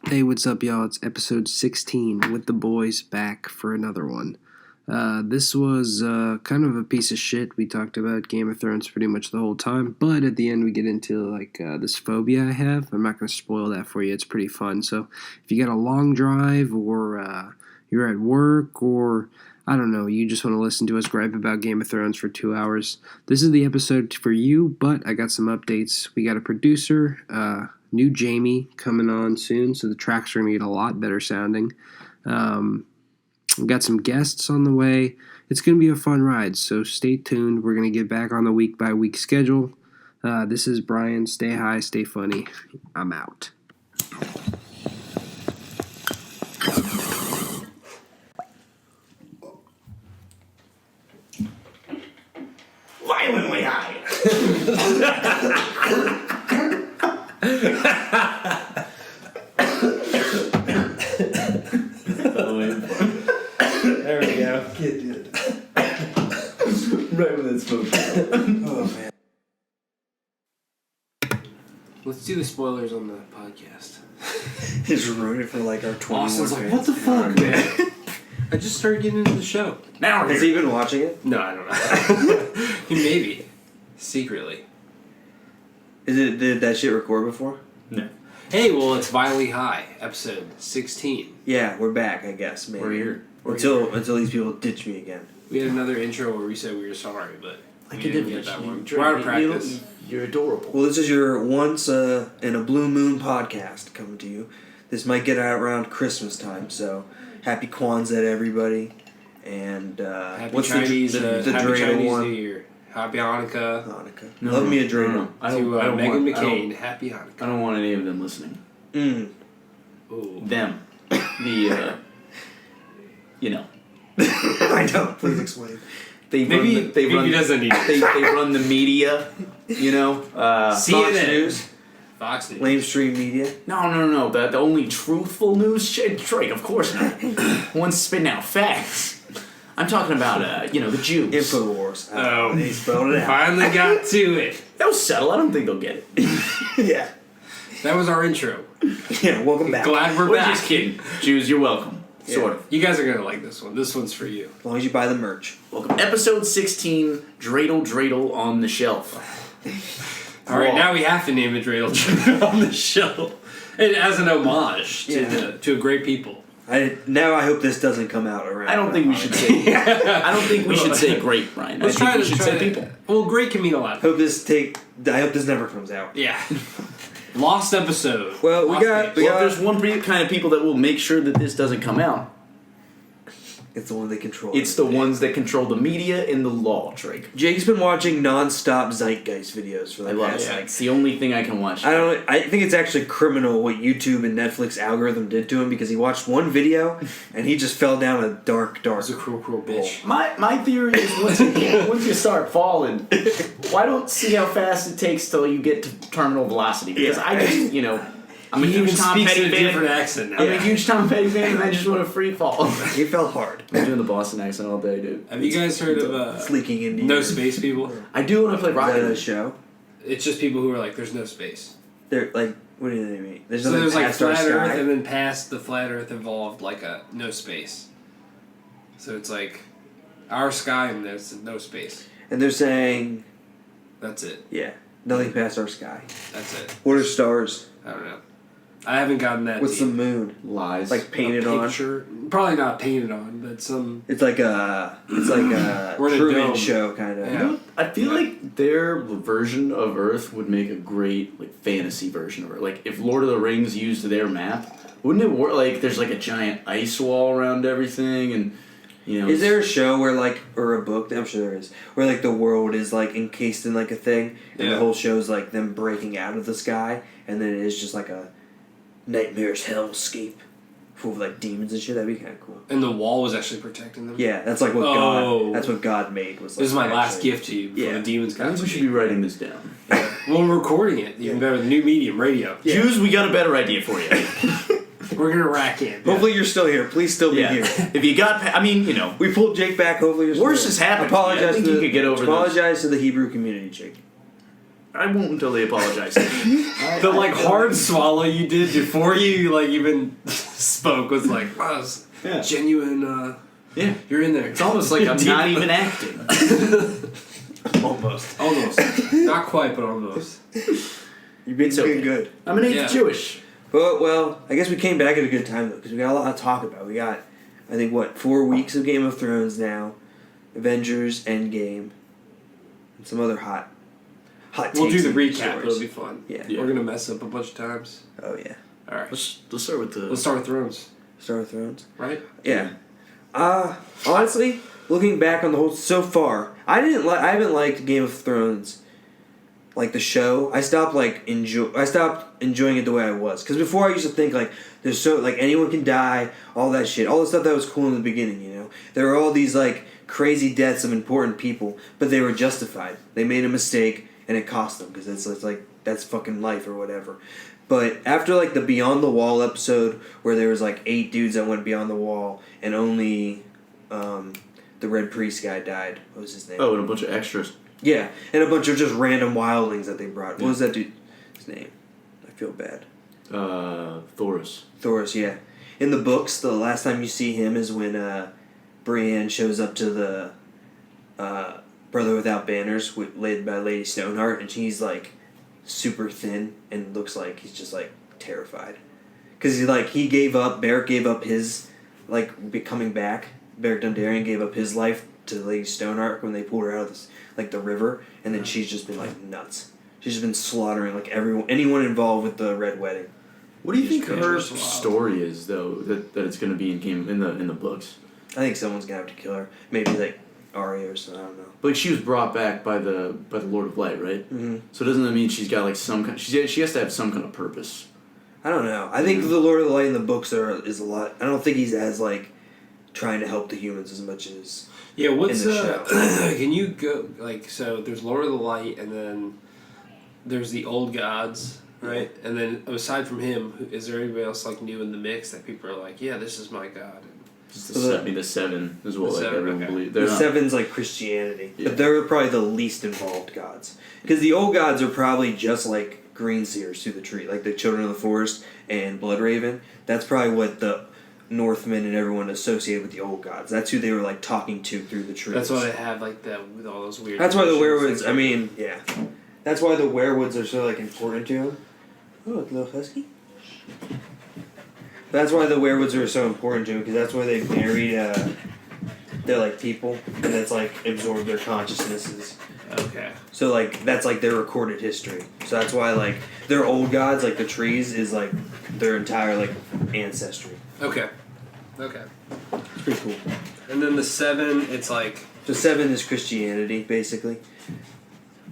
Hey, what's up, y'all? It's episode 16 with the boys back for another one. This was kind of a piece of shit. We talked about Game of Thrones pretty much the whole time, but at the end we get into this phobia I have. I'm not going to spoil that for you. It's pretty fun. So if you got a long drive or you're at work or I don't know, you just want to listen to us gripe about Game of Thrones for 2 hours, this is the episode for you, but I got some updates. We got a producer, new Jamie coming on soon, so the tracks are going to get a lot better sounding. We've got some guests on the way. It's going to be a fun ride, so stay tuned. We're going to get back on the week-by-week schedule. This is Bryan. Stay high, stay funny. I'm out. Violently high. There we go. Get it. Right when it's smoke. Oh man. Let's do the spoilers on the podcast. Just ruined it for like our 20 Austin's more like, fans. what the fuck, man? I just started getting into the show. Now Has he been watching it? No, I don't know. Maybe. Secretly. Did that shit record before? No. Hey, well, it's Violently High, episode 16. Yeah, we're back, I guess, maybe. We're here. Until these people ditch me again. We had another intro where we said we were sorry, but I we can didn't do get that one. We're We're out of practice. You're adorable. Well, this is your once in a blue moon podcast coming to you. This might get out around Christmas time, so happy Kwanzaa to everybody. And Happy what's Chinese, the Happy dreidel Chinese one? New Year. Happy Hanukkah. Hanukkah. No, Love me a no, dreidel. no. I don't Meghan want, McCain. Happy Hanukkah. I don't want any of them listening. Ooh. Them. You know. I know. Please explain. Maybe he doesn't need it. They run the media, you know. Fox News. Fox News. Lamestream Media. No. The only truthful news shit, Drake, of course not. One's spitting out facts. I'm talking about, the Jews. Infowars. Oh. They spelled it out. Finally got to it. That was settled. I don't think they'll get it. Yeah. That was our intro. Yeah, welcome back. Glad we're We're back. just kidding. Jews, you're welcome. Yeah. Sort of. You guys are going to like this one. This one's for you. As long as you buy the merch. Welcome. Episode 16, Dreidel on the Shelf. All right, now we have to name it Dreidel on the show. And as an homage to a great people. Now I hope this doesn't come out around. I don't think we should say. I don't think we should say great, Brian. I think we should say people. Well, great can mean a lot. I hope this never comes out. Yeah. Lost episode. Well, Lost we got. There's one kind of people that will make sure that this doesn't come out. It's the one they control. It's the ones that control the media and the law, Drake. Jake's been watching non-stop Zeitgeist videos for the past. It's the only thing I can watch. I think it's actually criminal what YouTube and Netflix algorithm did to him because he watched one video and he just fell down a dark. He's a cruel bitch. My theory is once you start falling, why don't see how fast it takes till you get to terminal velocity? Because I just I'm a huge Tom Petty fan. Different accent now. I'm a huge Tom Petty fan, and I just want to free fall. He fell hard. I'm doing the Boston accent all day, dude. Have you guys heard of It's leaking into No Space People? I do want to play Is Rocket that a League. show? It's just people who are like, there's no space. They're like, what do they mean? There's So nothing there's like past our flat Earth, sky. and then past the flat Earth evolved like a no space. So it's like our sky and there's no space. And they're saying, That's it. yeah, nothing past our sky. That's it. What are stars? I don't know. I haven't gotten that. What's deep. the moon? Lies. Like painted a on? picture, Probably not painted on, but some. It's like a We're in a Truman dome. Show kind of. Yeah. I feel like their version of Earth would make a great fantasy version of Earth. Like if Lord of the Rings used their map, wouldn't it work? Like there's a giant ice wall around everything, and Is there a show where or a book? I'm sure there is, where the world is encased in a thing, and the whole show's them breaking out of the sky, and then it is just a nightmarish hellscape full of demons and shit. That'd be kind of cool. And the wall was actually protecting them. Yeah, that's what God. That's what God made. Was this is my last gift to you before the demons I got think to we should me. be writing this down. Well, we're recording it. Even better, the new medium, radio. Yeah. Jews, we got a better idea for you. We're gonna rack in. Hopefully you're still here. Please still be here. If you got, We pulled Jake back. Hopefully you're still Worse here. has happened. Apologize. I think you could get over Apologize to the Hebrew community, Jake. I won't until they apologize to me. The hard swallow you did before you even spoke was wow, genuine. Yeah, you're in there. It's almost like I'm not even acting. Almost. Not quite, but almost. You've been doing good. I'm an eighth Jewish. But, well, I guess we came back at a good time, though, because we got a lot to talk about. We got, I think, 4 weeks of Game of Thrones now, Avengers, Endgame, and some other hot We'll do takes the and recap. stories. It'll be fun. Yeah. We're gonna mess up a bunch of times. Oh, yeah. All right. Let's start with Let's start with Thrones. Star of Thrones? Right? Yeah. Honestly, looking back on the whole so far, I haven't liked Game of Thrones like the show. I stopped enjoying it the way I was, because before I used to think there's anyone can die, all that shit, all the stuff that was cool in the beginning, you know. There were all these crazy deaths of important people, but they were justified. They made a mistake and it cost them, because it's that's fucking life or whatever. But after the Beyond the Wall episode, where there was 8 dudes that went beyond the wall, and only the Red Priest guy died. What was his name? Oh, and a bunch of extras. Yeah, and a bunch of just random wildlings that they brought. What was that dude's name? I feel bad. Thoros. Thoros, yeah. In the books, the last time you see him is when Bryan shows up to the Brother Without Banners, led by Lady Stoneheart, and she's super thin and looks like he's just terrified. Because he gave up, Beric gave up his coming back. Beric Dondarrion gave up his life to Lady Stoneheart when they pulled her out of the river, and then she's just been nuts. She's just been slaughtering anyone involved with the Red Wedding. What do you think her story is, though, that it's going to be in the books? I think someone's gonna have to kill her. Maybe Arya or something. I don't know. But she was brought back by the Lord of Light, right? Mm-hmm. So doesn't that mean she's got some kind? She has to have some kind of purpose. I don't know. I think the Lord of the Light in the books is a lot. I don't think he's as trying to help the humans as much as what's in the show. Can you go so there's Lord of the Light, and then there's the old gods, right? And then aside from him, is there anybody else new in the mix that people are yeah, this is my god? The seven is what everyone believes. The seven's Christianity, but they're probably the least involved gods, because the old gods are probably just green seers through the tree, the Children of the Forest and Bloodraven. That's probably what the Northmen and everyone associated with the old gods. That's who they were talking to through the trees. That's why they have that with all those weird. That's why the werewolves. I mean, yeah. That's why the werewolves are so important to him. Oh, a little husky. That's why the werewolves are so important to him, because that's why they buried their people, and that's absorbed their consciousnesses. Okay. So that's their recorded history. So that's why their old gods, the trees, is their entire ancestry. Okay. It's pretty cool. And then the 7, it's So 7 is Christianity, basically.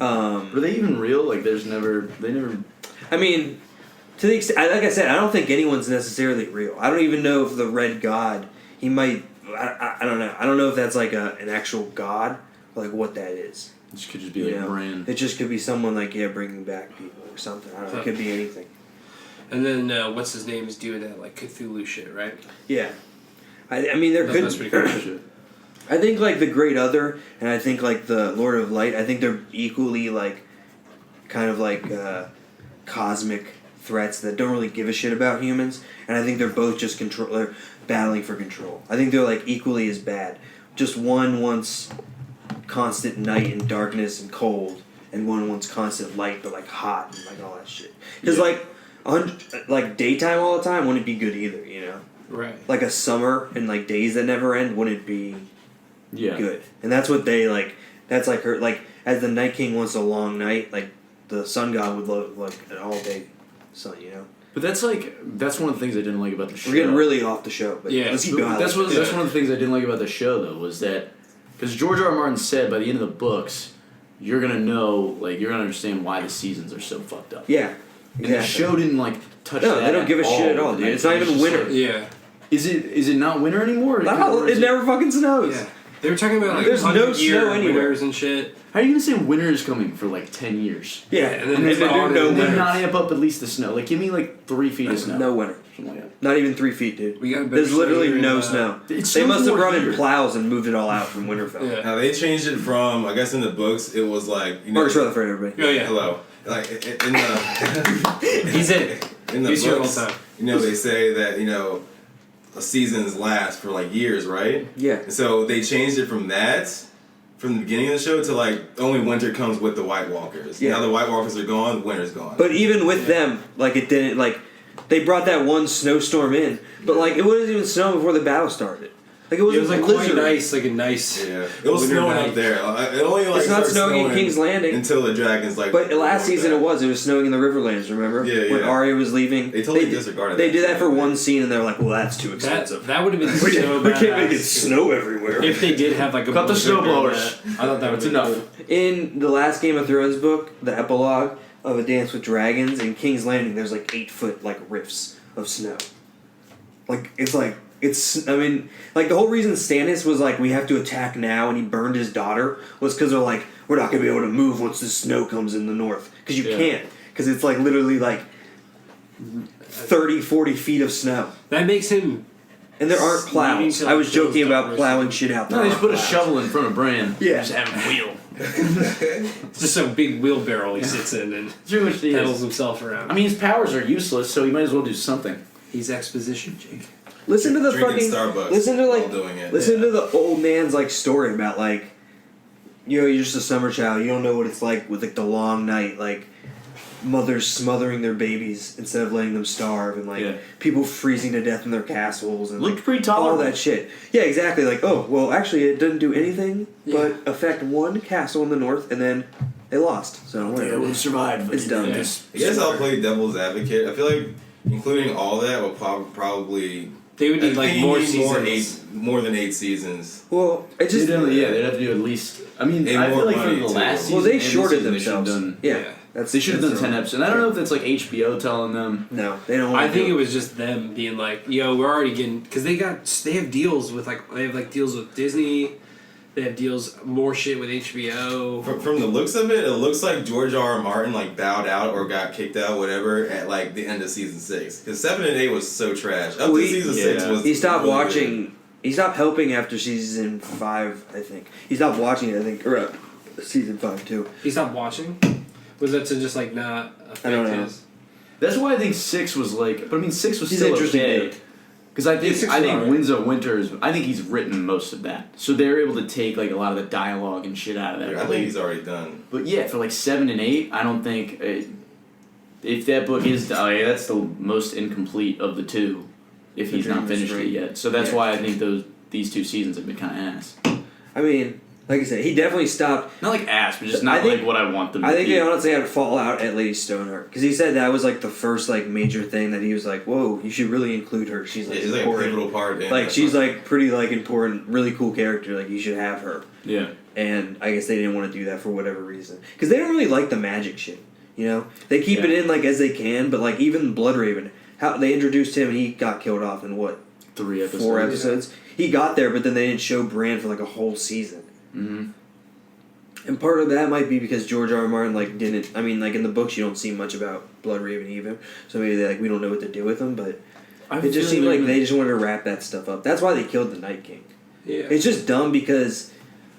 Were they even real? They never. I mean, to the extent, like I said, I don't think anyone's necessarily real. I don't even know if the Red God, he might. I don't know. I don't know if that's an actual god, or what that is. It could just be Bryan. It just could be someone bringing back people or something. I don't know. It could be anything. And then what's his name is doing that Cthulhu shit, right? Yeah. I mean, there could. That's pretty cool shit. I think the Great Other, and I think the Lord of Light. I think they're equally kind of cosmic threats that don't really give a shit about humans, and I think they're both just they're battling for control. I think they're equally as bad. Just one wants constant night and darkness and cold, and one wants constant light but hot and all that shit. Because daytime all the time wouldn't be good either, you know. Right. A summer and days that never end wouldn't be good. And that's what they That's her as the Night King wants a long night. The Sun God would love an all day sun, you know. But that's one of the things I didn't like about the show. We're getting really off the show, but yeah, let's keep going. That's one of the things I didn't like about the show, though, was that because George R. R. Martin said by the end of the books, you're gonna know, you're gonna understand why the seasons are so fucked up. Yeah, exactly. And the show didn't touch that. No, they don't give a shit at all, dude. It's not even winter. Yeah. Is it not winter anymore? No, it never fucking snows. Yeah. They were talking about there's no snow anywhere winters and shit. How are you gonna say winter is coming for 10 years? Yeah, and then not amp up at least the snow. Give me 3 feet of snow. No winter. Something like that. Not even 3 feet, dude. We got There's literally no snow. They must have brought in plows and moved it all out from Winterfell. Yeah. Now they changed it from, I guess in the books it was Marcus Rutherford, everybody. Oh yeah. Hello. like in the He's in it. in the He's here all books, the time. they say that seasons last for like years, right? Yeah. And so they changed it from the beginning of the show to like only winter comes with the White Walkers. Yeah. Now the White Walkers are gone, winter's gone. But even with them, like it didn't like they brought that one snowstorm in, but like it wasn't even snowing before the battle started. Like it It was was like quite nice, like a nice. Yeah, it was winter snowing night. up there. It only like It's not started snowing in King's Landing. until the dragons like. But last broke season back. it was snowing in the Riverlands. Remember? Yeah, When yeah. Arya was leaving, They totally disregarded They that did that shit. for one scene, and they're like, "Well, that's too expensive. That would have been we so can't make it badass. snow everywhere." If they did have like a Cut the blizzard during snowblowers. that, I thought that was enough. Cool. In the last Game of Thrones book, the epilogue of A Dance with Dragons, in King's Landing, there's like 8-foot like rifts of snow. I mean, like the whole reason Stannis was like, we have to attack now, and he burned his daughter, was because they're like, we're not going to be able to move once the snow comes in the north. Because you can't. Because it's like literally like 30, 40 feet of snow. That makes him. And there aren't Needing plows. to, I was like, joking those about dollars. plowing shit out there. No, they just put a plows. shovel in front of Bran. Yeah. Just have him wheel. It's just a big wheelbarrow he sits in and Pretty much he pedals is. himself around. I mean, his powers are useless, so he might as well do something. He's exposition, Jake. Listen to the Drinking fucking. Starbucks Listen to like. while doing it. Listen to the old man's like story about like, you're just a summer child. You don't know what it's like with like the long night, like mothers smothering their babies instead of letting them starve, and like people freezing to death in their castles, and Looked pretty all tolerable. that shit. Yeah, exactly. Like, oh well, actually, it doesn't do anything but affect one castle in the north, and then they lost. So whatever. survive. It's done. Yeah. I guess I'll play devil's advocate. I feel like including all that will probably. They would need I like think you more need seasons. more than 8 seasons. Well, it just. They'd have to do at least. I mean, And I more feel like for money, the too. last season. Well, they and this shorted season, they should have themselves. done. Yeah, that's They should have done that's 10 wrong. episodes. And I don't know if that's like HBO telling them. No, they don't. I think it was just them being like, "Yo, we're already getting," because they have deals with they have deals with Disney, they have deals more shit with HBO. From the looks of it looks like George R. Martin like bowed out or got kicked out, whatever, at like the end of season 6. Because 7 and 8 was so trash. Up to season 6 was. He stopped really watching. good. He stopped helping after season 5, I think. He stopped watching it, I think, or season 5 too. He stopped watching. Was that to just not affect I don't know. his? That's why I think 6 was like. But I mean, 6 was He's still interesting, okay. dude. Because I Yeah, think 6 I was think alright. Winds of Winter I think he's written most of that, so they're able to take like a lot of the dialogue and shit out of that. I think he's already done. But yeah, for like 7 and 8, I don't think if that book is that's the most incomplete of the two. If The he's not Dream of finished it Spring. yet, so that's Yeah. why I think these 2 seasons have been kind of ass. I mean, like I said, he definitely stopped. Not like ass, but just I not think- like what I want them to I think be. they honestly had to fall out at Lady Stoneheart because he said that was like the first like major thing that he was like, "Whoa, you should really include her. She's like He's like a important. pivotal part. In Like that she's book. like pretty like important, really cool character. Like you should have her." Yeah. And I guess they didn't want to do that for whatever reason because they don't really like the magic shit. You know, they keep it in like as they can, but like even Bloodraven, how they introduced him and he got killed off in what 3 episodes. 4 episodes. He got there, but then they didn't show Bran for like a whole season. Mm-hmm. And part of that might be because George R. R. Martin like didn't. I mean, like in the books, you don't see much about Bloodraven either. So maybe they we don't know what to do with him. But it just seemed like they just wanted to wrap that stuff up. That's why they killed the Night King. Yeah. It's just dumb because,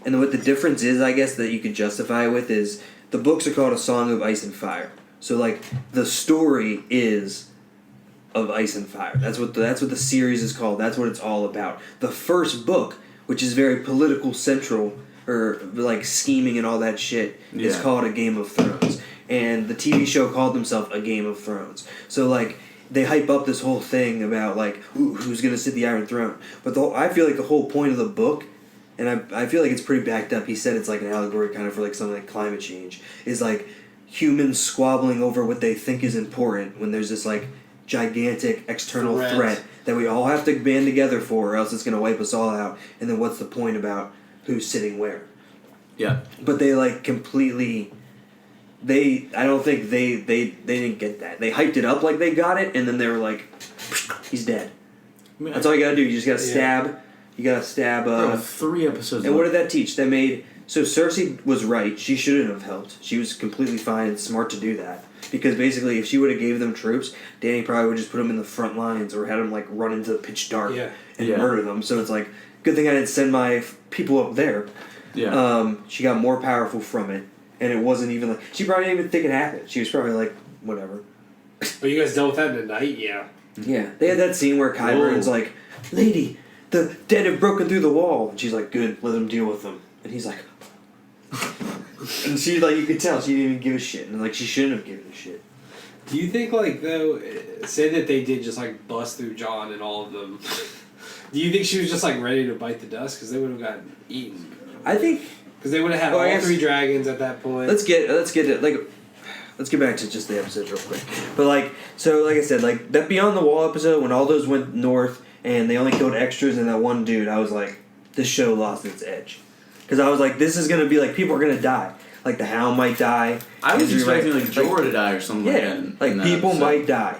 and what the difference is, I guess that you could justify it with is the books are called A Song of Ice and Fire. So like the story is of Ice and Fire. That's what the series is called. That's what it's all about. The first book, which is very political central or like scheming and all that shit, is called A Game of Thrones. And the TV show called themselves A Game of Thrones. So like they hype up this whole thing about like who's gonna sit the Iron Throne. But I feel like the whole point of the book, and I feel like it's pretty backed up. He said it's like an allegory kind of for like something like climate change. Is like humans squabbling over what they think is important when there's this like gigantic external threat that we all have to band together for, or else it's gonna wipe us all out. And then what's the point about who's sitting where? Yeah. But they like completely. I don't think they didn't get that. They hyped it up like they got it, and then they were like, he's dead. That's all you gotta do. You just gotta stab. You gotta stab. Bro, 3 episodes. And what did that teach? That made so Cersei was right. She shouldn't have helped. She was completely fine and smart to do that because basically, if she would have gave them troops, Dany probably would just put them in the front lines or had them like run into the pitch dark and murder them. So it's like, good thing I didn't send my people up there. Yeah. She got more powerful from it, and it wasn't even like she probably didn't even think it happened. She was probably like, whatever. But you guys dealt with that in the night, yeah. Yeah, they had that scene where Kyburns like, lady, the dead have broken through the wall, and she's like, good, let them deal with them, and he's like, and she like you could tell she didn't even give a shit, and like she shouldn't have given a shit. Do you think like though, say that they did just like bust through John and all of them? Do you think she was just like ready to bite the dust because they would have gotten eaten? I think because they would have had all 3 dragons at that point. Let's get back to just the episodes real quick. But like I said, like that Beyond the Wall episode when all those went north and they only killed extras and that one dude, I was like, this show lost its edge. Because I was like, this is gonna be like people are gonna die. Like the Hound might die. I was expecting like Jorah to die or something like that. Like people might die.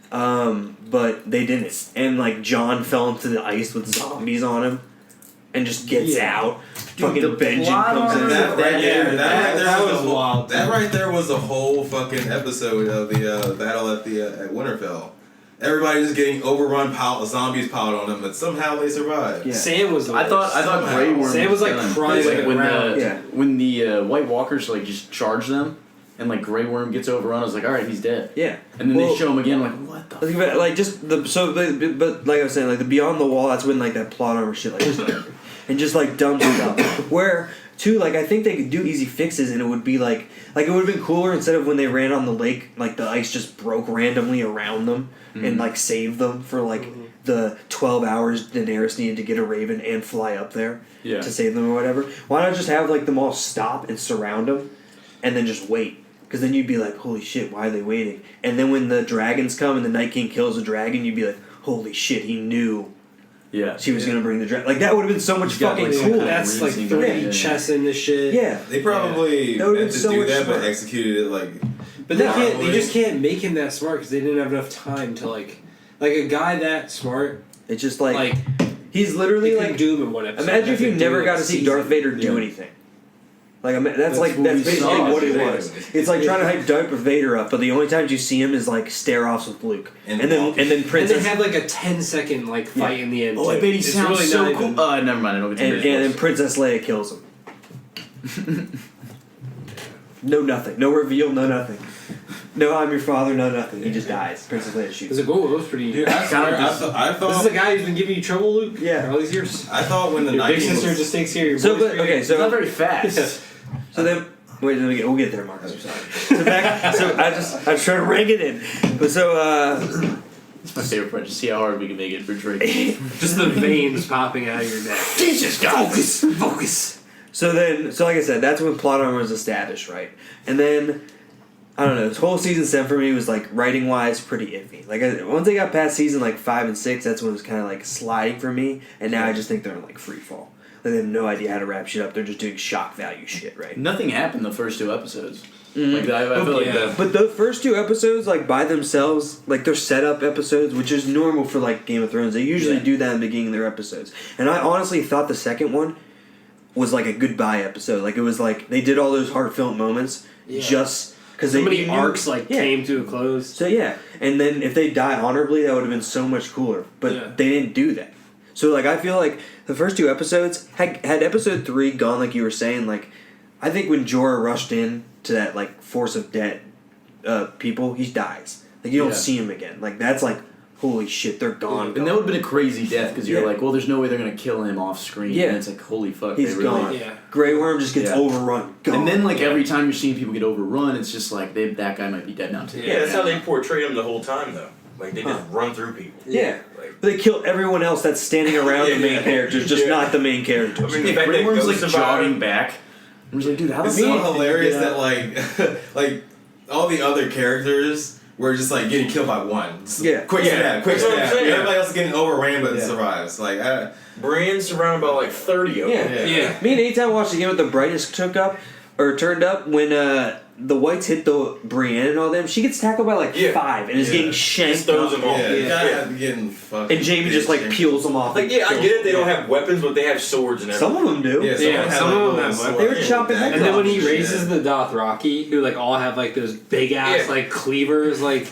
But they didn't. And like John fell into the ice with zombies on him and just gets out. Dude, fucking the Benjen plot comes in. That was wild. That right there was a whole fucking episode of the battle at Winterfell. Everybody just getting overrun, zombies piled on them, but somehow they survived. Yeah. Sam was. I thought Grey Worm. Sam was like crying like around. When the White Walkers like just charge them, and like Grey Worm gets overrun. I was like, all right, he's dead. Yeah. And then they show him again. I'm like, what the? Think about it, like just but like I was saying, like the Beyond the Wall. That's when like that plot armor shit like started, and just like dumb stuff. Where too, like I think they could do easy fixes, and it would be like it would have been cooler instead of when they ran on the lake, like the ice just broke randomly around them and like saved them for like the 12 hours Daenerys needed to get a raven and fly up there to save them or whatever. Why not just have like them all stop and surround them, and then just wait? Because then you'd be like, holy shit, why are they waiting? And then when the dragons come and the Night King kills a dragon, you'd be like, holy shit, he knew. Yeah, she was gonna bring the dragon. Like that would have been so much fucking cool. That's like 3 chess in this shit. Yeah, they probably meant to do that, but executed it like. But they can't. They just can't make him that smart because they didn't have enough time to like a guy that smart. It's just like he's literally like Doom in one episode. Imagine if you never got to see Darth Vader do anything. Like that's basically what it was. It's like trying to hype Darth Vader up, but the only times you see him is like stare offs with Luke, and then Princess. And they have like a 10-second like fight in the end. Oh, I bet he sounds really so cool. Never mind. I don't get to and then Princess Leia kills him. No nothing. No reveal. No nothing. No, I'm your father. No nothing. He just dies. Princess Leia shoots. It's like, oh, that was pretty. Dude, I thought this is the guy who's been giving you trouble, Luke. Yeah, all these years. I thought when the your big sister just takes care of your. So, but okay, so it's not very fast. So then, wait, we'll get there, Marcus. I'm sorry. So I just trying to rank it in. But so it's my favorite part. Just see how hard we can make it for drinking. Just the veins popping out of your neck. Jesus, guys. Focus. So like I said, that's when plot armor was established, right? And then I don't know. This whole season 7 for me was like writing wise pretty iffy. Like once they got past season like 5 and 6, that's when it was kind of like sliding for me. And now I just think they're in like free fall. Like, they have no idea how to wrap shit up. They're just doing shock value shit, right? Nothing happened the first 2 episodes. Like I feel like that. But the first 2 episodes, like by themselves, like they're setup episodes, which is normal for like Game of Thrones. They usually do that in the beginning of their episodes. And I honestly thought the second one was like a goodbye episode. Like it was like they did all those heartfelt moments just because so many arcs came to a close. So yeah, and then if they die honorably, that would have been so much cooler. But they didn't do that. So like I feel like the first 2 episodes had episode 3 gone like you were saying. Like I think when Jorah rushed in to that like force of dead people, he dies. Like you don't see him again. Like that's like holy shit, they're gone. And that would have been a crazy death because you're like, well, there's no way they're gonna kill him off screen. Yeah, and it's like holy fuck, he's gone. Yeah. Grey Worm just gets overrun. Gone. And then like every time you're seeing people get overrun, it's just like that guy might be dead now too. Yeah, that's how they portrayed him the whole time though. Like they just run through people. Yeah. But they kill everyone else that's standing around the main characters, just not the main characters. I mean, Grey Worm's like jogging back. I'm just like, dude, how it's so hilarious that like all the other characters were just like getting killed by one. Quick stab. Everybody else is getting overran but survives. Like Brienne's surrounded by like 30 of them. Yeah. Me and Eitan watched the game with the brightest turned up when the whites hit the Brienne and all them. She gets tackled by like 5 and is getting shanked. Just throws them off. Getting fucking. And Jamie just like peels them off. Like I get it. They don't have weapons, but they have swords and everything. Some of them do. Some of them have weapons. They were chopping heads off. And then when he raises the Dothraki, who like all have like those big ass like cleavers, like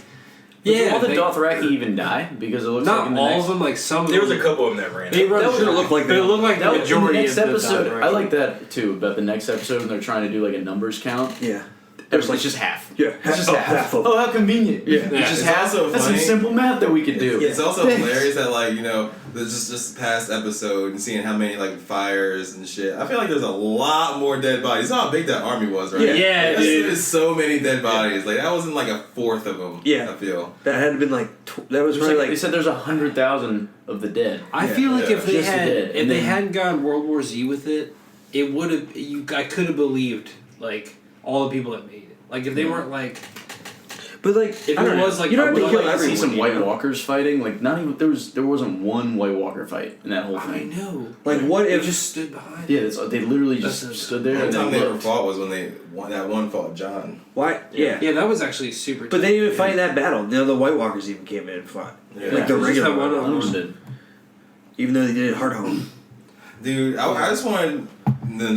Did all the Dothraki even die? Because it looks not like in the all next, of them. Like some. There of was them, a couple of them that ran. They run. That would look like they look like that the was in the majority next of the episode. Dothraki. I like that too about the next episode when they're trying to do like a numbers count. Yeah. It's like just half. Yeah. It's just half. Oh, how convenient. Yeah. It's just It's half. also That's some funny. simple math that we could do. It's also hilarious that like there's just past episode and seeing how many like fires and shit. I feel like there's a lot more dead bodies. You know how big that army was, right? Yeah, dude. There's so many dead bodies. Like that wasn't like a fourth of them. Yeah. I feel. That had been like that was probably They like said there's 100,000 of the dead. I feel like if they Just the had dead. if they hadn't gone World War Z with it, it would have. I could have believed like all the people that made it. Like if they weren't like. But like If I don't it know. was like you don't have to I would kill like to see everyone. some White Walkers fighting. Like not even there wasn't one White Walker fight in that whole I thing. know. Like what They if just stood behind. Yeah, they literally just That's- stood The there only and time then they ever looked. fought was when that one fought John. why? Yeah. Yeah, that was actually super. But they didn't even fight in that battle. The White Walkers even came in and fought. Yeah. Like the It was just regular that one White on Walkers. Understood. Even though they did it hard home. Dude, I just wanted the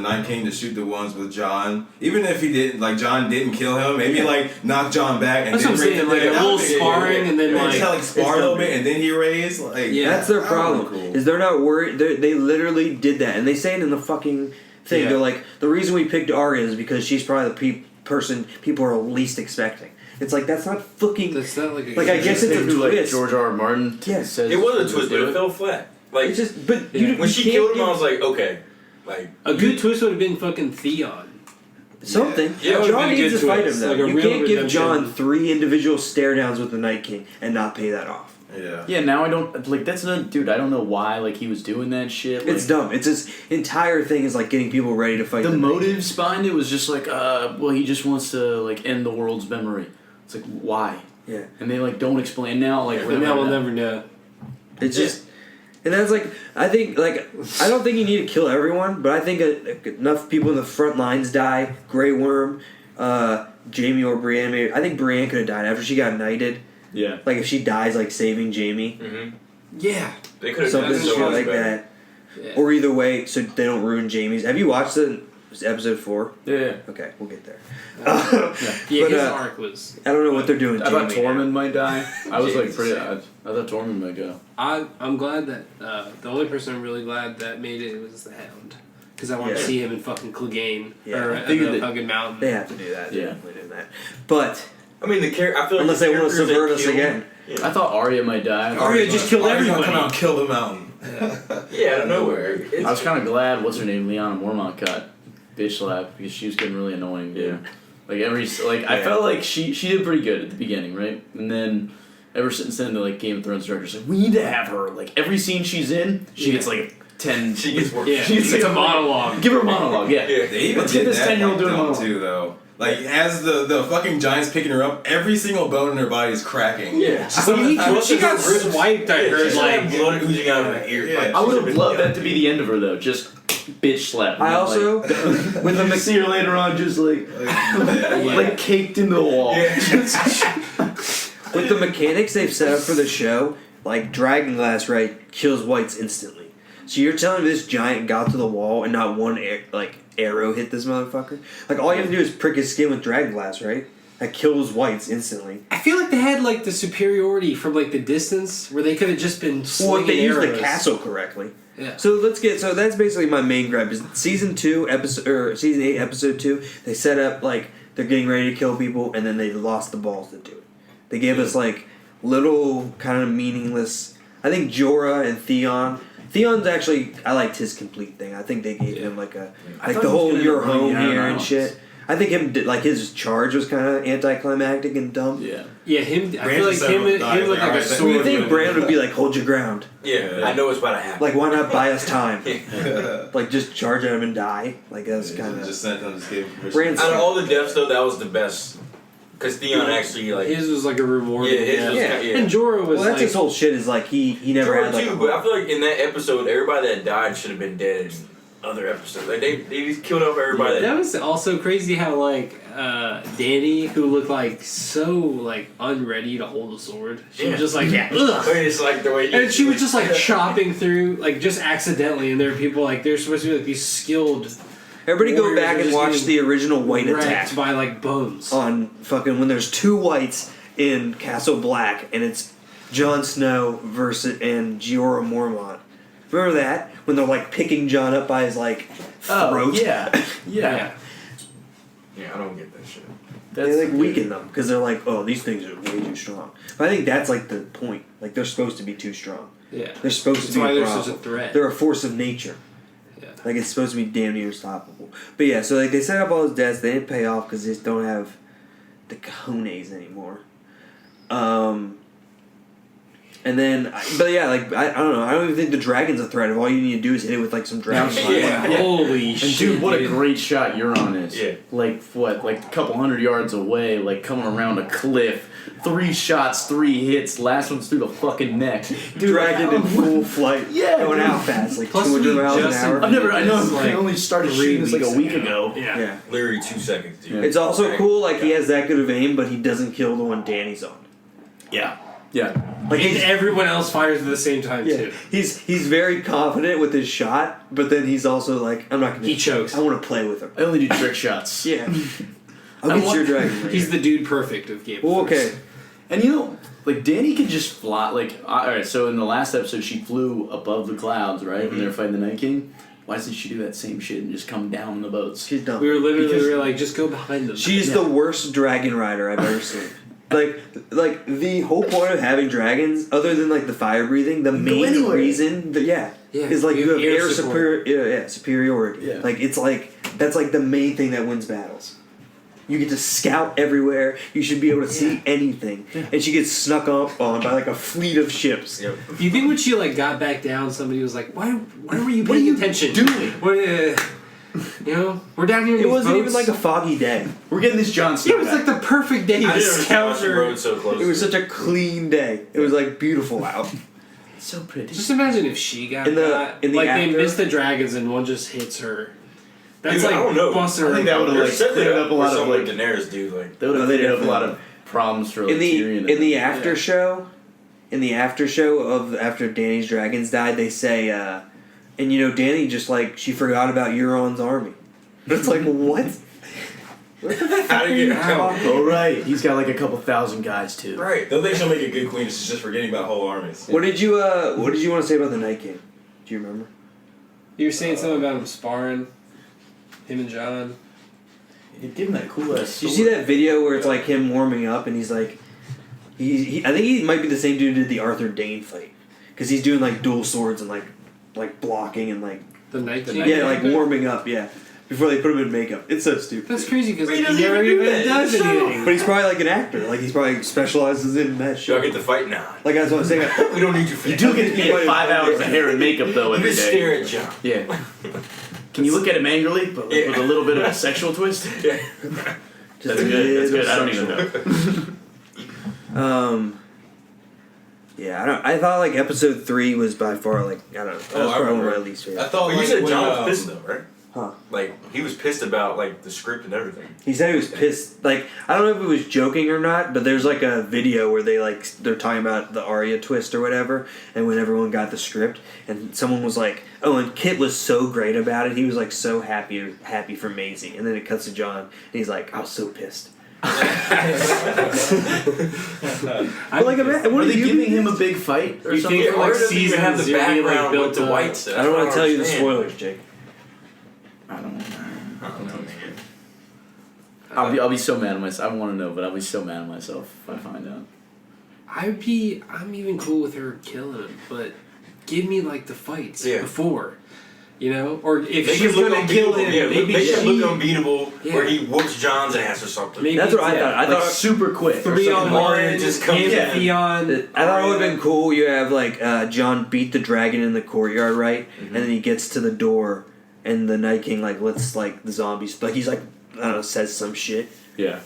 Night King to shoot the ones with John. Even if he didn't, like John didn't kill him, maybe like knock John back and That's then what I'm saying, like, a little sparring and then, just like, like spar a little bit and then he raised. Like Yeah. That's their that would've problem. been cool. Is they're not worried. They literally did that, and they say it in the fucking thing. Yeah. They're like, the reason we picked Arya is because she's probably the person people are least expecting. It's like that's not fucking. That's not like a. Like, I guess it's a Like twist. George R. R. Martin Yes. says. It was a twist, but it fell flat. Like It's just, but Yeah. when she can't killed him, give I was like, okay, like a good twist would have been fucking Theon. something. Yeah, it would've John been a needs good to fight him twist, though. like a You real can't give redemption. John 3 individual stare downs with the Night King and not pay that off. Yeah. Yeah, now I don't like that's not dude. I don't know why like he was doing that shit. Like, It's dumb. It's his entire thing is like getting people ready to fight the Night King. motives behind it was just like, well, he just wants to like end the world's memory. It's like why? Yeah. And they like don't explain now. Like But now we'll never know. It's just, and that's like, I think, like, I don't think you need to kill everyone, but I think enough people in the front lines die. Grey Worm, Jamie or Brienne. Maybe. I think Brienne could have died after she got knighted. Yeah. Like, if she dies, like, saving Jamie. Yeah. they could have Something done so shit much like better. that. Yeah. Or either way, so they don't ruin Jamie's. Have you watched episode 4? Yeah. Okay, we'll get there. Yeah, But, his arc was. I don't know what they're doing. I thought Jamie now. Tormund might die. I was like Jesus. pretty. I thought Tormund might go. I'm glad that the only person I'm really glad that made it was the Hound, because I want to Yeah. see him in fucking Clegane Yeah. or I at figured the that- fucking mountain. They have to do that. They're Yeah. definitely doing that. But, I mean, the character. I feel like unless the they want to characters subvert they us killed- again. Yeah. I thought Arya might die. Arya just killed Arya's gonna everybody. come out and kill the mountain. Yeah, out of nowhere. I was kind of glad. What's her name? Lyanna Mormont got bitch slapped because she was getting really annoying, dude. Like I felt like she did pretty good at the beginning, right? And then ever since then, the like Game of Thrones director's like, we need to have her. Like every scene she's in, she gets like 10. She gets worse. Yeah, She gets it's like a monologue. Give her a monologue. Yeah. Yeah. They even Let's did get this that 10-year-old like, doing dumb monologue. too, though. Like as the fucking giants picking her up, every single bone in her body is cracking. Yeah. She got swiped. I heard She's like. like blood oozing out of her ear. Yeah. Like, I would should've have been loved dead. that to be the end of her though. Just bitch slap. I also, with the See her later on, just like like caked into the wall. with the mechanics they've set up for the show, like Dragonglass, right, kills whites instantly. So you're telling me this giant got to the wall and not one arrow hit this motherfucker? Like all you have to do is prick his skin with Dragonglass, right? That kills whites instantly. I feel like they had like the superiority from like the distance where they could have just been Well, slinging if they use the arrows. castle correctly. Yeah. So that's basically my main gripe is season 8 episode 2. They set up like they're getting ready to kill people and then they lost the balls to do it. They gave us like little kind of meaningless. I think Jorah and Theon's actually I liked his complete thing. I think they gave him like a I like thought the he was whole gonna you're end up running home out of here the and house. shit. I think like his charge was kind of anticlimactic and dumb. Yeah. Yeah, him. I Brand feel like just said him was with dying, like a alright, sword. You think would- Brand would be like, hold your ground? Yeah, I know it's about to happen. Like, why not buy us time? Like, just charge at him and die? Like, that's kind of... just sent them, just gave him permission. Brand's- Out of all the deaths, though, that was the best. Because Theon actually, like. His was like a reward. Yeah, his was Yeah. kinda- yeah. And Jorah was Well, that's like. his whole shit is, like, he never Jorah had, like... too, but I feel like in that episode, everybody that died should have been dead in other episodes. Like, they just killed off everybody. That was also crazy how like Dany, who looked like so like unready to hold a sword, she was just like ugh. It's like the way you. And she was just like chopping through like just accidentally, and there are people like they're supposed to be like these skilled Everybody go warriors back are and just watch getting the original White wrecked Attack by like bones. on fucking... When there's 2 whites in Castle Black, and it's Jon Snow and Jorah Mormont. Remember that when they're like picking Jon up by his like throat? Yeah. I don't get that shit. They like weaken them because they're like, oh, these things are way too strong. But I think that's like the point. Like they're supposed to be too strong. Yeah. They're supposed to be. That's why a they're problem. such a threat. They're a force of nature. Yeah. Like it's supposed to be damn near unstoppable. But yeah, so like they set up all his deaths. They didn't pay off because they just don't have the cojones anymore. And then, but yeah, like I don't know. I don't even think the dragon's a threat. If all you need to do is hit it with like some dragon fire. Yeah. Holy shit! Dude, what a great shot Euron is. Yeah. Like a couple hundred yards away, like coming around a cliff. 3 shots, 3 hits. Last one's through the fucking neck. Dude, dragon in full flight. Yeah, going dude. out fast, like Plus 200 we miles an just hour. I only started shooting this like a week ago. Yeah. Literally 2 seconds, dude. Yeah. It's also cool, like he has that good of aim, but he doesn't kill the one Danny's on. Yeah. Like And everyone else fires at the same time too. He's very confident with his shot, but then he's also like, I'm not gonna. He chokes. I want to play with him. I only do trick shots. Yeah. I'll get your dragon. Later. He's the dude perfect of Game of Well, Thrones. okay. And you know, like Danny could just fly. Like, alright, so in the last episode, she flew above the clouds, right? When they were fighting the Night King. Why doesn't she do that same shit and just come down the boats? She's dumb. We were like, just go behind them. She's the worst dragon rider I've ever seen. Like the whole point of having dragons, other than like the fire breathing, the main reason, is like you have air superiority. Yeah. Like it's like that's like the main thing that wins battles. You get to scout everywhere. You should be able to see anything, and she gets snuck up on by like a fleet of ships. Yep. Do you think when she like got back down, somebody was like, "Why were you paying attention? doing? What, you know, we're down here. In It these wasn't even boats." like a foggy day. We're getting this Jon Snow. It was like the perfect day I to didn't understand scout the her. road so close. It was such a clean day. It was like beautiful out. so pretty. Just imagine if she got In the- that. in the Like they after- miss the dragons and one just hits her. That's Dude, like I don't know. busting I her. think that would've, They're like, setting cleared it up a lot of, for like- Daenerys, dude. Like, They would have they cleared up a definitely lot of problems for like in the Tyrion. in the after show, of after Danny's dragons died, they say, and you know Danny just like she forgot about Euron's army. But it's like what? how do you get out? Oh right, he's got like a couple thousand guys too. Right. Don't think she'll make a good queen. She's just forgetting about whole armies. What did you want to say about the Night King? Do you remember? You were saying something about him sparring, him and John. He'd give him that cool ass. Did you see that video where it's like him warming up and he's like, I think he might be the same dude who did the Arthur Dane fight because he's doing like dual swords and like blocking and like The Night King. like warming up before they put him in makeup. It's so stupid. That's crazy because He he doesn't never even do even that. does Shut anything. But he's probably like an actor. Like he's probably specializes in that Should I shit. get the fight now? Like that's what I'm saying. We don't need you for You do get to get 5 hours of hair and makeup though You every just day. stare at John. Yeah. Can you look at him angrily, but like, with a little bit of a sexual twist? Yeah. That's good. That's good. I don't even know. Yeah, I thought like episode 3 was by far like I don't know. That was I probably one of remember. my least I favorite. thought Well, you like, said when, John was pissed though, right? Huh. Like he was pissed about like the script and everything. He said he was pissed. Like I don't know if it was joking or not, but there's like a video where they're talking about the Arya twist or whatever, and when everyone got the script, and someone was like, "Oh, and Kit was so great about it. He was like so happy for Maisie." And then it cuts to John, and he's like, "I was so pissed." But like, what Are are they you giving him a big fight or You something? think for, like, Arya doesn't even have the seasons, you're being, like, background built with the up. white stuff. I don't want to tell you the understand. spoilers, Jake. I don't know. I don't know, man. I'll be so mad at myself. I want to know, but I'll be so mad at myself if I find out. I'm even cool with her killing him, but give me like the fights before, you know, or if They she's can look gonna kill unbeatable. him, Yeah, maybe they she. can look unbeatable Yeah. where he whoops John's ass or something. Maybe, That's what I thought. I Like thought super quick. or 3 on something. 1, just comes him, in. Theon. I thought it would have been cool. You have like John beat the dragon in the courtyard, right? And then he gets to the door, and the Night King like lets like the zombies like he's like I don't know says some shit, Yeah.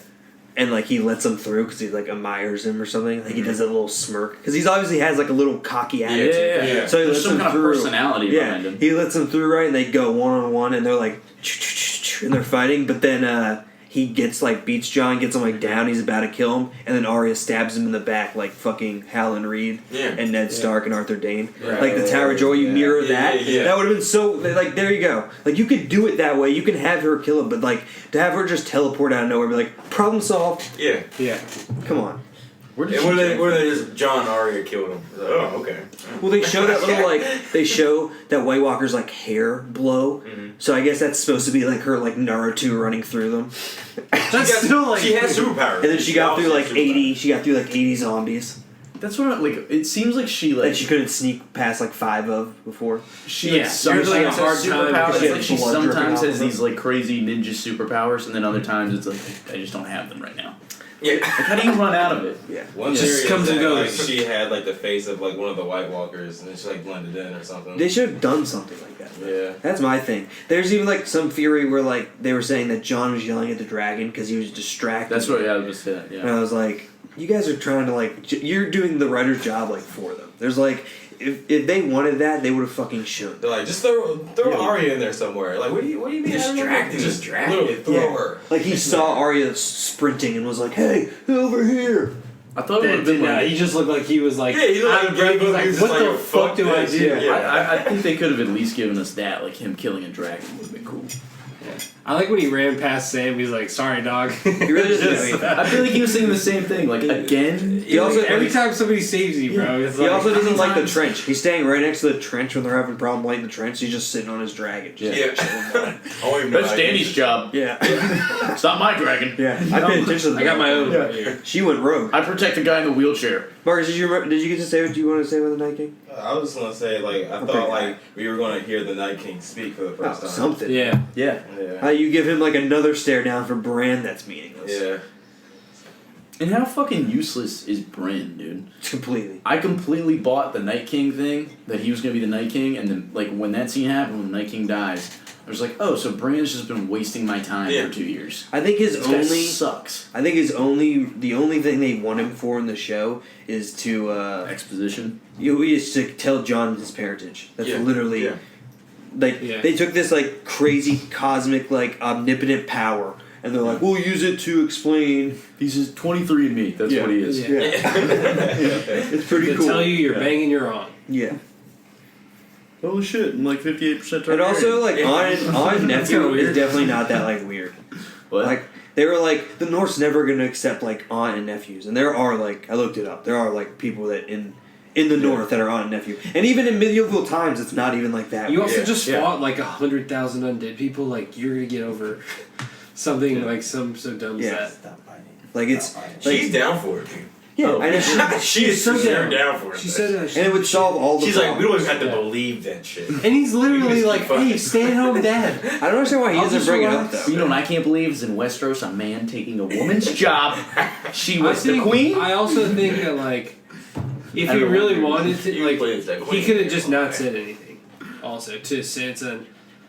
and like he lets them through because he like admires him or something. Like he does a little smirk because he's obviously has like a little cocky attitude. Yeah. So he There's lets some them kind of through. personality behind him. He lets them through, right? And they go 1-on-1, and they're like, and they're fighting. But then he gets like beats John, gets him like down. He's about to kill him, and then Arya stabs him in the back like fucking Howland Reed and Ned Stark and Arthur Dane. Right. Like the Tower of Joy, you mirror that. Yeah. That would have been so like there you go. Like you could do it that way. You can have her kill him, but like to have her just teleport out of nowhere, be like problem solved. Yeah. Yeah, Come on. Where did Where they just John Arya killed him. Like, oh, okay. Well, they show that little they show that White Walker's like hair blow. Mm-hmm. So I guess that's supposed to be like her like Naruto running through them. That's still like she has superpowers. And then she got through like 80. She got through like 80 zombies That's what it seems like she that she couldn't sneak past like 5 of before. She Yeah, sometimes usually a has hard time superpowers. because she It's had like she blood dripping sometimes off has of her. these like crazy ninja superpowers, and then other times it's like I just don't have them right now. Yeah. Like, how do you run out of it? Yeah. One Just theory is comes and that, like, goes. she had like the face of like one of the White Walkers, and then she like blended in or something. They should have done something like that. Yeah. That's my thing. There's even like some theory where like they were saying that John was yelling at the dragon because he was distracted. That's what I was saying. And Yeah. I was like, you guys are trying to like, you're doing the writer's job like for them. There's like, if they wanted that, they would have fucking should. They're like, just throw Arya in there somewhere. Like, what do you mean? Distracting. Just literally throw her. Like he saw Arya sprinting and was like, hey, over here. I thought it would have been like. he just looked like he was like, Yeah, he looked out like of breath. he He's was like, just what like, the fuck do I this. do? Yeah. I think they could have at least given us that, like him killing a dragon would have been cool. I like when he ran past Sam. He's like, sorry, dog. He really doesn't. I feel like he was saying the same thing. Like again, He also every time somebody saves you, bro. It's He like, also doesn't like the times- trench. He's staying right next to the trench when they're having a problem lighting the trench. He's just sitting on his dragon. Yeah. Yeah. I don't even know That's how you Danny's use it. job. Yeah. It's not my dragon. Yeah. I paid attention to that. I got my own Yeah. right here. She went rogue. I protect the guy in the wheelchair. Marcus, did you get to say what you wanted to say about the Night King? I was just gonna say, like, I thought like we were gonna hear the Night King speak for the first time. Something. Yeah. Yeah. Yeah. You give him like another stare down for Bran that's meaningless. Yeah. And how fucking useless is Bryn, dude? Completely. I completely bought the Night King thing, that he was gonna be the Night King, and then like when that scene happened, when the Night King dies, I was like, oh, so Bran's just been wasting my time Yeah. for 2 years. I think his This guy only sucks. I think the only thing they want him for in the show is to Exposition. is to tell John his parentage. That's Yeah. literally Yeah. like Yeah. they took this like crazy cosmic like omnipotent power and they're like, we'll use it to explain. He's just 23andMe. That's Yeah. what he is. Yeah. It's pretty To cool. tell you you're Yeah. banging your aunt. Yeah. Holy shit! I'm like 58% And also like aunt kinda nephew weird. is definitely not that like weird. What? Like they were like the North's never gonna accept like aunt and nephews, and there are like I looked it up. There are like people that in the North that are aunt and nephew, and even in medieval times, it's not even like that. You also Yeah. just Yeah. fought like 100,000 undead people. Like you're gonna get over something like so dumb as Yeah. that. Like it's like, She's down for it, dude. yeah, Oh. I know. She is so so down. down for it. She said, And it would solve all the. She's like, we don't problems. even have to Yeah. believe that shit. and he's literally Just like, keep fucking- "Hey, stay at home, dad." I don't understand why he I'll doesn't just bring it up relax. though. You know what I can't believe is in Westeros, a man taking a woman's job. She was the queen. I also think that like, if I he don't really know. wanted to, You like, played that he queen. could have just not said anything. Also, to Sansa,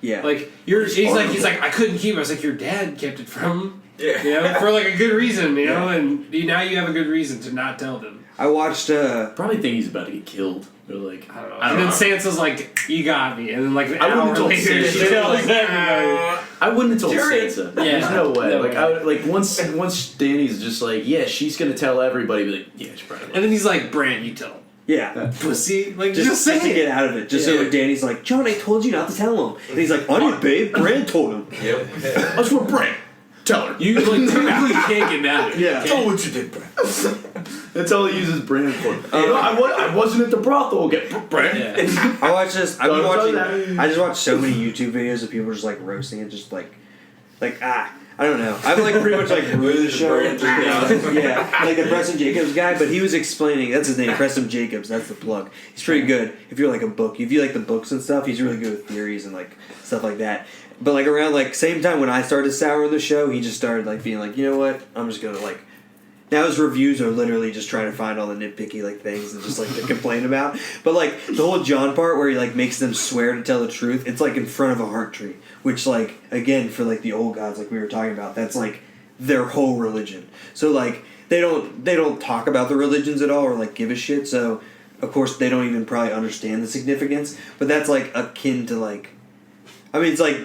Yeah. like he's like, I couldn't keep it. I was like, your dad kept it from him, Yeah. you know, for like a good reason, you know, and now you have a good reason to not tell them. I watched. Probably think he's about to get killed. They're like, I don't know. I don't And know. then Sansa's like, you got me, and then like an I wouldn't hour told later, Sansa. she tells everybody. I wouldn't have told Tyrion. Sansa. Yeah. There's no way. No like way. I would, like once Danny's just like, yeah, she's gonna tell everybody. Be like, yeah, she probably. And then he's like, Bran, you tell him. Yeah. Pussy, like Just to say get it. out of it. Just so Yeah. when Danny's like, John, I told you not to tell him. And he's like, on it, babe. Bran told him. Yep. That's what Brand. Tell her. You like technically can't get mad at it. Yeah. Tell what you did, Brad. That's all he uses Brand for. No, I wasn't at the brothel. Get Brand. Yeah. I watched this. I've been Don't watching. tell I just watched so many YouTube videos of people just like roasting it, just like I don't know. I've like pretty much like ruined the show. Yeah, like the Preston Jacobs guy, but he was explaining. That's his name, Preston Jacobs. That's the plug. He's pretty good. If you're like a book, if you like the books and stuff, he's really good with theories and like stuff like that. But like around like same time when I started souring the show, he just started like being like, you know what? I'm just gonna like. Now his reviews are literally just trying to find all the nitpicky like things and just like to complain about. But like the whole John part where he like makes them swear to tell the truth, it's like in front of a heart tree, which like again for like the old gods like we were talking about, that's like their whole religion. So like they don't talk about the religions at all or like give a shit. So of course they don't even probably understand the significance. But that's like akin to like, I mean it's like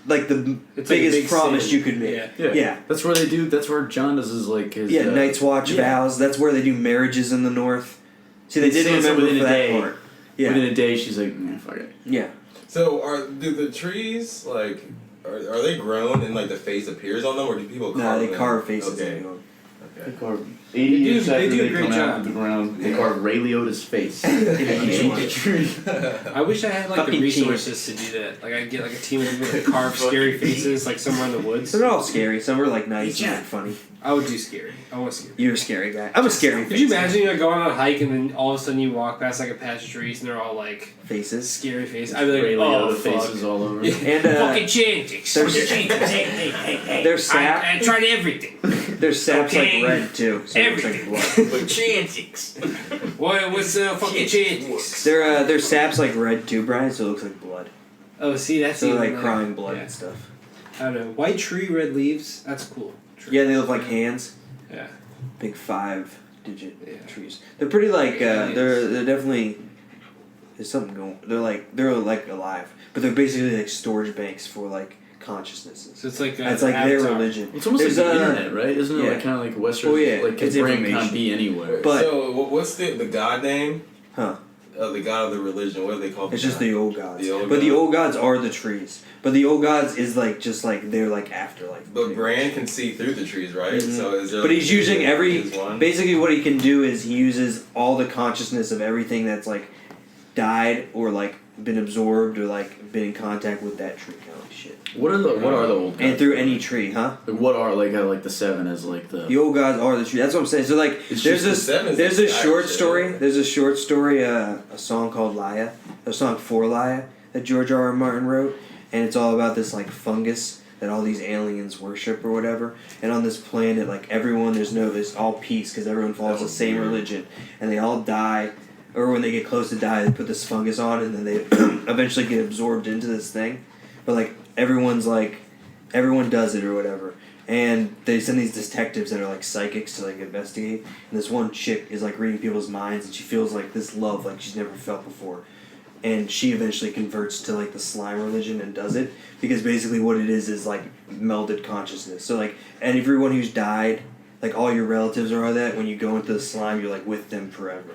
the It's like a biggest big promise sin. you could make. Yeah. Yeah. That's where they do. That's where John does his like his. Yeah, Night's Watch yeah. vows. That's where they do marriages in the North. See, they It's didn't Sansa remember within for a that day. part. Yeah, Within a day, she's like, nah, fuck it. yeah. So do the trees like are they grown and like the face appears on them, or do people carve Nah, they them? carve faces. Okay. in them. They carved 80 years they after do a they great come job. out of the ground. They carved Ray Liotta's face. I wish I had like Fucking the resources to do that. Like I'd get like a team of people to carve scary faces like somewhere in the woods. They're not all scary. Some are like nice and like, funny. I would do scary. I want scary. You're a scary guy. I'm a scary Could you imagine like going on a hike and then all of a sudden you walk past like a patch of trees and they're all like faces? scary faces? I'd be like, Ray oh, Liotta fuck. faces all over. And fucking Chantix. Their sap. I tried everything. Their sap's Cocaine. like red too. So it looks like blood. But Chantix. What's fucking Chantix? Their sap's like red too, Brian. So it looks like blood. Oh, see, that's So even like like, crying blood yeah. and stuff. I don't know. White tree, red leaves. That's cool. Tree. Yeah, they look like hands. Yeah. Big 5-digit Yeah. trees. They're pretty like they're definitely there's something going. They're like alive, but they're basically like storage banks for like consciousnesses. So it's like That's like their religion. It's almost There's like the internet, right? Isn't it yeah. like kind of like Western? Oh, yeah. Like It's your brain information. can't be anywhere. But- so what's the god name? Huh. The god of the religion. What do they call? It's just the old gods. The old but the gods. old gods are the trees. But the old gods is like just like they're like afterlife. But Bryan can see through the trees, right? Mhm. So is there? But he's using is one? basically what he can do is he uses all the consciousness of everything that's like died or like been absorbed or like been in contact with that tree kind of shit. What are the old gods? And through any tree, huh? Like, what are like the seven as like the The old gods are the tree. That's what I'm saying. So like It's there's just the sevens this that die short shit. story. There's a short story, a song called Laia, a song for Laia that George R. R. Martin wrote, and it's all about this like fungus that all these aliens worship or whatever. And on this planet, like everyone, there's all peace because everyone follows the same religion, and they all die. Or when they get close to die, they put this fungus on, and then they eventually get absorbed into this thing. But like everyone does it or whatever. And they send these detectives that are like psychics to like investigate. And this one chick is like reading people's minds, and she feels like this love like she's never felt before. And she eventually converts to like the slime religion and does it because basically what it is like melded consciousness. So like everyone who's died, like all your relatives or all that, when you go into the slime, you're like with them forever.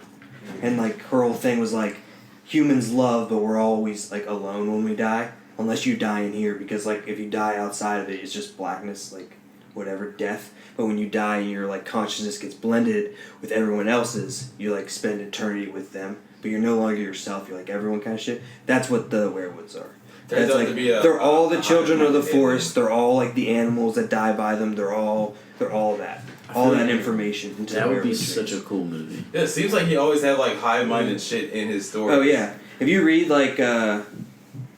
And like her whole thing was like humans love, but we're always like alone when we die, unless you die in here because like if you die outside of it, it's just blackness, like whatever, death. But when you die and your like consciousness gets blended with everyone else's, you like spend eternity with them, but you're no longer yourself. You're like everyone kind of shit. That's what the werewolves are. Turns That's out like to be a- they're all the children of the alien. forest. They're all like the animals that die by them. They're all that. All feel that like information into that the would be werewolf such a trees. cool movie. Yeah, it seems like he always had like high-minded shit in his story. Oh yeah. If you read like I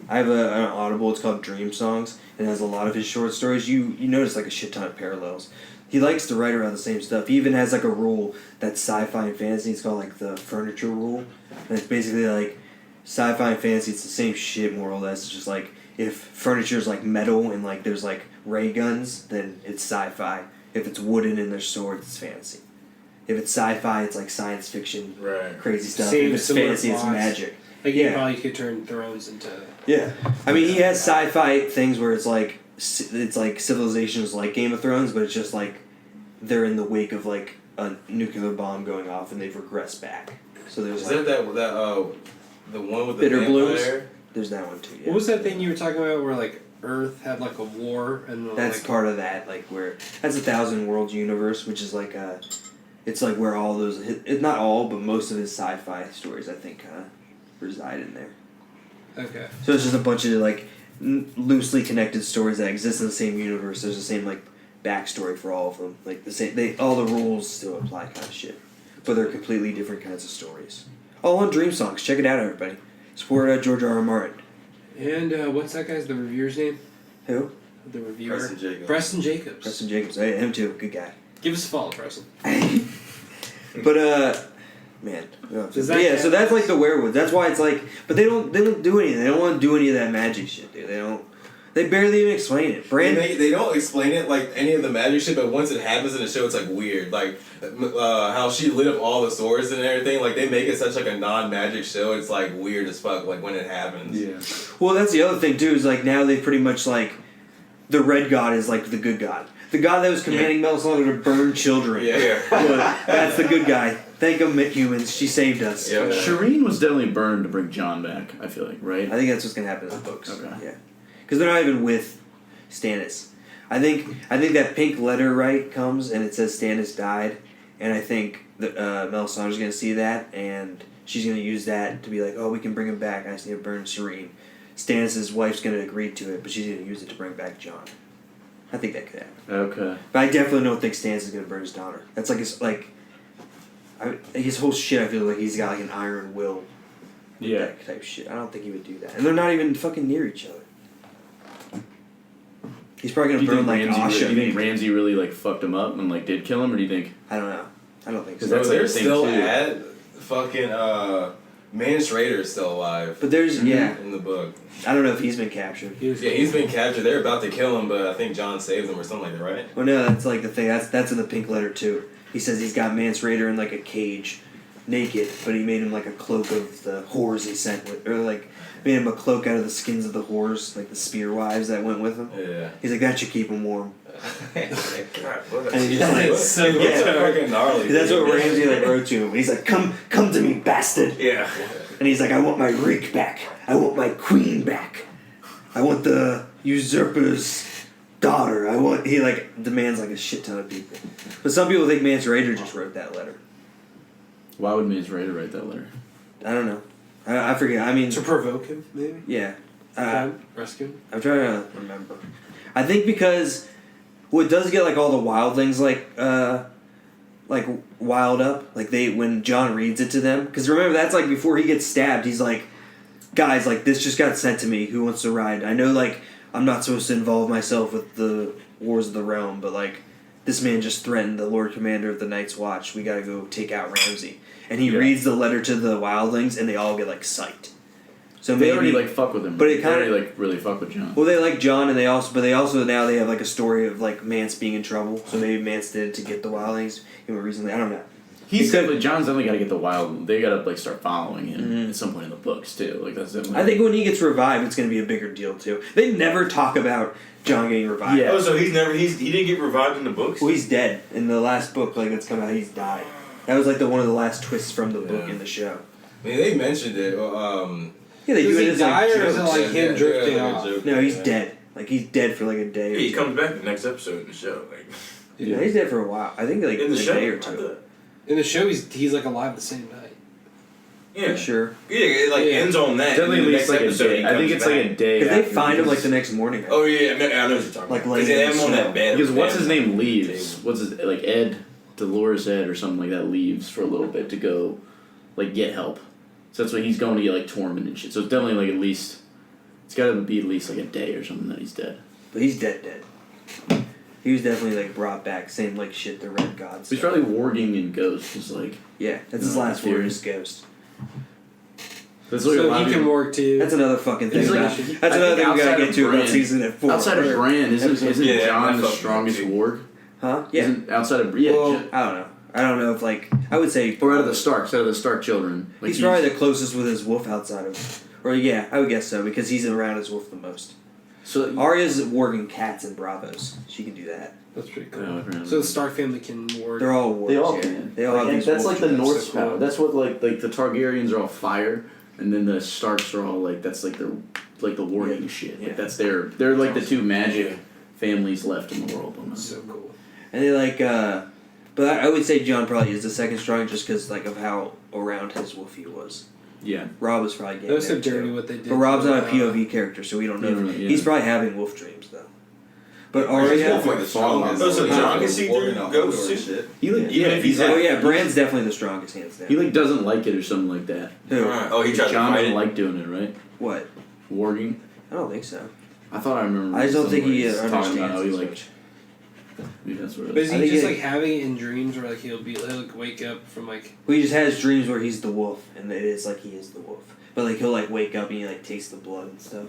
have an Audible, it's called Dream Songs, and it has a lot of his short stories. You notice like a shit ton of parallels. He likes to write around the same stuff. He even has like a rule that's sci-fi and fantasy. It's called like the furniture rule. And it's basically like sci-fi and fantasy, it's the same shit more or less. It's just like if furniture is like metal and like there's like ray guns, then it's sci-fi. If it's wooden and there's swords, it's fantasy. If it's sci-fi, it's like science fiction, Right. crazy stuff. Same If it's similar fantasy, it's plots. magic. Like you Yeah. probably could turn Thrones into. Yeah, I mean he has sci-fi things where it's like civilizations like Game of Thrones, but it's just like they're in the wake of like a nuclear bomb going off and they've regressed back. So there's Is like that the one with the Bitter Blooms? vampire? there's that one too. Yeah. What was that thing you were talking about where like Earth had like a war and then, That's like, part of that, like where that's 1,000 Worlds universe, which is like it's like where all those not all, but most of his sci-fi stories I think reside in there. Okay. So it's just a bunch of like loosely connected stories that exist in the same universe. There's the same like backstory for all of them, like the same. All the rules still apply, kind of shit, but they're completely different kinds of stories. All on Dream Songs. Check it out, everybody. Support George R. R. Martin. And what's that guy's the reviewer's name? Who? The reviewer. Preston Jacobs. Preston Jacobs. Preston Jacobs. Hey, him too. Good guy. Give us a follow, Preston. But man. Does that yeah, count? so that's like the werewolves. That's why it's like, but they don't do anything. They don't want to do any of that magic shit, dude. They barely even explain it. They don't explain it like any of the magic shit, but once it happens in the show, it's like weird. Like how she lit up all the swords and everything. Like they make it such like a non-magic show. It's like weird as fuck. Like when it happens. Yeah. Well, that's the other thing too. Is like now they pretty much like the red god is like the good god. The god that was commanding Melisandre to burn children. Yeah. That's the good guy. Thank him, humans. She saved us. Yeah. Shireen was definitely burned to bring John back, I feel like, right? I think that's what's gonna happen in the books. Okay. Yeah, because they're not even with Stannis. I think that pink letter comes and it says Stannis died, and I think that Melisandre's gonna see that and she's gonna use that to be like, oh, we can bring him back. I just need to burn Serene. Stannis' wife's gonna agree to it, but she's gonna use it to bring back Jon. I think that could happen. Okay. But I definitely don't think Stannis is gonna burn his daughter. That's like his whole shit. I feel like he's got like an iron will. Yeah. That type shit. I don't think he would do that, and they're not even fucking near each other. He's probably Do gonna you burn think like Ramsay? Asha. Do you think Ramsay really like fucked him up and like did kill him, or do you think? I don't know. I don't think so. Because Bro, that's like they're a thing still too. at fucking Mance Raider is still alive. But there's in the book. I don't know if he's been captured. Yeah, he's been captured. They're about to kill him, but I think Jon saves him or something like that, right? Well, no, that's like the thing. That's in the pink letter too. He says he's got Mance Raider in like a cage, naked, but he made him like a cloak of the whores he sent with, or like made him a cloak out of the skins of the whores, like the spear wives that went with him. Yeah. He's like, that should keep him warm. God, what And he's like, So yeah. fucking gnarly. That's what dude. Ramsay like wrote to him. He's like, come to me, bastard. Yeah. And he's like, I want my reek back. I want my queen back. I want the usurper's daughter. He like demands like a shit ton of people. But some people think Mance Raider just wrote that letter. Why would Mance Raider write that letter? I don't know. I forget. I mean, To provoke him, maybe? yeah. Rescue him? I'm trying to remember. I think because what does get like all the wildlings like wild up, like when Jon reads it to them, because remember that's like before he gets stabbed, he's like, guys, like this just got sent to me. Who wants to ride? I know like I'm not supposed to involve myself with the wars of the realm, but like this man just threatened the Lord Commander of the Night's Watch. We gotta go take out Ramsay. And he reads the letter to the wildlings, and they all get like psyched. So They maybe, already like fuck with him. but it They kinda- already like really fuck with Jon. well, they like Jon, and they also now they have like a story of like Mance being in trouble. So maybe Mance did it to get the wildlings. Recently, I don't know. He's definitely Jon's definitely got to get the wild. They got to like start following him Mhm. at some point in the books too. Like that's definitely. I think when he gets revived, it's going to be a bigger deal too. They never talk about Jon getting revived. Yeah. Oh, so he didn't get revived in the books? Well, he's dead in the last book. Like that's come out, he's died. That was like one of the last twists from the book Yeah. in the show. I mean, they mentioned it. Yeah, they Does do it he as die like or is it jokes. like him drifting like a off? joke. No, he's Yeah. dead. Like he's dead for like a day. Yeah, Or he two. comes back in the next episode in the show. Like, Yeah, he's dead for a while. I think like in the a show? day or I two. thought- In the show, he's like alive the same night. Yeah. Sure. Yeah, it like Yeah. ends on that. definitely and at the least next like a episode day. he I think comes it's back. like a day. Because they after find him because- like the next morning. Oh yeah, I know what you're talking about. Like, Because laying they in have the him on snow. that bed. Because what's his bed name leaves? What's his like Ed, Dolores Ed or something like that leaves for a little bit to go, like get help. So that's why he's going to get like torment and shit. So it's definitely like at least, it's got to be at least like a day or something that he's dead. But he's dead. He was definitely like brought back, same like shit the Red Gods. He's probably warging in Ghost. Is like yeah, that's his No, last theory. word is Ghost. that's what a So lot he of can people- work too. That's another fucking thing. He's like- That's I think another thing we gotta outside get of to about Brand- season 4. Outside of Brand, isn't Yeah, Jon that the fucking strongest too. warg? Huh? Yeah. Isn't outside of yeah, Well, I don't know. I don't know if like I would say or out of the Starks, out of the Stark children. Like he's probably the closest with his wolf outside of, or yeah, I would guess so because he's around his wolf the most. so. Arya's warging cats and bravos. She can do that. That's pretty cool. Oh, okay. So the Stark family can work. They're all wargs. They all yeah. can. They all have these that's wolf like the traits. Norse So cool. power. That's what like the Targaryens are all fire, and then the Starks are all like that's like the warging Yeah. shit. Yeah. Like that's they're like the two magic families left in the world. Almost. So cool. And they like, but I would say Jon probably is the second strongest just because like of how around his wolf he was. Yeah. Rob was probably getting That was so there, dirty too. what they did. But Rob's not a to, POV character, so we don't know. Yeah, if yeah. He's probably having wolf dreams though. But He's Arya, wolf like the strongest. Oh, so He's Jon like can see wolf through and a ghosts Hodor and too? shit. He like Yeah, he's oh yeah, Bran's definitely the strongest hands down. he like doesn't like it or something like that. Who? Oh, he tried John to fight doesn't it. like doing it, right? What? Warging. I don't think so. I thought I remember. I just don't think somewhere he he's talking understands. about how he as like. much. Maybe that's what it But is. is I he think just it- like having it in dreams where like he'll like wake up from like Well, he just has dreams where he's the wolf, and it is like he is the wolf. But like he'll like wake up and he like tastes the blood and stuff.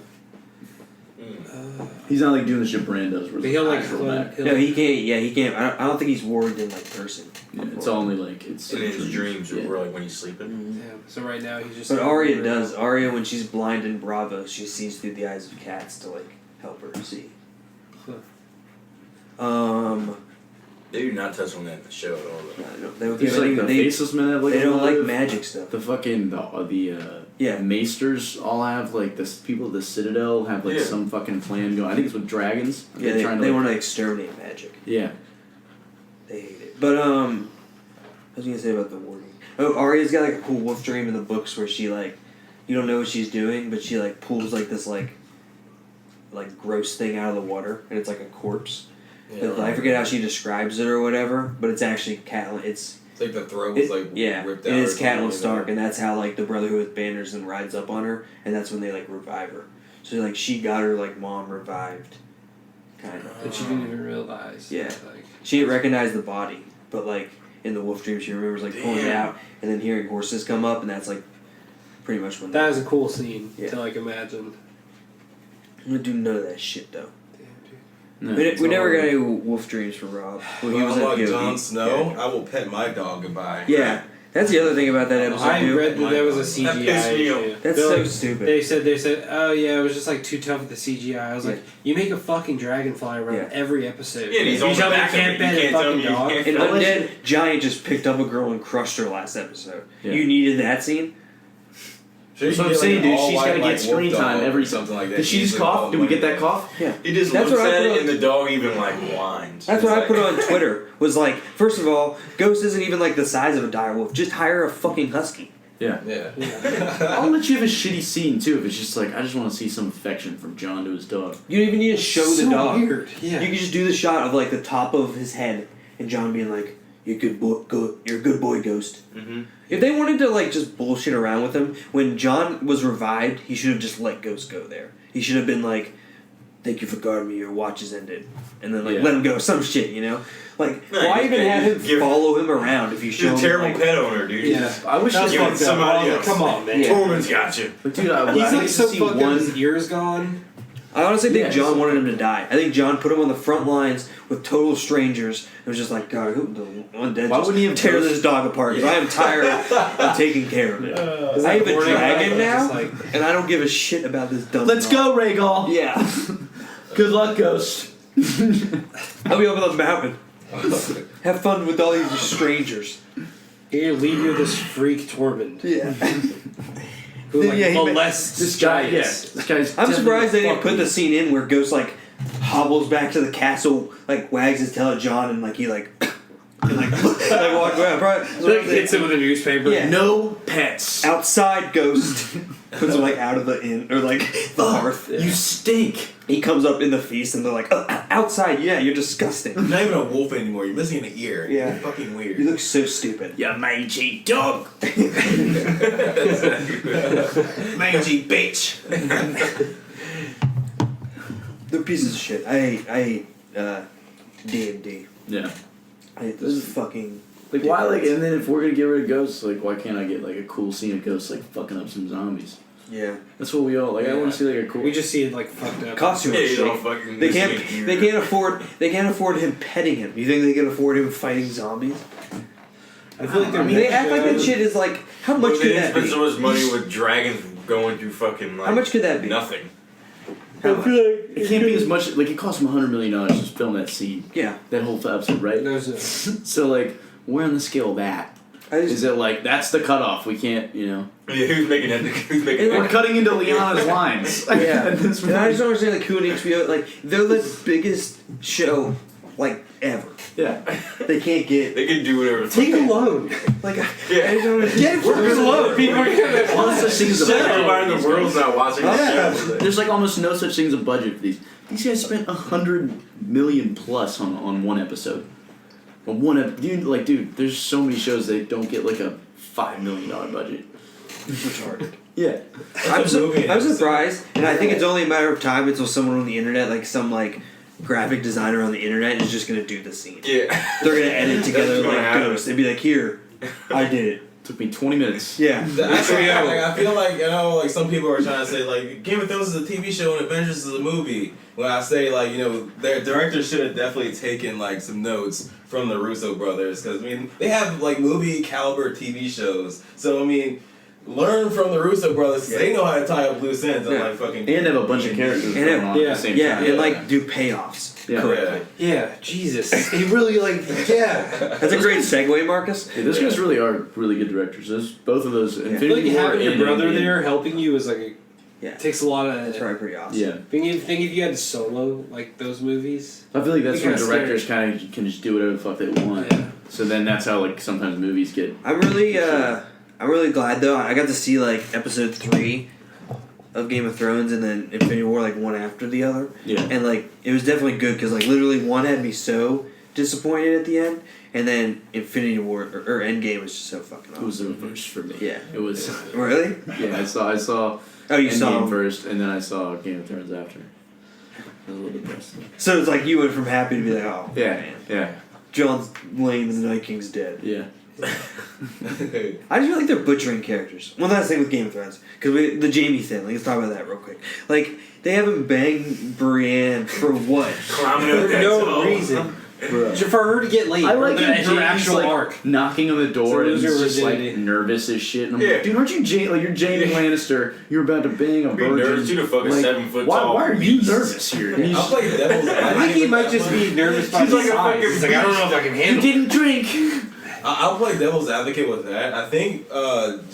He's not like doing the shit Bran does. Where but his he'll like eyes roll back. he'll, No, he can't. Yeah, he can't. I don't think he's warged in like person. Yeah, it's only like it's In his dreams, Yeah. or like when he's sleeping. yeah. So right now he's just But like, Arya wandering does. around. Arya, when she's blind in Bravo, she sees through the eyes of cats to like help her see. They do not touch on that in the show at all. Though. I don't- they don't There's give like any- the they- faceless men have like they a don't like motive. magic stuff. The fucking Yeah. Maesters all have like this. People at the Citadel have like some fucking plan going. I think it's with dragons. Yeah, they want to exterminate magic. Yeah. They hate it. But what was I gonna say about the warning? Oh, Arya's got like a cool wolf dream in the books where she like, you don't know what she's doing, but she like pulls like this like gross thing out of the water, and it's like a corpse. Yeah, I forget how she describes it or whatever, but it's actually Catelyn. It's like the throat was ripped out. It is Catelyn Stark, and that's how like the Brotherhood with banners and rides up on her, and that's when they like revive her. So like she got her like mom revived, kind of. And she didn't even realize. Yeah. Like, She didn't recognize the body, but like in the wolf dream, she remembers like pulling it out and then hearing horses come up, and that's like pretty much when. that was a cool scene to like imagine. I'm gonna do none of that shit though. No, We never got any wolf dreams from Rob. Well, he was like Jon Snow. I will pet my dog goodbye. Yeah, that's the other thing about that episode. I too. read that there was a CGI issue. That's so stupid. They said, oh yeah, it was just like too tough with the CGI. I was like, you make a fucking dragonfly around every episode. Yeah, he's on the back of it. You can't tell me you can't. An undead giant just picked up a girl and crushed her last episode. Yeah. You needed that scene? That's what I'm saying, dude. She's got to get screen time every something like that. Did she just cough? Did we get that cough? Yeah. He just That's looks what I at put it on- and the dog even like whines. That's what I put on Twitter. Was like, first of all, Ghost isn't even like the size of a direwolf. Just hire a fucking husky. Yeah. I'll let you have a shitty scene too if it's just like I just want to see some affection from John to his dog. You don't even need to show the dog. Weird. Yeah. You can just do the shot of like the top of his head and John being like, "You're a good boy, you're a good boy, Ghost." Mm-hmm. If they wanted to like just bullshit around with him, when John was revived, he should have just let Ghost go there. He should have been like, "Thank you for guarding me. Your watch is ended," and then like let him go. Some shit, you know. Like, No, why you even can't have him follow him around if you show You're a him? terrible like, pet owner, dude. Yeah. I wish That's this fucked was up. somebody Like, else. come on, man. Tormund's got you. But dude, I He's I like need so to see fucked up. one. His ear's gone. I honestly think Yes. John wanted him to die. I think John put him on the front lines with total strangers. It was just like, God, who the undead Why just wouldn't he have tear Ghost- this dog apart? 'Cause I am tired of taking care of it. I have a dragon now, and I don't give a shit about this dumb Let's dog. go, Rhaegal. Yeah. Good luck, Ghost. I'll be over the mountain. Have fun with all these strangers. Here, leave you this freak Tormund. Yeah. Who like Yeah, he molests This guy, giants. this guy's. I'm surprised they didn't definitely put the scene in where Ghost like hobbles back to the castle, like wags his tail at John, and like he like and, like walk around. Probably, Like hits him with a newspaper. Yeah. no pets. outside Ghost puts him like out of the inn or like the hearth. You stink. He comes up in the feast and they're like, outside, yeah, you're disgusting. You're not even a wolf anymore. You're missing an ear. Yeah. You're fucking weird. You look so stupid. You mangy dog. Mangy bitch. They're pieces of shit. I hate D&D. Yeah. I hate this fucking... Like why? Like and then if we're gonna get rid of ghosts, like why can't I get like a cool scene of ghosts like fucking up some zombies? Yeah. That's what we all like. I want to see like a cool. We just see it like fucked up. Costume Yeah, is you don't shitty. fucking. They can't afford him petting him. You think they can afford him fighting zombies? I feel like they're They act like that shit is like, how much They could didn't that spend be? so much money with dragons going through fucking like. How much could that be? Nothing. How much? It can't be as much. Like it cost them $100 million to film that scene, Yeah. that whole episode, right? There's a, So like, where on the scale of that? I just, Is it like that's the cutoff? We can't, you know. Yeah, who's making that? Who's making We're that? cutting into Liana's lines. yeah. At this And I just point. don't understand like who in HBO, like, they're the biggest show, like, ever. Yeah. They can't get, They can do whatever. the take fuck a loan. like, Yeah. I just don't understand. Get it for good loan. People are gonna All such things as a Everybody in budget. the world's not watching the Yeah. show. There's like almost no such thing as a budget for these. These guys spent $100 million plus on one episode. On dude, there's so many shows that don't get like a $5 million budget. Retarded. Yeah. I'm surprised, and I think it's only a matter of time until someone on the internet, like some like graphic designer on the internet, is just gonna do the scene. Yeah. They're gonna edit together That's gonna like happen. Ghost. They'd be like, "Here, I did it." Took me 20 minutes. Yeah. I feel like, you know, like some people are trying to say like Game of Thrones is a TV show and Avengers is a movie. When I say like, you know, their director should have definitely taken like some notes from the Russo brothers, because I mean they have like movie caliber TV shows. So I mean, learn from the Russo brothers. 'Cause they know how to tie up loose ends and like fucking. And have a bunch of characters And going on at the same time. and like do payoffs. Yeah. correctly. Yeah, Jesus. He really yeah. That's a great segue, Marcus. Yeah, those guys really are really good directors. Both of those, I feel Infinity like War having your and brother Endgame. there helping you is like Yeah. takes a lot of. That's probably pretty awesome. Yeah, Think if you had to solo like those movies. I feel like that's You're when kinda directors kind of can just do whatever the fuck they want. Yeah. So then that's how like sometimes movies get. I'm really glad though. I got to see like episode 3 of Game of Thrones and then Infinity War like one after the other. Yeah. And like it was definitely good because like literally one had me so disappointed at the end, and then Infinity War or Endgame was just so fucking It was awesome. the reverse for me. Yeah. It was. Really? Yeah, I saw. Oh, you Endgame saw 'em. first, and then I saw Game of Thrones after. I was a little depressed. So it's like you went from happy to be like, oh Yeah, man, yeah, John's lame and the Night King's dead. yeah. I just feel like they're butchering characters. One last thing with Game of Thrones, because the Jamie thing. Let's talk about that real quick. Like they haven't banged Brienne for what? Climbing up For that no toe. reason. Bro. For her to get laid. I like her her actual like, arc. knocking on the door To and lose he's her just like virginity. nervous as shit. And I'm Yeah. like, dude, aren't you you're Jaime Lannister? You're about to bang a Be virgin. nervous too to fuck a Like, 7 foot why, tall. why are you beast. nervous here? And I'll play devil's I advocate think he with might that just one. be nervous by She's the like a size. fucking He's like, I don't know if I can You handle it. didn't drink. I'll play devil's advocate with that. I think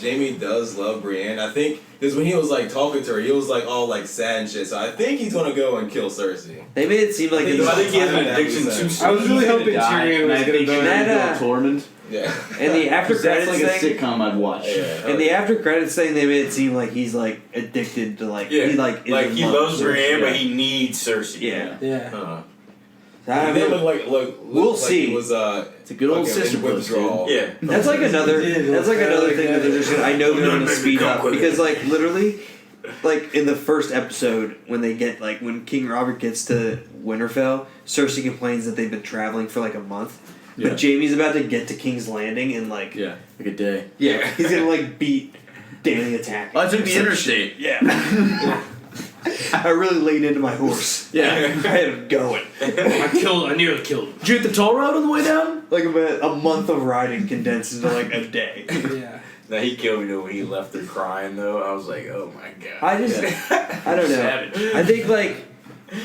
Jamie does love Brienne. I think because when he was like talking to her, he was like all like sad and shit. So I think he's gonna go and kill Cersei. They made it seem like I it's I think he has an Yeah, addiction that's to I was really hoping Tyrion was going to go go. That, Tormund. Yeah. and the after That's credits like a thing. sitcom I'd watch. Yeah. In the after credits thing, they made it seem like he's like addicted to like Yeah. he like is in he love loves with Cersei. Brienne, but he needs Cersei. Yeah. Yeah. I He did mean, look We'll like see. He was It's a good old fucking sister in post, dude. withdrawal. Yeah. that's like another. That's like another thing that they're just gonna. I know they're gonna speed up because like literally, like in the first episode when they get like when King Robert gets to Winterfell, Cersei complains that they've been traveling for like a month. Yeah. But Jaime's about to get to King's Landing and like Yeah, like a day. yeah, he's gonna like beat Danny attacking. I took the interstate. Yeah. I really leaned into my horse. Yeah. I had him going. I nearly killed him. Did you hit the toll road on the way down? Like a month of riding condensed into like a day. Yeah. Now he killed me though when he left her crying though. I was like, oh my god. I just, I don't know. Savage. I think like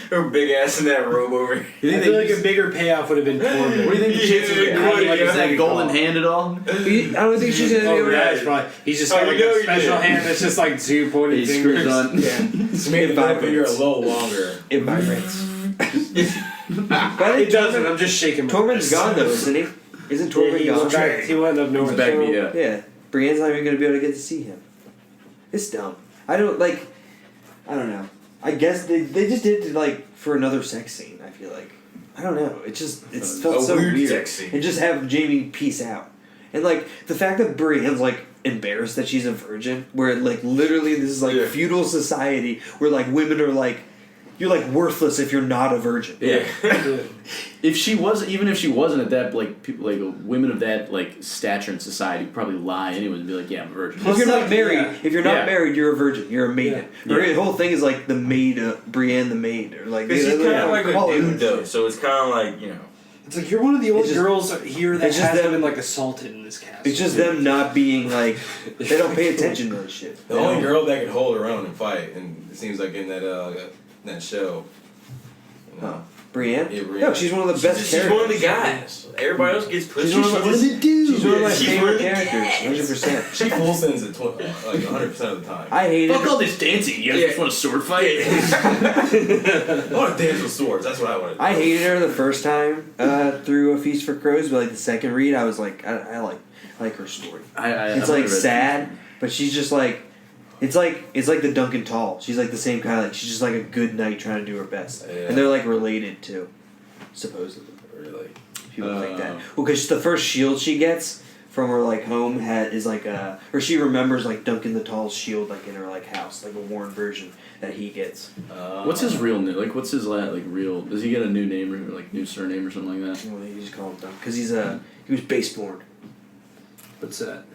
Her big ass in that robe over here. I feel like a bigger payoff would have been Tormund. What do you think the chances Yeah, are? Like, yeah. is that golden hand at all? I don't think she's gonna be Oh, able yeah, to. it's probably. He's just Oh, got like you know a he special did. hand that's just like two pointed He fingers. screws on. Yeah, It's made the middle vibrates. finger a little longer. it vibrates. But I It think doesn't. I'm just shaking. my Tormund's fist. gone though, isn't he? Isn't Yeah, Tormund he went gone? back. He went up north. He's back, so- yeah. Yeah, Brienne's not even gonna be able to get to see him. It's dumb. I don't know. I guess they just did it like for another sex scene. I feel like I don't know. It felt A so weird weird. sex scene. And just have Jamie peace out. And like the fact that Brienne's like embarrassed that she's a virgin, where like literally this is like Yeah. feudal society where like women are like you're like worthless if you're not a virgin. Yeah. Yeah. If she was, even if she wasn't at that, like people, like women of that like stature in society, would probably lie anyways and be like, "Yeah, I'm a virgin." Well, if you're It's not like- married, yeah. if you're not Yeah. married, you're a virgin. You're a maiden. Yeah. Her whole thing is like the maid, Brienne the maid, or like Because he's they kind of like call a it dude that though, shit. so it's kind of like, you know. It's like you're one of the only It's just- girls here that it's just hasn't them- been like assaulted in this cast. It's just them not being like they don't pay attention to this shit. The only girl that could hold her own and fight, and it seems like in that show. You know, Huh. Brienne? Yeah, Brienne. No, she's one of the best She's characters. one of the guys. Everybody else gets pushed. She's one of the dudes. She's one of my She's favorite one of the characters, 100%. She full sends it like 100% of the time. I hated Fuck all this dancing. You guys Yeah. just want a sword fight? I want to dance with swords. That's what I want to do. I hated her the first time through A Feast for Crows, but like the second read, I was like, I like her story. It's I've like only read sad, but she's just like, it's like the Duncan Tall. She's like the same kind of like she's just like a good knight trying to do her best, Yeah. and they're like related too, supposedly. Really. People think that. Well, because the first shield she gets from her like home is like or she remembers like Duncan the Tall's shield like in her like house, like a worn version that he gets. What's his real name? Like, what's his real? Does he get a new name or like new surname or something like that? Well, you just call him Duncan because he was baseborn. What's that?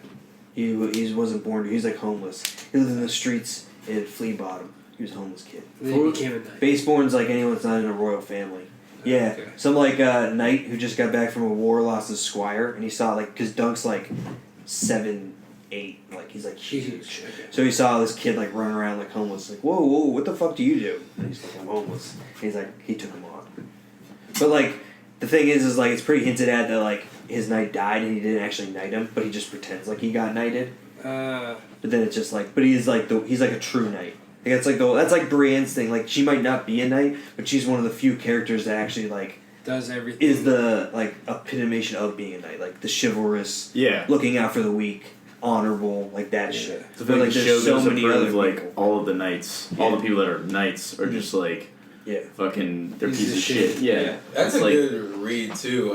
He wasn't born. He was like homeless. He lived in the streets in Flea Bottom. He was a homeless kid. Then he became a knight. Baseborn's like anyone that's not in a royal family. Yeah, Okay. some like knight who just got back from a war lost his squire, and he saw like because Dunk's like 7, 8, like he's like huge. Huge. Okay. So he saw this kid like running around like homeless, like whoa, what the fuck do you do? And he's like I'm homeless. And he's like he took him on. But like the thing is like it's pretty hinted at that like his knight died and he didn't actually knight him, but he just pretends like he got knighted. But then it's just like, but he's like a true knight. Like that's like Brienne's thing. Like she might not be a knight, but she's one of the few characters that actually like does everything. Is the like epitomation of being a knight, like the chivalrous, looking out for the weak, honorable, like that shit. So but like the show there's so goes many other like people. all of the knights, all the people that are knights are just like fucking they're pieces of shit. Yeah. That's a like, good read too.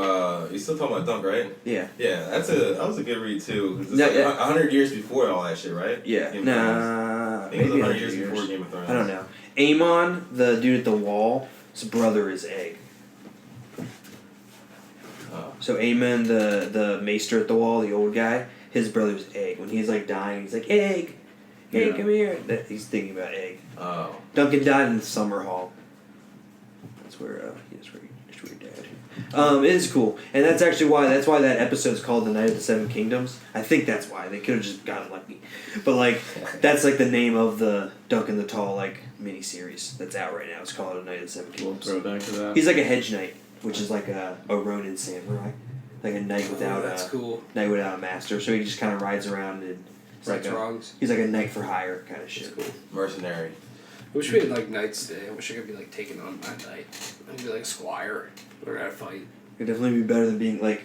You still talking about Dunk, right? Yeah. Yeah, that was a good read too. 'Cause it's like 100 years before all that shit, right? Yeah. I think it was Maybe 100 years before Game of Thrones. I don't know. Aemon, the dude at the wall, his brother is Egg. So Aemon, the maester at the wall, the old guy, his brother's Egg. When he's like dying, he's like, Egg, come here. He's thinking about Egg. Oh. Duncan died in the Summer Hall. That's where he died. It is cool, and that's actually why that episode's called The Night of the Seven Kingdoms. I think that's why they could have just gotten lucky, but like that's like the name of the Duncan the Tall like miniseries that's out right now. It's called The Night of the Seven Kingdoms. We'll throw back to that. He's like a hedge knight, which is like a Ronin samurai, like a knight without knight without a master. So he just kind of rides around and he's like a knight for hire kind of shit. Cool. Mercenary. I wish we had like knights today. I wish I could be like taking on my knight. I could be like squire. We're gonna fight. It'd definitely be better than being like.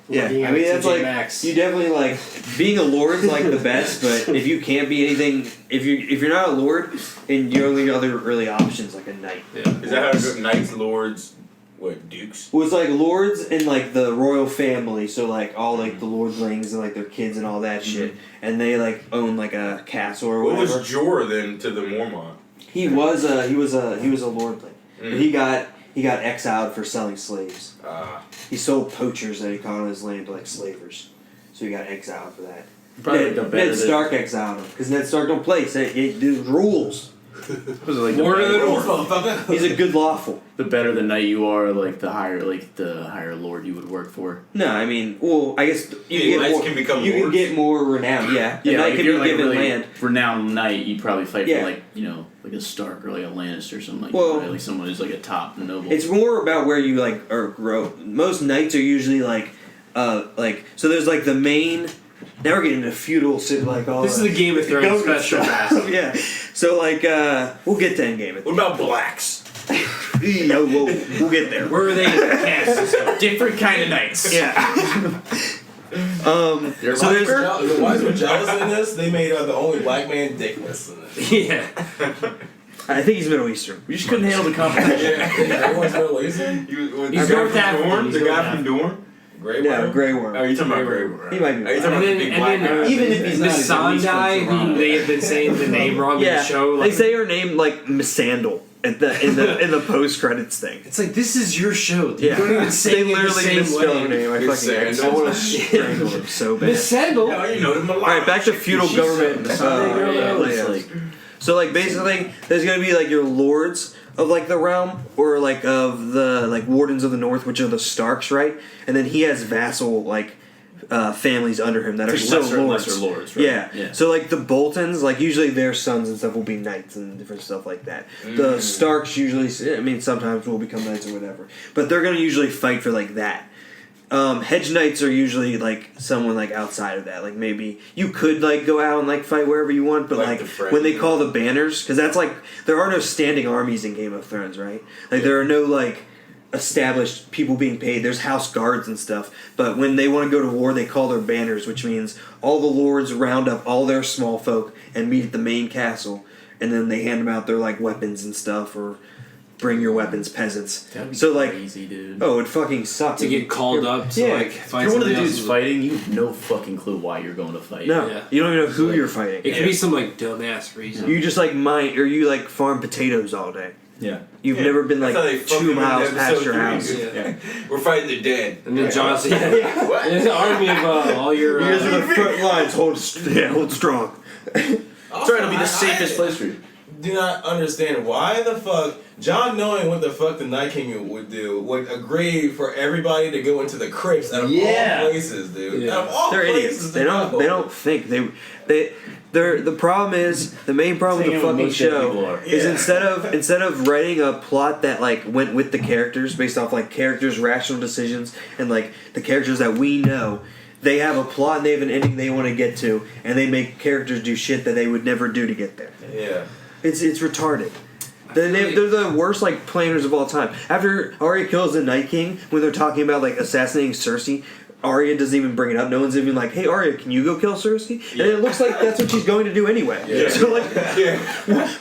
Yeah, Looking I mean at that's TJ like Maxx. you definitely like being a lord's like the best, but if you can't be anything, if you're not a lord, and your only other really options like a knight. Yeah. Is that how it goes? Knights, lords, what, dukes? Well, it's like lords and like the royal family, so like all like the lordlings and like their kids and all that shit, and they like own like a castle or What whatever. was Jorah then to the Mormont? He was a lordling, but he got exiled for selling slaves. He sold poachers that he caught on his land to like slavers, so he got exiled for that. Ned Stark exiled him because Ned Stark don't play. There's rules. Was it like More than motherfucker. He's a good lawful. The better the knight you are, like the higher lord you would work for. No, I mean, well, I guess knights can become you can lords? get more renown. Yeah, the knight like can if you're be like given a really land. renowned knight, you'd probably fight Yeah. for like like a Stark or like a Lannister or something like Well, that. Like someone who's like a top noble. It's more about where you like or grow. Most knights are usually like so. There's like the main. Now we're getting into feudal shit like all. This is the Game of Thrones special. Yeah. So like we'll get to Endgame. What about blacks? We'll get there. Where are they cast? different kind of knights. Yeah. So there's The ones who were jealous in this, they made the only black man dickless in this. Yeah. I think he's Middle Eastern. We just couldn't handle the competition. Everyone's Middle Eastern? He's North African. The guy from Dorne? Grey Yeah, Worm? Grey Worm. Oh, you're talking about Grey Worm. He might be. Are you talking about the big black guy? even if he's not, he's at least from Missandei, who Toronto. they have been saying the name wrong in the show. Like, they say her name like Missandei in the post credits thing. it's like, this is your show. You Yeah, don't even say they it the literally same misspelled her way. name. I Missandei. want to strangle him so bad. Miss Sandal. No, you know the All right, back to feudal government. Like, So like basically, there's gonna be like your lords of like the realm, or like of the like wardens of the north, which are the Starks, right? And then he has vassal like families under him that are still lords. lesser lords, right? Yeah. So like the Boltons, like usually their sons and stuff will be knights and different stuff like that. The Starks usually, I mean, sometimes will become knights or whatever, but they're gonna usually fight for like that. Hedge knights are usually like someone like outside of that. Like maybe you could like go out and like fight wherever you want, but Like like the when they French. call the banners, because that's like there are no standing armies in Game of Thrones, right? Like there are no like established people being paid. There's house guards and stuff, but when they want to go to war, they call their banners, which means all the lords round up all their small folk and meet at the main castle, and then they hand them out their like weapons and stuff, or bring your weapons, peasants. that'd be So like, crazy, dude. oh, it fucking sucks To get called up to like If fight you're one of the somebody dudes else's- fighting, you have no fucking clue why you're going to fight. No, Yeah. you don't even know who Like, you're fighting. It could be some like dumbass reason. You just like mine, or you like farm potatoes all day. Yeah. You've never been like That's how they fucking 2 in miles episode past your 3. house. Yeah. We're fighting the dead. And then John said, "There's an army of all your." You guys are the front lines. Hold strong. Trying to be the safest place for you. Do not understand why the fuck John, knowing what the fuck the Night King would do, would agree for everybody to go into the crypts out of all places, dude. Yeah. Out of all They're places idiots. to They go. don't think the The problem is the main problem with the fucking show is instead of writing a plot that like went with the characters based off like characters' rational decisions and like the characters that we know, they have a plot and they have an ending they want to get to, and they make characters do shit that they would never do to get there. Yeah. It's retarded. They're the worst like planners of all time. After Arya kills the Night King, when they're talking about like assassinating Cersei, Arya doesn't even bring it up. No one's even like, "Hey Arya, can you go kill Cersei?" And it looks like that's what she's going to do anyway. Yeah. So like,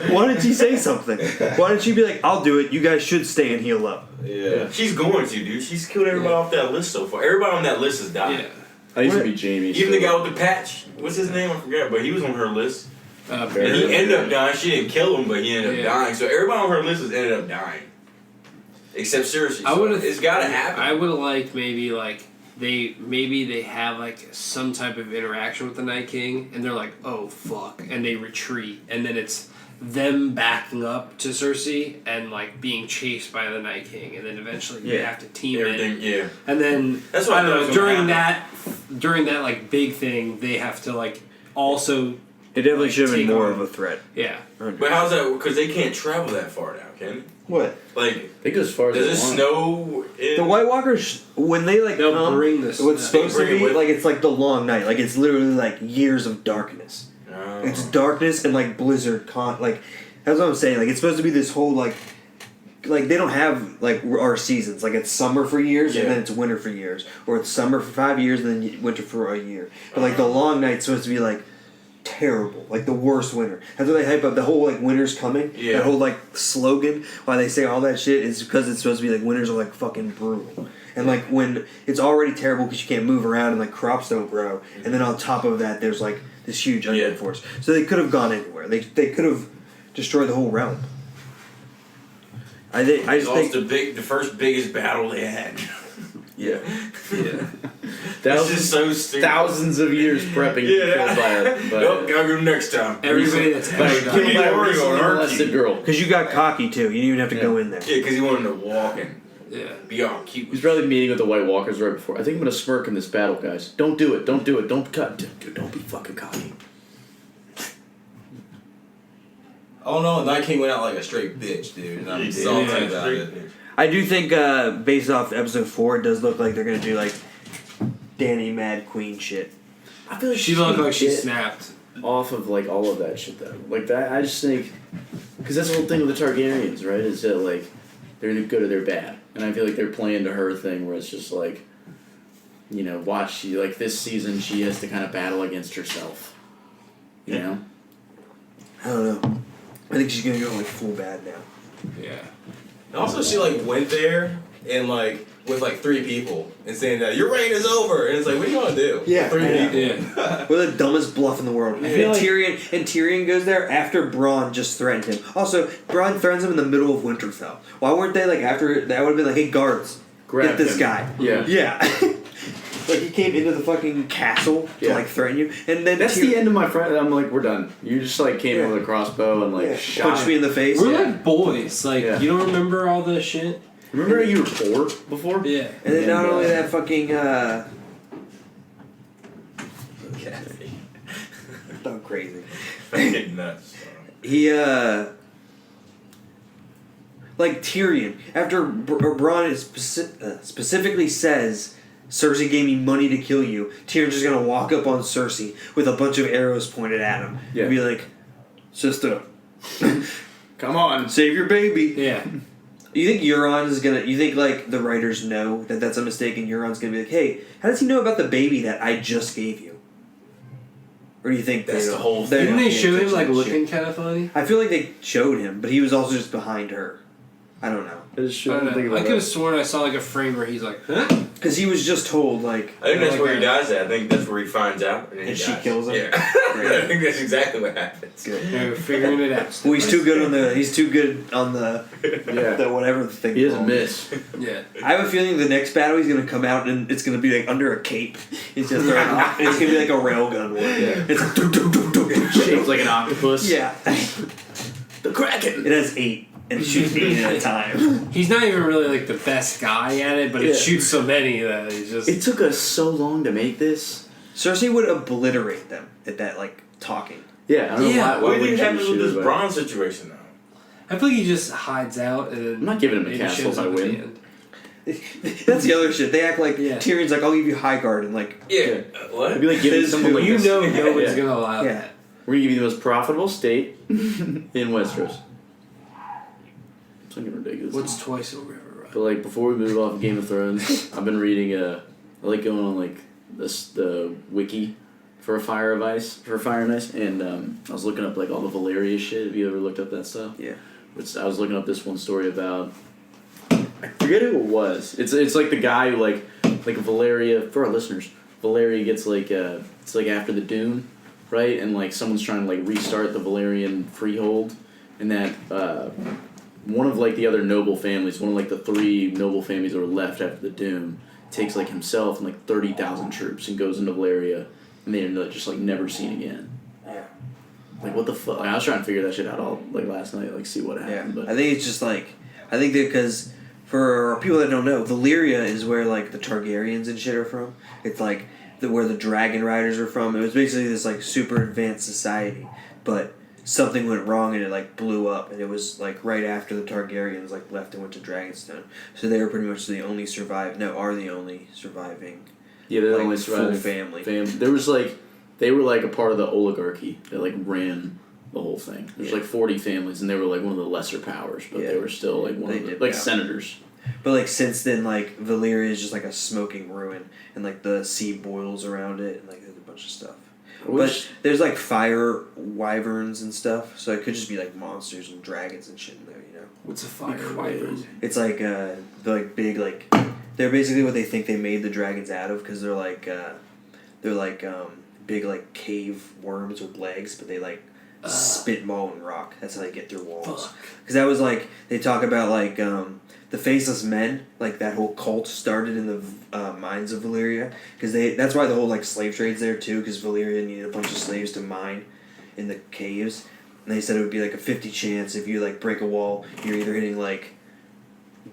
why didn't she say something? Why didn't she be like, "I'll do it. You guys should stay and heal up." Yeah. She's going to, dude. She's killed everybody off that list so far. Everybody on that list has died. Yeah. I used to be Jamie. Even the guy with the patch. What's his name? I forgot, but he was on her list. And he ended up dying. She didn't kill him, but he ended up dying. So everybody on her list has ended up dying. Except Cersei. It's gotta happen. I would have liked maybe they have like some type of interaction with the Night King, and they're like, "Oh fuck," and they retreat, and then it's them backing up to Cersei and like being chased by the Night King, and then eventually they have to team everything. Yeah, and then that's what I don't know. During that like big thing, they have to like also. It definitely should have been more of a threat. Yeah, but how's that? Because they can't travel that far now, can they? What? Like, they go as far as does it snow? The White Walkers, when they like they'll bring this. What's supposed to be like, it's like the long night. Like it's literally like years of darkness. Oh. It's darkness and like blizzard like that's what I'm saying. Like it's supposed to be this whole like they don't have like our seasons. Like it's summer for years and then it's winter for years, or it's summer for 5 years and then winter for a year. But like the long night's supposed to be like terrible, like the worst winter. That's why they hype up the whole like winter's coming. Yeah. That whole like slogan why they say all that shit is because it's supposed to be like winters are like fucking brutal. And like when it's already terrible because you can't move around and like crops don't grow, and then on top of that there's like this huge undead force. So they could have gone anywhere. They could have destroyed the whole realm. I just think the first biggest battle they had. Yeah. That's just so stupid. Thousands of years prepping to be killed by her. Nope, gotta go next time. Everybody that's killed by a recently molested girl. Because you got cocky too. You didn't even have to go in there. Yeah, because he wanted to walk and be all cute. He's probably meeting with the White Walkers right before. I think I'm gonna smirk in this battle, guys. Don't do it. Don't do it. Don't cut. Dude, don't be fucking cocky. Oh no, Night King went out like a straight bitch, dude. And I'm salty about it. I do think, based off episode 4, it does look like they're gonna do like Dany Mad Queen shit. I feel like she looked like she snapped off of like all of that shit though. Like that, I just think because that's the whole thing with the Targaryens, right? Is that like they're either good or they're bad, and I feel like they're playing to her thing where it's just like, you know, watch she like this season she has to kind of battle against herself. You know. I don't know. I think she's gonna go like full bad now. Yeah. And also, she like went there and like with like 3 people and saying that your reign is over, and it's like, what are you gonna do? Yeah, 3 people. Yeah. We're the dumbest bluff in the world. I And feel like- Tyrion goes there after Bronn just threatened him. Also, Bronn threatens him in the middle of Winterfell. Why weren't they like after that? Would have been like, hey guards, Grab get this him. guy. Yeah. Yeah. Like he came into the fucking castle to like threaten you, and then That's the end of my friend. I'm like, we're done. You just like came in with a crossbow and like shot. punched me in the face. We're like boys. Like you don't remember all this shit. Remember how you were poor before? Yeah. And then not only that, fucking so crazy. Fucking nuts. He like Tyrion after Bronn is specifically says Cersei gave me money to kill you. Tyrion's just gonna walk up on Cersei with a bunch of arrows pointed at him and be like, "Sister, come on, save your baby." Yeah. You think Euron is gonna? You think like the writers know that that's a mistake, and Euron's gonna be like, "Hey, how does he know about the baby that I just gave you?" Or do you think That's they the don't- whole they're thing. Didn't not they paying show him attention like to that looking shit? kind of funny? I feel like they showed him, but he was also just behind her. I don't know. I could have sworn I saw like a frame where he's like, huh? Because he was just told like. I think that's like where he that. dies at. I think that's where he finds out. And, then And he she dies. kills him? Yeah. I think that's exactly what happens. They're figuring it out. Well, he's too good on the. He's too good on the. Yeah. The whatever the thing. He doesn't called. miss. Yeah. I have a feeling the next battle he's gonna come out and it's gonna be like under a cape. He's just throwing off, and it's gonna be like a railgun one. Yeah. It's like dum, dum, dum, dum, dum. Shaped like an octopus. Yeah. The Kraken. It has 8 and it shoots 8 at a time. He's not even really like the best guy at it, but Yeah. it shoots so many that he's just. It took us so long to make this. Cersei would obliterate them at that like talking. Yeah, I don't know why. What do you wouldn't happen shoot with this her, but- Bronn situation now? I feel like he just hides out and then I'm not giving him a maybe castle shows if I up at the win. end. That's the other shit. They act like Yeah. Tyrion's like, I'll give you high guard, and like, Yeah. What? It'd be like giving someone like You this. know no one's Yeah. gonna allow Yeah. that. We're gonna give you the most profitable state in Westeros. Something ridiculous. What's twice a river? But like before we move off of Game of Thrones, I've been reading I like going on like the wiki for Fire and Ice, and I was looking up like all the Valyria shit. Have you ever looked up that stuff? yeah. I was looking up this one story about, I forget who it was. It's like the guy who like Valyria, for our listeners, Valyria gets like it's like after the Dune, right? And like someone's trying to like restart the Valyrian freehold, and that one of like the other noble families, one of like the 3 noble families that were left after the Doom, takes like himself and like 30,000 troops and goes into Valyria, and they're just like never seen again. Yeah. Like what the fuck? Like, I was trying to figure that shit out all like last night, like see what happened. Yeah. But I think it's just like, I think that because for people that don't know, Valyria is where like the Targaryens and shit are from. It's like where the Dragon Riders are from. It was basically this like super advanced society, but something went wrong and it like blew up, and it was like right after the Targaryens like left and went to Dragonstone. So they were pretty much the only surviving yeah, they're the like, only full surviving family. There was like they were like a part of the oligarchy that like ran the whole thing. There's like 40 families, and they were like one of the lesser powers, but they were still like one of the like senators. But like since then, like Valyria is just like a smoking ruin, and like the sea boils around it, and like there's a bunch of stuff. But there's like fire wyverns and stuff, so it could just be like monsters and dragons and shit in there, you know. What's a fire wyvern? It's like they're like big like they're basically what they think they made the dragons out of, because they're like big like cave worms with legs, but they like spit molten rock. That's how they get through walls. Because that was like they talk about like the Faceless Men, like that whole cult started in the mines of Valyria, because that's why the whole like slave trade's there too, because Valyria needed a bunch of slaves to mine in the caves, and they said it would be like a 50 chance if you like break a wall, you're either hitting like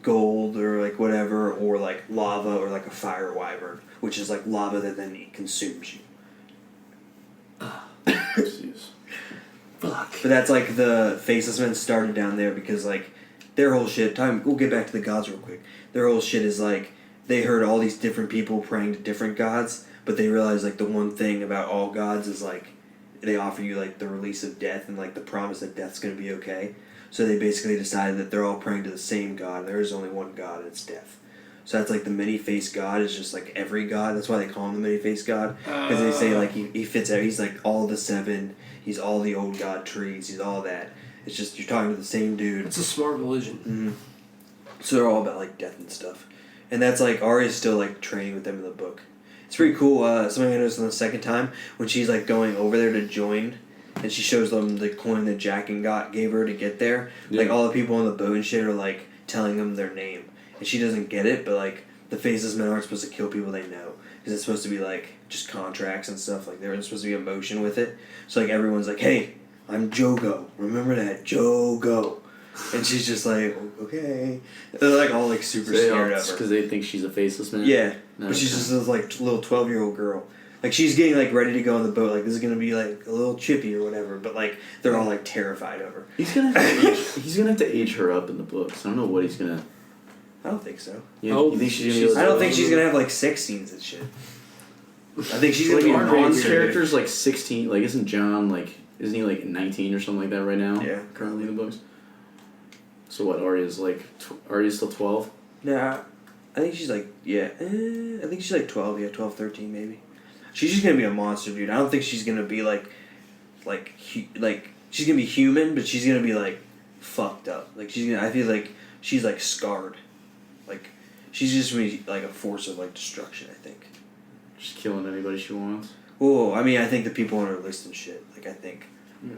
gold or like whatever, or like lava, or like a fire wyvern, which is like lava that then consumes you. Fuck. But that's like the Faceless Men started down there because like their whole shit. We'll get back to the gods real quick. Their whole shit is like they heard all these different people praying to different gods, but they realized like the one thing about all gods is like they offer you like the release of death and like the promise that death's gonna be okay. So they basically decided that they're all praying to the same god. There is only one god, and it's death. So that's like the many-faced god is just like every god. That's why they call him the many-faced god, because they say like he fits out. He's like all the 7. He's all the old god trees. He's all that. It's just you're talking to the same dude. It's a smart religion. Mm-hmm. So they're all about like death and stuff, and that's like Arya's still like training with them in the book. It's pretty cool. Something I noticed on the second time when she's like going over there to join, and she shows them the coin that Jack and gave her to get there. Yeah. Like all the people on the boat and shit are like telling them their name, and she doesn't get it. But like the Faceless Men aren't supposed to kill people they know, because it's supposed to be like just contracts and stuff. Like there's supposed to be emotion with it. So like everyone's like, hey, I'm Jogo. Remember that, Jogo. And she's just like, okay. They're like all like super scared of her. Because they think she's a faceless man? Yeah. No, but she's just this like little 12-year-old girl. Like she's getting like ready to go on the boat. Like this is going to be like a little chippy or whatever. But like they're all like terrified of her. He's going to have to age her up in the books. I don't know what he's going to... I don't think so. You think she's I don't think she's going to have like sex scenes and shit. I think she's going to be a monster. Character's like 16. Like isn't John like... Isn't he like 19 or something like that right now? Yeah. Currently in the books? So what, Arya's like... Arya's still 12? Nah. I think she's like... Yeah. I think she's like 12. Yeah, 12, 13 maybe. She's just going to be a monster, dude. I don't think she's going to be like... she's going to be human, but she's going to be like fucked up. Like she's going to... I feel like she's like scarred. Like she's just going to be like a force of like destruction, I think. Just killing anybody she wants? Well, I mean, I think the people on her list and shit. Like, I think... Yeah.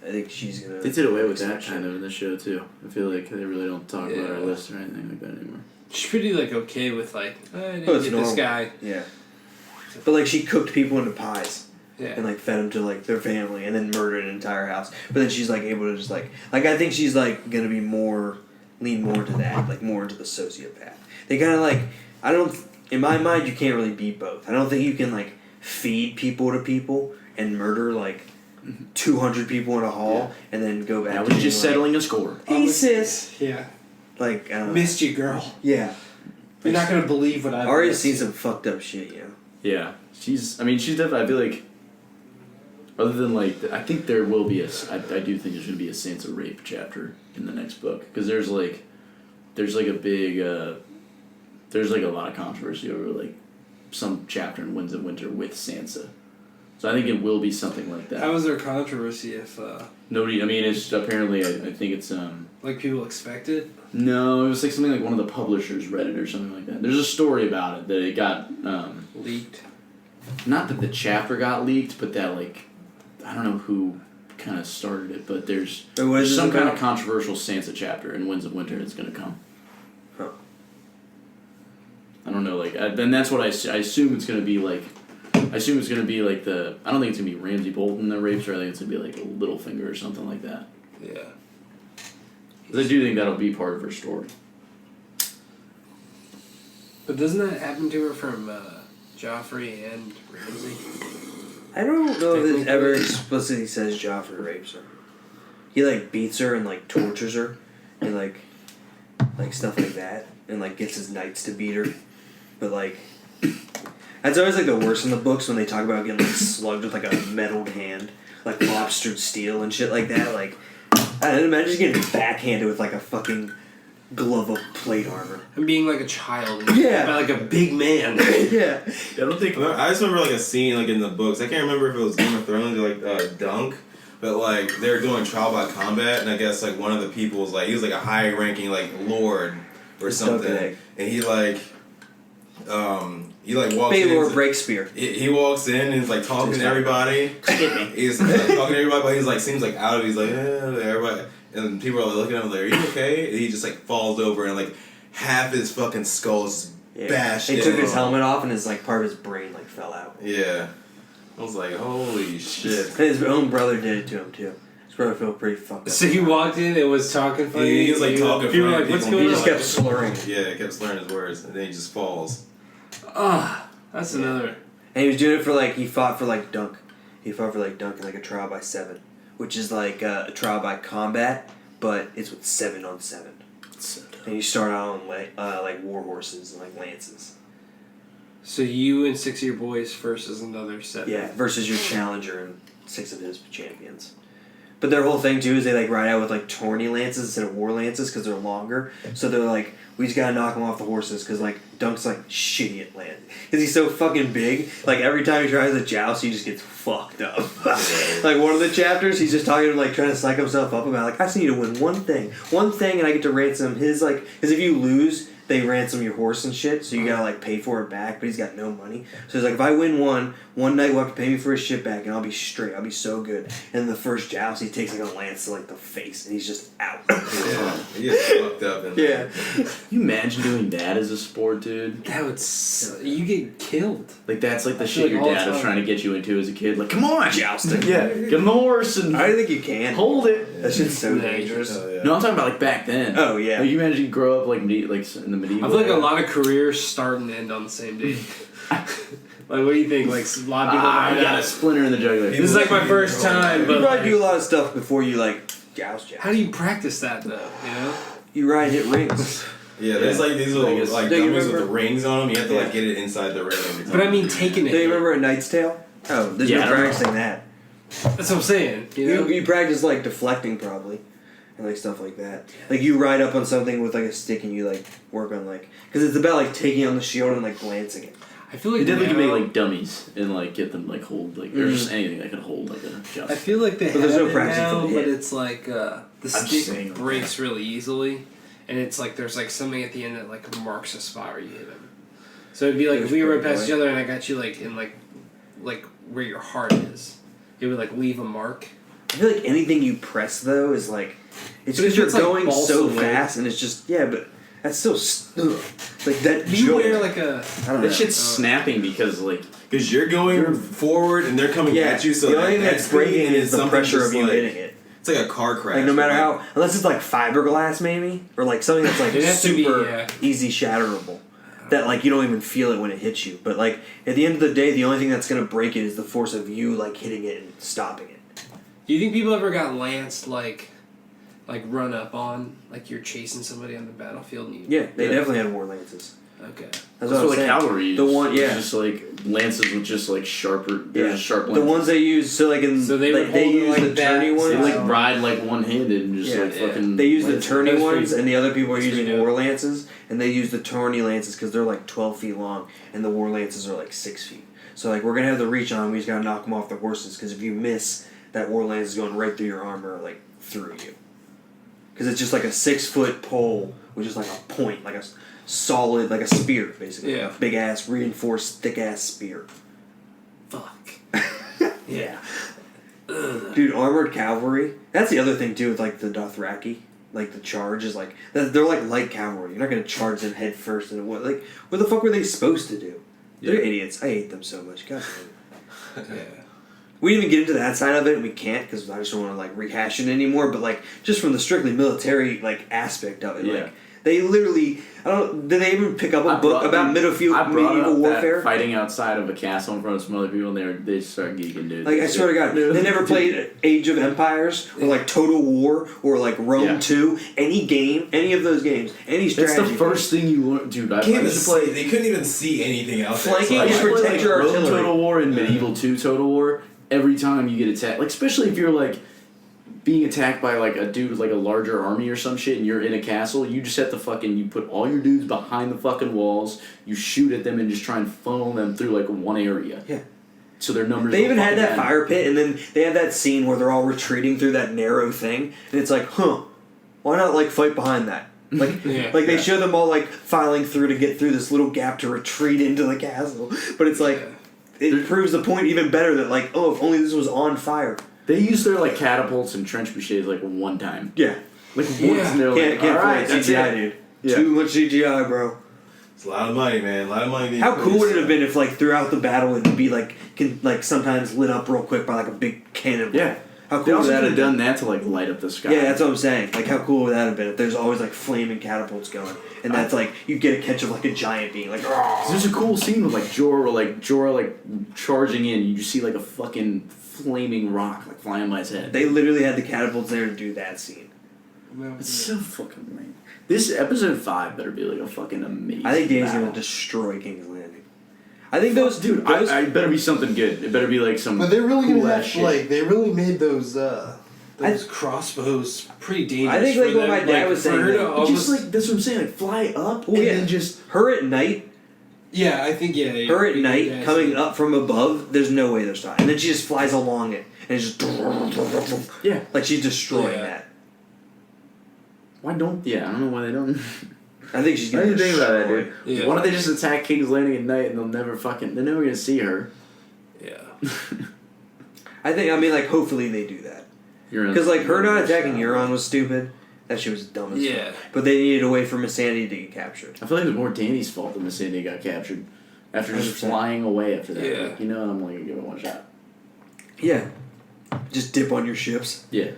I think she's gonna... They did away with that kind of in the show, too. I feel like they really don't talk about her list or anything like that anymore. She's pretty, like, okay with, like, I didn't get this guy. Yeah. But, like, she cooked people into pies. Yeah. And, like, fed them to, like, their family and then murdered an entire house. But then she's, like, able to just, like... Like, I think she's, like, gonna be lean more into that. Like, more into the sociopath. They kind of, like... I don't... In my mind, you can't really be both. I don't think you can, like, feed people to people and murder, like... 200 people in a hall and then go back. I to was just settling a score. Hey sis. Yeah. Like missed you, girl. Yeah. You're not gonna believe what I've Arya's seen some fucked up shit, Yeah, she's definitely. I feel like, other than like, I think there will be I do think there's gonna be a Sansa rape chapter in the next book because there's a big, there's like a lot of controversy over like some chapter in Winds of Winter with Sansa, so I think it will be something like that. How was there controversy if nobody? I mean, it's apparently I think it's like people expected. No, it was like something like one of the publishers read it or something like that. There's a story about it that it got leaked. Not that the chapter got leaked, but that like I don't know who kind of started it, but there's some kind of controversial Sansa chapter in Winds of Winter that's going to come. Huh. I don't know, like then that's what I assume it's going to be like. I assume it's going to be like I don't think it's going to be Ramsay Bolton that rapes her. I think it's going to be like a Littlefinger or something like that. Yeah. But I do think that'll be part of her story. But doesn't that happen to her from Joffrey and Ramsay? I don't know if it ever explicitly says Joffrey rapes her. He like beats her and like tortures her and like stuff like that and like gets his knights to beat her. But like that's always like the worst in the books when they talk about getting like slugged with like a metaled hand, like lobstered steel and shit like that. Like I don't imagine just getting backhanded with like a fucking glove of plate armor. And being like a child. Yeah. By like a big man. Yeah. I don't think. I just remember like a scene like in the books. I can't remember if it was Game of Thrones or like Dunk, but like they were doing trial by combat, and I guess like one of the people was like he was like a high ranking like lord or something, and he walks in. Baylor Breakspear. He walks in and he's like talking to everybody. He's talking to everybody, but he's like seems like out of. He's like everybody, and people are like, looking at him like, "Are you okay?" And he just like falls over and like half his fucking skull's bashed. He took his helmet off and his like part of his brain like fell out. Yeah, I was like, "Holy shit!" And his own brother did it to him too. His brother felt pretty fucked up. So he walked in and was talking funny. He was like talking. People were like, "What's going on?" He just kept slurring. Yeah, he kept slurring his words, and then he just falls. That's another. And he was doing it for like he fought for like Dunk. He fought for like Dunk in like a trial by 7, which is like a trial by combat, but it's with 7 on 7. And you start out on like war horses and like lances. So you and 6 of your boys versus another 7. Yeah, versus your challenger and 6 of his champions. But their whole thing too is they like ride out with like tourney lances instead of war lances because they're longer. So they're like, we just gotta knock them off the horses because like Dunk's like shitty at land because he's so fucking big. Like every time he tries to joust, he just gets fucked up. Like one of the chapters, he's just talking like trying to psych himself up about like I just need to win one thing, and I get to ransom his like because if you lose, they ransom your horse and shit, so you gotta like pay for it back. But he's got no money, so he's like, if I win one night we'll have to pay me for his shit back, and I'll be straight. I'll be so good. And the first joust, he takes like a lance to like the face, and he's just out. Yeah, he gets fucked up. Yeah. Can you imagine doing that as a sport, dude? That would you get killed. Like that's like the shit your dad was trying to get you into as a kid. Like, come on, Jousting. Yeah, get on the horse and I don't think you can. hold it. That shit's so dangerous. Oh, yeah. No, I'm talking about like back then. Oh yeah. Like, you imagine you grow up like in the medieval. I feel like a lot of careers start and end on the same day. Like, what do you think? Like, a lot of people. I got a splinter in the jugular. This is like my first time, You but probably like, do a lot of stuff before you like joust. how do you practice that though? You know. You ride hit rings. Yeah, there's like these little like Do you dummies with remember- the rings on them. You have to like get it inside the ring every time. But I mean, taking it. Do you remember A Knight's Tale? Oh, there's Yeah, no I don't practicing that. That's what I'm saying. You know. You practice like deflecting probably, and like stuff like that. Like you ride up on something with like a stick and you like work on like because it's about like taking on the shield and like glancing it. I feel like You definitely can now- make like dummies and like get them like hold like or just anything that can hold like a joust. I feel like they But there's have no it practicing now, for the but hit. it's like the saying, stick breaks really easily, and it's like there's like something at the end that like marks a spot where you hit him. So it'd be like if we were right past each other and I got you like in like where your heart is, it would like leave a mark. I feel like anything you press though is like it's But because if you're it's, like, going balsa so wood- fast and it's just but that's so like that. Do you jolt. wear like a? I don't know. That shit's snapping because like Because you're going forward and they're coming at you, so the only thing that that's breaking speed is the something pressure just of you like- hitting it. It's like a car crash. Like no matter how, unless it's like fiberglass maybe, or like something that's like It has to be, super yeah. easy shatterable, that like you don't even feel it when it hits you. But like at the end of the day, the only thing that's gonna break it is the force of you like hitting it and stopping it. Do you think people ever got lanced like run up on, like you're chasing somebody on the battlefield? And Yeah, they definitely had war lances. Okay. That's what what like cavalry The one, yeah, just like lances with just like sharper, sharp lances. The ones they use, so like in, So they would they hold it use like the that, tourney ones. They like ride like one-handed and just fucking. They use the lances. tourney That's ones, pretty- and the other people are that's using pretty war dope. lances, and they use the tourney lances because they're like 12 feet long, and the war lances are like 6 feet. So like we're gonna have the reach on, we just gotta knock them off the horses, because if you miss, that war lance is going right through your armor, like through you. Because it's just like a 6-foot pole, which is like a point, like a solid, like a spear, basically. Yeah. A big ass, reinforced, thick ass spear. Fuck. Yeah. Dude, armored cavalry. That's the other thing too with like the Dothraki. Like the charge is like they're like light cavalry. You're not gonna charge them head first and what the fuck were they supposed to do? They're idiots. I hate them so much. God damn it. Yeah. We didn't even get into that side of it, and we can't because I just don't want to like rehash it anymore. But like just from the strictly military like aspect of it, like they literally did they even pick up a book about medieval warfare? Fighting outside of a castle in front of some other people, and they start geeking, dude. Like I swear to God, they never played Age of Empires or like Total War or like Rome 2. Any of those games, any strategy. That's the first thing you learn, dude. Can't even play. They couldn't even see anything out there. Flanking So is I protect your Rome artillery. Total War and Medieval 2 Total War. Every time you get attacked, like especially if you're like being attacked by like a dude with like a larger army or some shit, and you're in a castle, you just have to you put all your dudes behind the fucking walls. You shoot at them and just try and funnel them through like one area. Yeah. So their numbers. They even had that fire pit, and then they have that scene where they're all retreating through that narrow thing, and it's like, why not like fight behind that? Like, they show them all like filing through to get through this little gap to retreat into the castle, but it's like it proves the point even better that like, if only this was on fire. They used their like catapults and trench bouchets like one time. Yeah, like once, and they're like, can't all right, play CGI, dude. Yeah. Too much CGI, bro. It's a lot of money, man. A lot of money. How cool would it have been if like throughout the battle it'd be like sometimes lit up real quick by like a big cannon? Yeah. How cool they also would that could have done that to like light up the sky. Yeah, that's what I'm saying. Like, how cool would that have been if there's always like flaming catapults going, and that's like you get a catch of like a giant being like. There's a cool scene with like Jorah charging in. You just see like a fucking flaming rock like flying by his head. They literally had the catapults there to do that scene. It's so fucking lame. This episode 5 better be like a fucking amazing. I think Danny's battle. gonna destroy King's Landing. I think those dude. I better be something good. It better be like some. But they're really cool gonna ass have shit. like they really made those crossbows pretty dangerous. I think like what my dad was saying. Just like that's what I'm saying. Like fly up and then just her at night. Yeah, I think her at night coming up from above. There's no way they're stopping. And then she just flies along it and it's just like she's destroying that. Why don't? Yeah, I don't know why they don't. I think she's I gonna. didn't think about that, dude. Yeah. Why don't they just attack King's Landing at night and they're never gonna see her. Yeah. I mean, like, hopefully they do that. Because, like, her not attacking Euron was stupid. That shit was dumb as fuck. But they needed a way for Missandei to get captured. I feel like it was more Danny's fault that Missandei got captured. After just 100%. flying away after that. Yeah. Like, you know, I'm only gonna give it one shot. Yeah. Just dip on your ships. Yeah.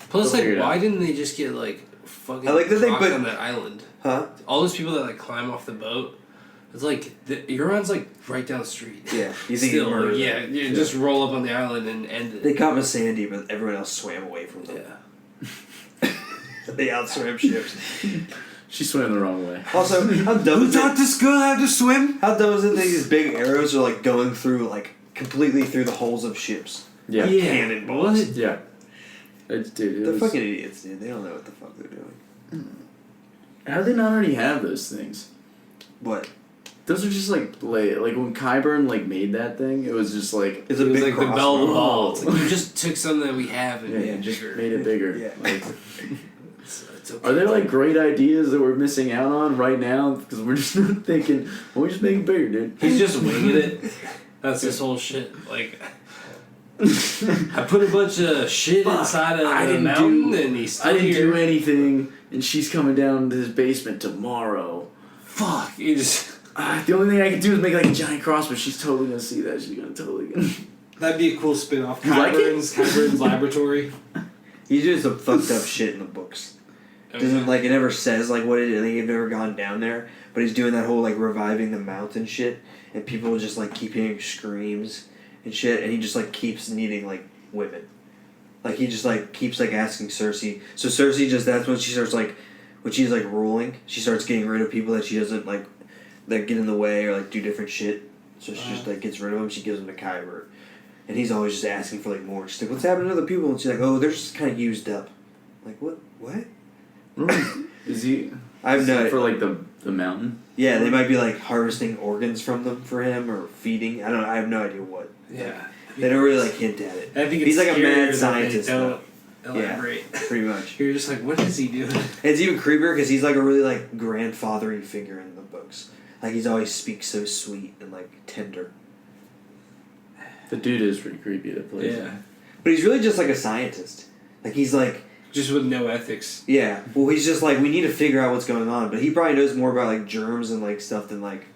Plus, They'll figure like, it why out. didn't they just get, like, fucking I like that they dropped put- on that island? Huh? All those people that, like, climb off the boat, it's like, Euron's, like, right down the street. Yeah. You think Still, he'd murder yeah, them. you just roll up on the island and end it. They caught Missandei, but everyone else swam away from them. Yeah. They outswam ships. She swam the wrong way. Also, how dumb is it? this girl how to swim? How dumb is it that these big arrows are, like, going through, like, completely through the hulls of ships? Yeah. Yeah. Cannonballs. Yeah. It's, dude, They're fucking idiots, dude. They don't know what the fuck they're doing. How do they not already have those things? What? Those are just like when Qyburn like made that thing, it was just like It's It a was big like the bell of the crossbow. ball. It's like, you just took something that we have and yeah, made you it just bigger. made it bigger. Yeah. Like, It's okay. are there like great ideas that we're missing out on right now because we're just not thinking? Well, we just make it bigger, dude. He's just winging it. That's his whole shit. Like, I put a bunch of shit inside of the mountain and he's still I didn't here. do anything, and she's coming down to his basement tomorrow. Fuck. You just... The only thing I can do is make like a giant cross, but she's totally gonna see that. She's gonna totally. That'd be a cool spin-off. You like it? Qyburn's laboratory. He's doing some fucked up shit in the books. Doesn't like it never says like what it is. I think he's never gone down there, but he's doing that whole like reviving the mountain shit, and people just like keep hearing screams and shit, and he just like keeps needing like women, Like he just like keeps like asking Cersei. So Cersei just that's when she starts like when she's like ruling, she starts getting rid of people that she doesn't like that get in the way or like do different shit. So she just like gets rid of them. She gives them to Kyber, and he's always just asking for like more. She's like, "What's happening to other people?" And she's like, "Oh, they're just kind of used up." Like what? What? Is he? I have no for like the mountain. Yeah, they might be like harvesting organs from them for him or feeding. I don't know. I have no idea what. Yeah. They don't really like hint at it. I think he's it's like a mad scarier scientist. that they Though. don't elaborate. Yeah, pretty much. You're just like, what is he doing? And it's even creepier because he's like a really like grandfathery figure in the books. Like he's always speaks so sweet and like tender. The dude is pretty creepy to play. Yeah. But he's really just like a scientist. Like he's like. Just with no ethics. Yeah. Well, he's just like, we need to figure out what's going on. But he probably knows more about like germs and like stuff than like.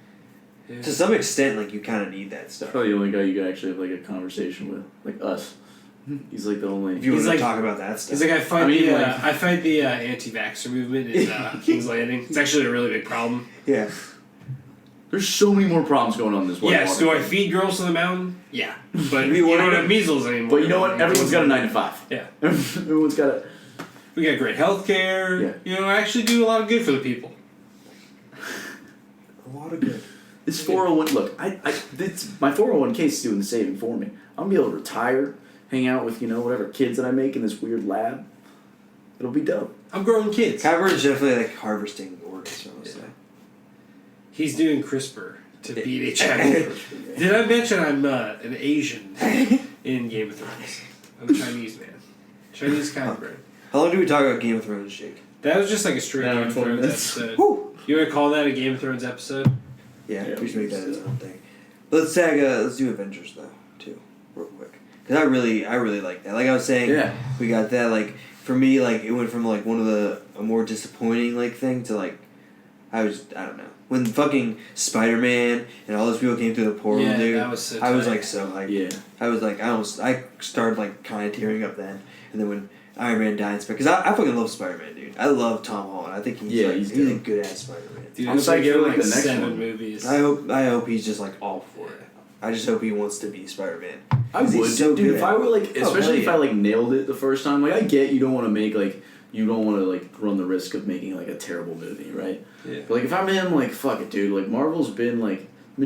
Yeah. To some extent, like you kind of need that stuff. Probably the only guy you can actually have like a conversation with, like us. He's like the only. If you want to like, talk about that stuff. He's like, I fight the anti-vaxxer movement in King's Landing. It's actually a really big problem. Yeah. There's so many more problems going on in this one. Yes, do I feed girls to the mountain? Yeah. But you don't have measles anymore. But you know what? Everyone's got a 9 to 5. Yeah. Everyone's got a. We got great health care. Yeah. You know, I actually do a lot of good for the people. A lot of good. This 401. Look, my 401k is doing the saving for me. I'm gonna be able to retire, hang out with whatever kids that I make in this weird lab. It'll be dope. I'm growing kids. Kyber is definitely like harvesting organs. He's doing CRISPR to beat HIV. Did I mention I'm an Asian in Game of Thrones? I'm a Chinese man. Chinese Kyber. How long do we talk about Game of Thrones, Jake? That was just like a straight Game of Thrones episode. You want to call that a Game of Thrones episode? Yeah, we should make that his own thing. Let's do Avengers though too, real quick. Cause I really like that. Like I was saying, we got that. Like for me, like it went from like a more disappointing like thing to like, I don't know. When fucking Spider-Man and all those people came through the portal, dude, that was so I was like so like, I was like I started like kind of tearing up then, and then when Iron Man died, because I fucking love Spider-Man, dude. I love Tom Holland. I think he's a good ass Spider-Man. Dude, I'm excited for like the next 7 movies. I hope he's just like all for it. I just hope he wants to be Spider-Man. I would, so dude. If I were like, especially if I like nailed it the first time, like I get you don't want to make like. You don't want to like run the risk of making like a terrible movie, right? Yeah. But like if I'm him, like fuck it, dude. Like Marvel's been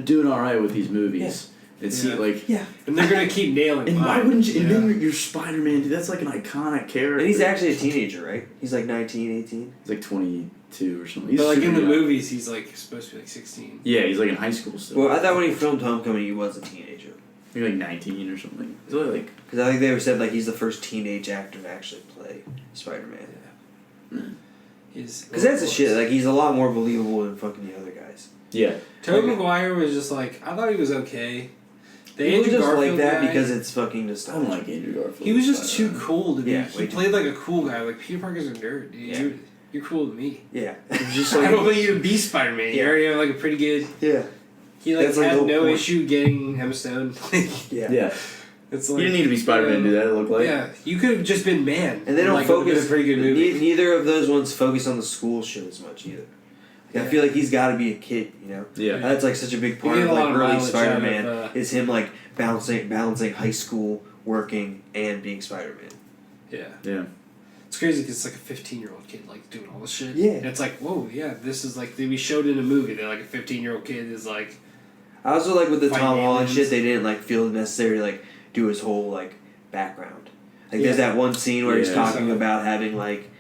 doing all right with these movies. Yeah. It's and they're gonna keep nailing. And why wouldn't you? And then you're Spider-Man, dude. That's like an iconic character. And he's actually a teenager, right? He's like 19, 18. He's like 22 or something. He's but like in the movies, he's like supposed to be like 16. Yeah, he's like in high school still. Well, I thought when he filmed Homecoming, he was a teenager. Maybe like 19 or something. He's only like because I think they said like he's the first teenage actor to actually play Spider-Man. Because that's the shit. Like he's a lot more believable than fucking the other guys. Yeah. Tobey Maguire was just like I thought he was okay. People just like that because it's fucking nostalgia. I don't like Andrew Garfield. He was just too cool to be. Yeah, he played like a cool guy. Like Peter Parker's a nerd. Dude. Yeah. You're cool to me. Yeah. Just like, I don't think you would be Spider-Man. You already have like a pretty good. Yeah. He like had no issue getting Emma Stone. Yeah. It's like, you didn't need to be Spider-Man to do that, it looked like. Yeah, you could have just been Man. And they don't focus. A pretty good movie. Neither of those ones focus on the school show as much either. Like, I feel like he's got to be a kid, you know. Yeah. That's like such a big part of like early Spider-Man is him like balancing high school, working, and being Spider-Man. Yeah. Yeah. It's crazy because it's like a 15-year-old kid like doing all this shit. Yeah. And it's like, whoa, yeah, this is like we showed in a movie that like a 15-year-old kid is like. I also like with the Tom Holland shit, they didn't like feel necessary to like do his whole like background. Like there's that one scene where he's talking about having like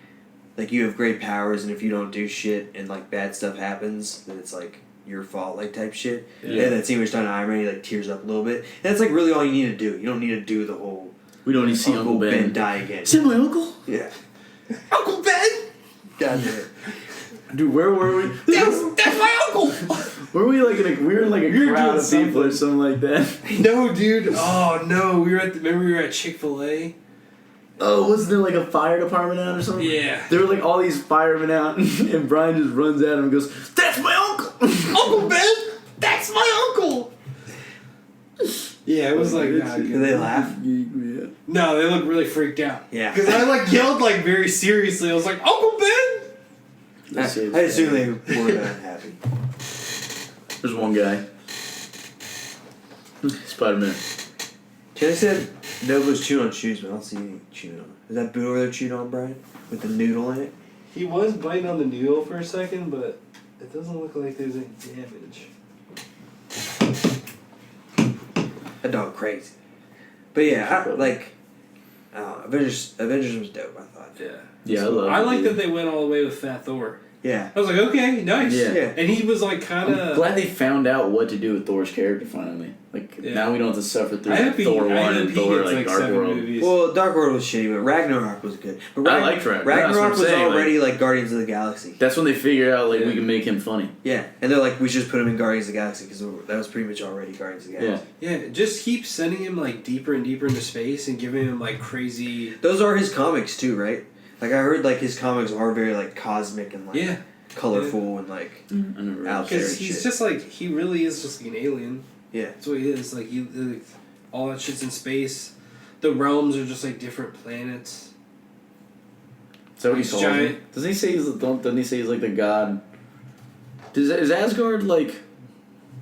you have great powers and if you don't do shit and like bad stuff happens, then it's like your fault, like type shit. Yeah, that scene where he's talking to Iron Man, he like tears up a little bit. And that's like really all you need to do. You don't need to do the whole. We don't need to see Uncle Ben die again. See my uncle? Yeah. Uncle Ben. God damn it. Dude, where were we? That's my uncle. Were we like we were in like a crowd of people or something like that? No, dude. Oh no, remember we were at Chick-fil-A. Oh, wasn't there like a fire department out or something? Yeah. There were like all these firemen out, and Bryan just runs at him and goes, "That's my uncle, Uncle Ben. That's my uncle." Yeah, it was like. Did they laugh? Yeah. No, they looked really freaked out. Yeah. Because I like yelled like very seriously. I was like, "Uncle Ben." I assume they were not happy. There's one guy. Spider-Man. Should I said Nova's chewing on shoes, but I don't see any chewing on. Is that boot over there chewing on, Brian? With the noodle in it? He was biting on the noodle for a second, but it doesn't look like there's any damage. That dog crazy. But yeah, Avengers was dope, I thought. Yeah. Yeah, I like that they went all the way with Fat Thor. Yeah. I was like, okay, nice. Yeah. And he was like kind I'm of... glad they found out what to do with Thor's character finally. Like, now we don't have to suffer through Thor 1 and Thor, like, Dark World. Movies. Well, Dark World was shitty, but Ragnarok was good. But I liked Ragnarok. Ragnarok was saying, already like Guardians of the Galaxy. That's when they figured out, like, we can make him funny. Yeah, and they're like, we should just put him in Guardians of the Galaxy, because that was pretty much already Guardians of the Galaxy. Yeah, just keep sending him, like, deeper and deeper into space and giving him, like, crazy... Those are his comics, too, right? Like, I heard, like, his comics are very, like, cosmic and, like, colorful and, like, out there. Because he's just, like, he really is just an alien. Yeah. That's what he is. Like, all that shit's in space. The realms are just, like, different planets. Is that what he calls him? Doesn't he say he's like the god? Is Asgard like?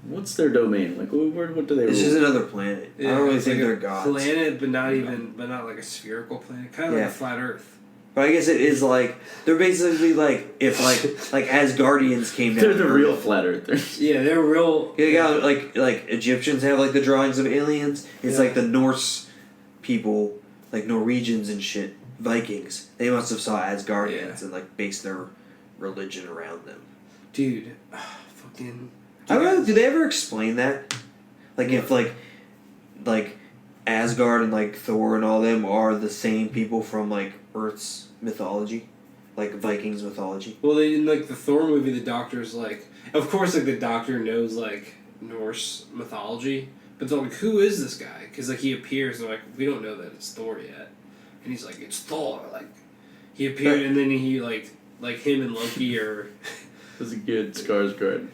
What's their domain? Like, what do they? It's rule? just another planet. Yeah, I don't really think like they're gods. Planet, but not like a spherical planet. Kind of like a flat Earth. But I guess it is like they're basically like if like Asgardians came down. They're the real flat earthers. Yeah, they're real. You got like Egyptians have like the drawings of aliens. It's like the Norse people, like Norwegians and shit, Vikings. They must have saw Asgardians and like based their religion around them. Dude, fucking. I don't know. Do they ever explain that? Like if like Asgard and like Thor and all them are the same people from like Earth's mythology, like Vikings mythology. Well, in like the Thor movie, the Doctor's like, of course, like the Doctor knows like Norse mythology, but they're like, who is this guy? Because like he appears, and they're like, we don't know that it's Thor yet, and he's like, it's Thor. Like he appeared, and then he like him and Loki are. That's a good Skarsgård.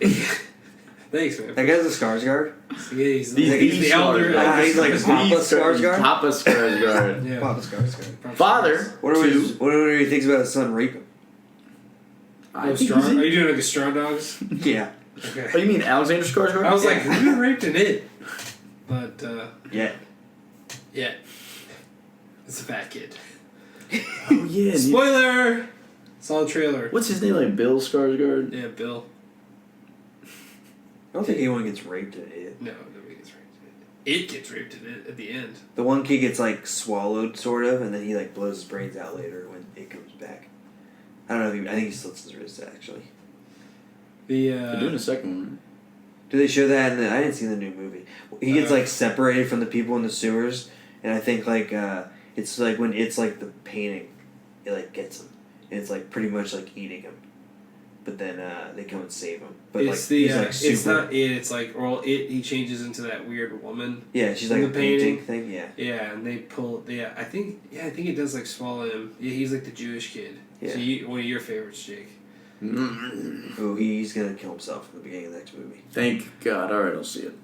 Thanks, man. That guy's a Skarsgård? Yeah, he's the elder. He's like Papa Skarsgård? Papa Skarsgård. Yeah. Papa Skarsgård. Father. What do you think about his son raping? Are you doing like a Straw Dogs? Yeah. Okay. Oh, you mean Alexander Skarsgård? I was like, who got raped in it? But, Yeah. It's a fat kid. Oh, yeah. Spoiler! Saw the trailer. What's his name? Like Bill Skarsgård? Yeah, Bill. I don't think anyone gets raped in it. No, nobody gets raped in it. It gets raped in it at the end. The one kid gets like swallowed, sort of, and then he like blows his brains out later when it comes back. I don't know. I think he slits his wrist actually. They're doing a second one. Do they show that? I didn't see the new movie. He gets like separated from the people in the sewers, and I think like it's like when it's like the painting, it like gets him, and it's like pretty much like eating him. But then they come and save him. But it's like he's like super. It's not it. It's like he changes into that weird woman. Yeah, she's like the a painting thing. Yeah. Yeah, and they pull. Yeah, I think it does like swallow him. Yeah, he's like the Jewish kid. Yeah. So one of your favorites, Jake. Oh, he's gonna kill himself in the beginning of the next movie. Thank God. All right, I'll see it.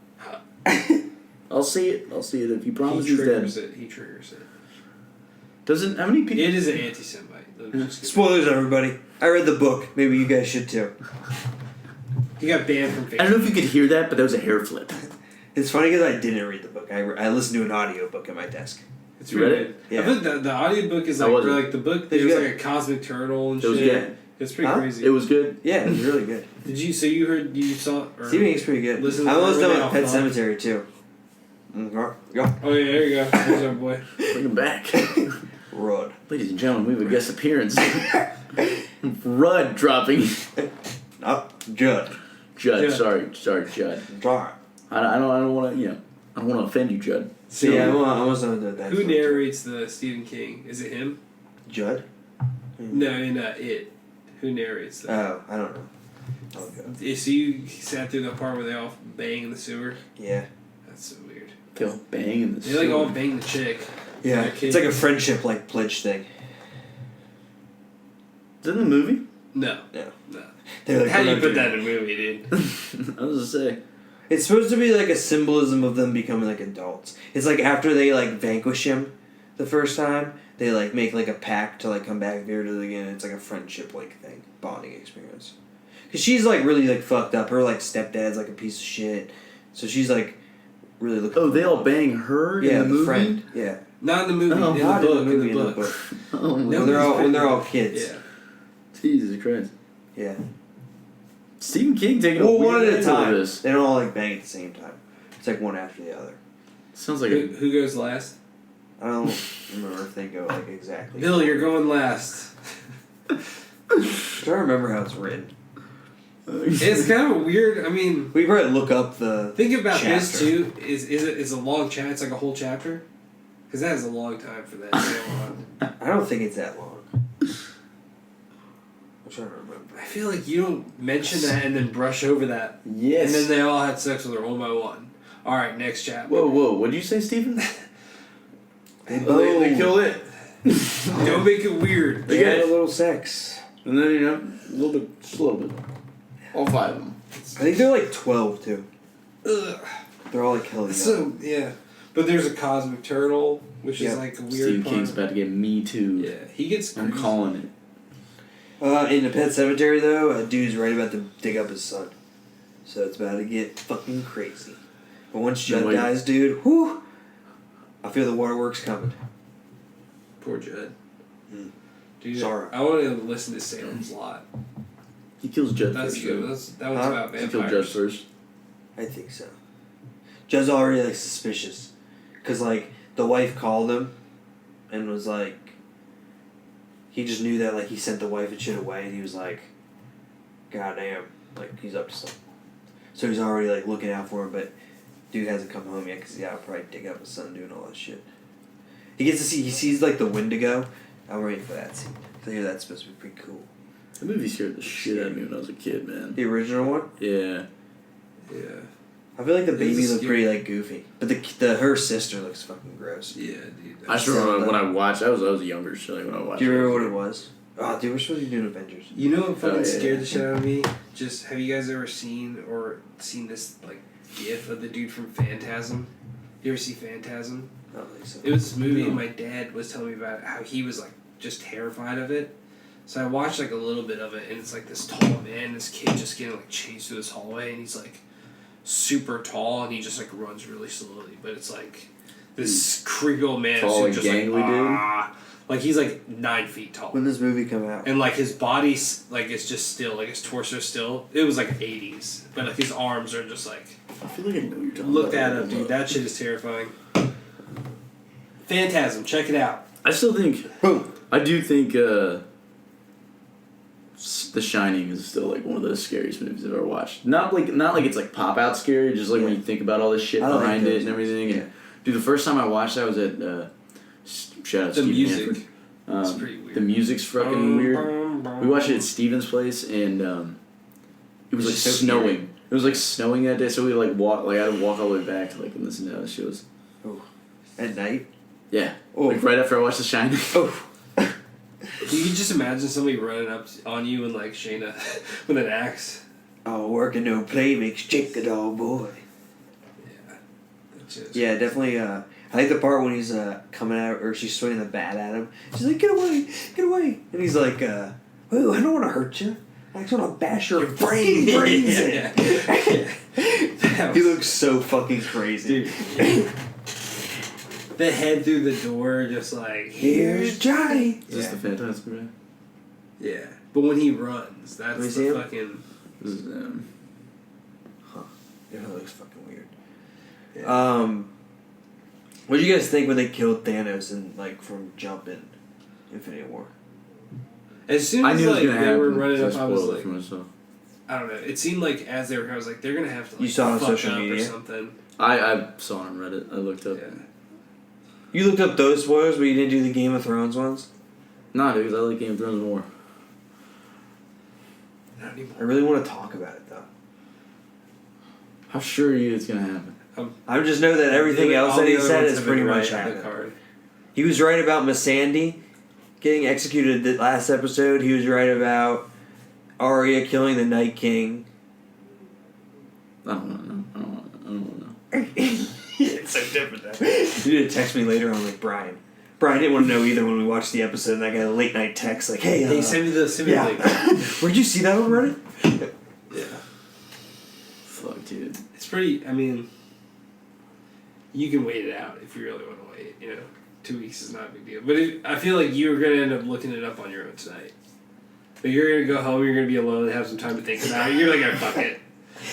I'll see it. If you promise he's dead. He triggers it. Doesn't how many people? It is an anti-Semite. Spoilers, everybody. I read the book. Maybe you guys should too. He got banned from Facebook. I don't know if you could hear that, but that was a hair flip. It's funny because I didn't read the book. I listened to an audiobook at my desk. It's You read really it? good. I think the audiobook is like where, like the book. There's like a cosmic turtle and shit. It was good. It's pretty crazy. It was good. Yeah, it was really good. Did you? So you saw? Stephen King's pretty good. Listen, I almost done with Pet Cemetery too. Go. Oh yeah, there you go. There's our boy. Bring him back. Rudd. Ladies and gentlemen, we have a guest appearance. Rudd dropping. Judd. Judd. Sorry, Judd. Sorry. I don't want to. I don't want to offend you, Judd. So yeah, I almost done with that. Who narrates the Stephen King? Is it him? Judd. No, in It. Who narrates that? Oh, I don't know. Okay. So you sat through the part where they all bang in the sewer? Yeah. That's so weird. They all bang in the sewer. They like all bang the chick. Yeah, it's like a friendship like pledge thing. Is it in the movie? No. Like, how do you put that in a movie, dude? I was gonna say. It's supposed to be like a symbolism of them becoming like adults. It's like after they like vanquish him the first time, they like make like a pact to like come back here to it again. It's like a friendship like thing, bonding experience. Cause she's like really like fucked up. Her like stepdad's like a piece of shit, so she's like really looking. Oh, they all bang her in the movie. Friend. Yeah. Not in the movie. Oh, in not the book. in the movie. In the book. Oh my When they're all kids. Yeah. Jesus Christ. Yeah. Stephen King taking Well, a weird one at a angle with time. this. They don't all like bang at the same time. It's like one after the other. Sounds like Who goes last? I don't remember if they go like exactly. Bill, you're going last. I'm trying to remember how it's written. It's kind of weird. I mean, We probably look up the. think about this chapter. too. Is a long chat? It's like a whole chapter. Because that is a long time for that to go on. I don't think it's that long. I'm trying to remember. I feel like you don't mention that and then brush over that. Yes. And then they all had sex with her one by one. All right, next chapter. Whoa! What did you say, Stephen? They They killed it. Don't make it weird. They had a little sex. And then just a little bit. All 5 of them. I think they're like 12 too. Ugh. They're all like hella young. So yeah, but there's a cosmic turtle, which is Yep. like a weird Stephen part. King's about to get Me Too. Yeah, he gets. I'm greasy. calling it. In the Pet Cemetery though, a dude's right about to dig up his son. So it's about to get fucking crazy. But once Judd Wait. dies, dude, whew, I feel the waterworks coming. Poor Judd. Dude, Sorry. I want to listen to Salem's Lot. He kills Judd That's first. good. though. That one's about He killed vampires. Judd first. I think so. Judd's already like suspicious. Cause like the wife called him and was like, he just knew that like he sent the wife and shit away and he was like, goddamn, like he's up to something. So he's already like looking out for him, but dude hasn't come home yet because I'll probably dig up his son doing all that shit. He sees like the Wendigo. I'm waiting for that scene. 'Cause I hear that's supposed to be pretty cool. The movie scared the shit out of me when I was a kid, man. The original one? Yeah. Yeah. I feel like the It baby is looked scary. pretty like goofy, but her sister looks fucking gross. Yeah, dude. I just remember when I watched. I was younger, so like when I watched. Do you remember what it was? Oh, dude, we're supposed to be doing Avengers. You know what fucking Oh, yeah. scared the shit out of me? Just have you guys ever seen this like GIF of the dude from Phantasm? You ever see Phantasm? I don't think so. It was this movie, No. and my dad was telling me about how he was like just terrified of it. So I watched like a little bit of it, and it's like this tall man, this kid just getting like chased through this hallway, and he's like super tall, and he just like runs really slowly. But it's like this creepy old man, Tall, who like, just gangly dude? like he's like 9 feet tall. When does this movie come out? And like his body's like it's just still, like his torso's still. It was like 80s, but like his arms are just like. I feel like I know what you're talking Look about. that up, dude. That shit is terrifying. Phantasm, check it out. I still think. Boom. I do think. The Shining is still like one of the scariest movies I've ever watched. Not like it's like pop out scary, just like when you think about all this shit I like behind those it and everything. movies, And dude, the first time I watched that was at shout out The Stephen music. Hanford. It's pretty weird. The music's fucking weird. We watched it at Steven's place, and it was like It's so snowing. scary. It was like snowing that day, so we like walk. Like I had to walk all the way back to like listen to how the shit was. At night? Yeah, Oh. like right after I watched The Shining. Oh. You can just imagine somebody running up on you and like Shayna with an axe. Oh, working no play makes Jake a dull boy. Yeah. That's just, Yeah, definitely. I like the part when he's coming at or she's swinging the bat at him. She's like, "Get away, get away!" And he's like, "Oh, I don't want to hurt you. I just want to bash your brains in." Yeah. He looks so fucking crazy. Dude. The head through the door, just like Here's Johnny. Is this the Fantastic Right? Yeah, but when he runs, Let me that's see the him. fucking. This is Yeah, that looks fucking weird. Yeah. What do you guys think when they killed Thanos and like from Jump in Infinity War? As soon I as knew it was like gonna they happen. were running so up, I was spoiled it like, for myself. I don't know. It seemed like as they were, I was like, they're gonna have to like You saw it on fuck social up media? or something. I saw it on Reddit. I looked up. Yeah. You looked up those spoilers, but you didn't do the Game of Thrones ones. Nah, dude, 'cause I like Game of Thrones more. Not anymore. I really want to talk about it though. How sure are you it's gonna happen? I just know that everything else All that the he other said ones is have pretty been much right on the happening. card. He was right about Missandei getting executed the last episode. He was right about Arya killing the Night King. I don't want to know. I don't want to know. It's so different though. You did text me later on like Bryan. Bryan didn't want to know either when we watched the episode, and I got a late night text like, "Hey, Hey, send me the yeah. link. Where'd you see that on Reddit?" Yeah. Fuck, dude. It's pretty. I mean, you can wait it out if you really want to wait. 2 weeks is not a big deal. But I feel like you're gonna end up looking it up on your own tonight. But you're gonna go home. You're gonna be alone and have some time to think about it. You're like, "Oh, fuck it."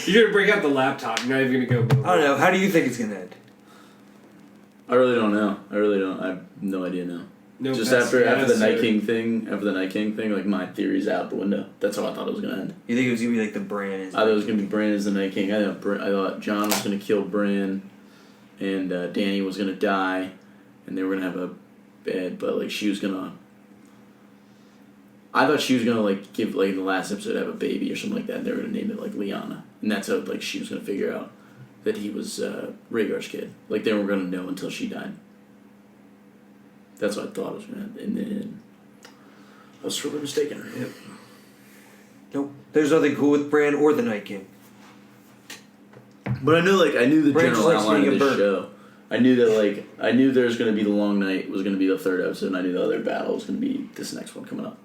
You're gonna break out the laptop. You're not even gonna go. I don't know. How do you think it's gonna end? I really don't know. I have no idea now. No Just best after guess the Night or- King thing, like my theory's out the window. That's how I thought it was gonna end. You think it was gonna be like the Bran? I thought it was gonna be Bran as the Night King. I thought Jon was gonna kill Bran, and Dany was gonna die, and they were gonna have a bed. But like she was gonna. I thought she was gonna like give like in the last episode have a baby or something like that. And they were gonna name it like Lyanna, and that's how like she was gonna figure out that he was Rhaegar's kid. Like they weren't gonna know until she died. That's what I thought it was gonna end, and then I was totally mistaken. Yep. Nope. There's nothing cool with Bran or the Night King. But I knew the Bran just general likes outline being of a this bird. show. I knew that there was gonna be the Long Night was gonna be the third episode, and I knew the other battle was gonna be this next one coming up.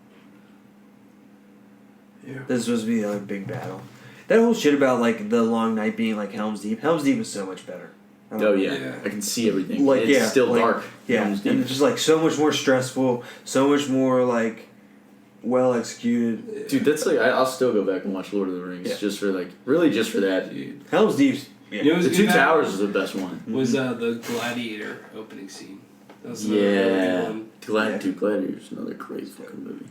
Yeah. This was supposed to be the other big battle. That whole shit about like the Long Night being like Helm's Deep. Helm's Deep is so much better. Oh yeah. Yeah. I can see everything. Like, It's yeah, still like- dark. Yeah, Helm's Deep. and it's just like so much more stressful, so much more like well executed. Dude, that's like I'll still go back and watch Lord of the Rings Yeah. just for just for that. Dude. Helm's Deep's yeah. You know what's The good Two about- Towers is the best one. Was the Gladiator opening scene. That was the Yeah. one. Dude, Gladiator's another great fucking movie.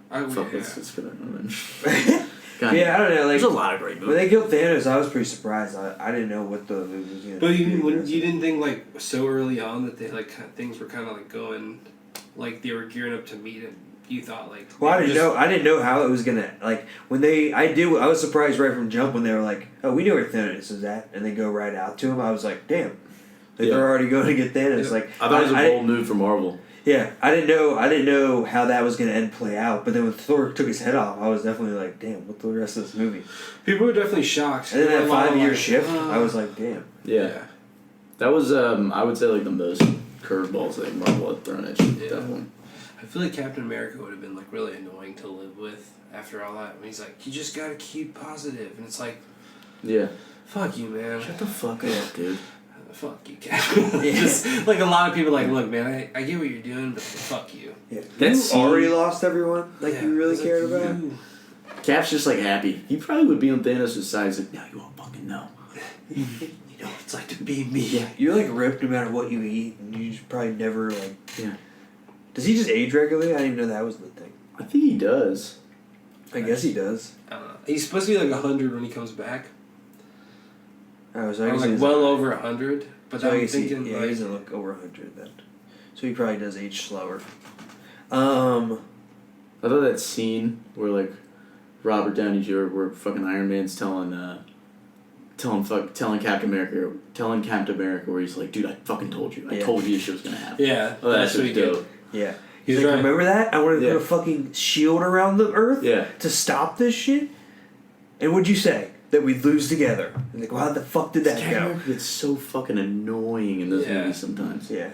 Fuck, Yeah. it's gonna. Yeah, I don't know. Like There's a lot of great when movies. they killed Thanos, I was pretty surprised. I didn't know what the movie was gonna. But you be. you didn't think like so early on that they like things were kind of like going, like they were gearing up to meet him. You thought like. Well, I they didn't were know. I didn't know how it was gonna like when they. I was surprised right from jump when they were like, "Oh, we know where Thanos is at," and they go right out to him. I was like, "Damn, like, Yeah. they're already going to get Thanos." Yeah. Like I thought it was a I bold move for Marvel. Yeah, I didn't know how that was gonna play out. But then when Thor took his head off, I was definitely like, "Damn, what's the rest of this movie?" People were definitely shocked. And then There that were a lot of, 5-year like, shift, I was like, "Damn." Yeah. That was I would say like the most curveballs that Marvel had thrown at you. Yeah. That one. I feel like Captain America would have been like really annoying to live with after all that. When he's like, you just gotta keep positive, and it's like, Yeah. fuck you, man. Shut the fuck up, dude. Fuck you, Captain. Just like a lot of people, like, look, man, I get what you're doing, but fuck you. Yeah, That's you already lost everyone like Yeah, you really it's cared like, about. you- Cap's just like happy. He probably would be on Thanos' side. He's like, now you all fucking know. You know what it's like to be me. Yeah, you're like ripped no matter what you eat, and you just probably never like. Yeah. Does he just age regularly? I didn't even know that was the thing. I think he does. I guess he does. I don't know. He's supposed to be like 100 when he comes back. Oh, so I Or guess like he's well over 100. But So I I'm guess thinking he like, doesn't look over 100 then. So he probably does age slower. I thought that scene where like Robert Downey Jr. where fucking Iron Man's telling Captain America where he's like, dude, I fucking told you. I Yeah. told you this shit was gonna happen. yeah, Oh, that's that's what he dope. did. Yeah. He's like, right. remember that? I wanted to Yeah. put a fucking shield around the Earth Yeah. to stop this shit. And what'd you say? That we'd lose together. And like, well, how the fuck did that Captain go? America gets so fucking annoying in those Yeah. movies sometimes. Yeah.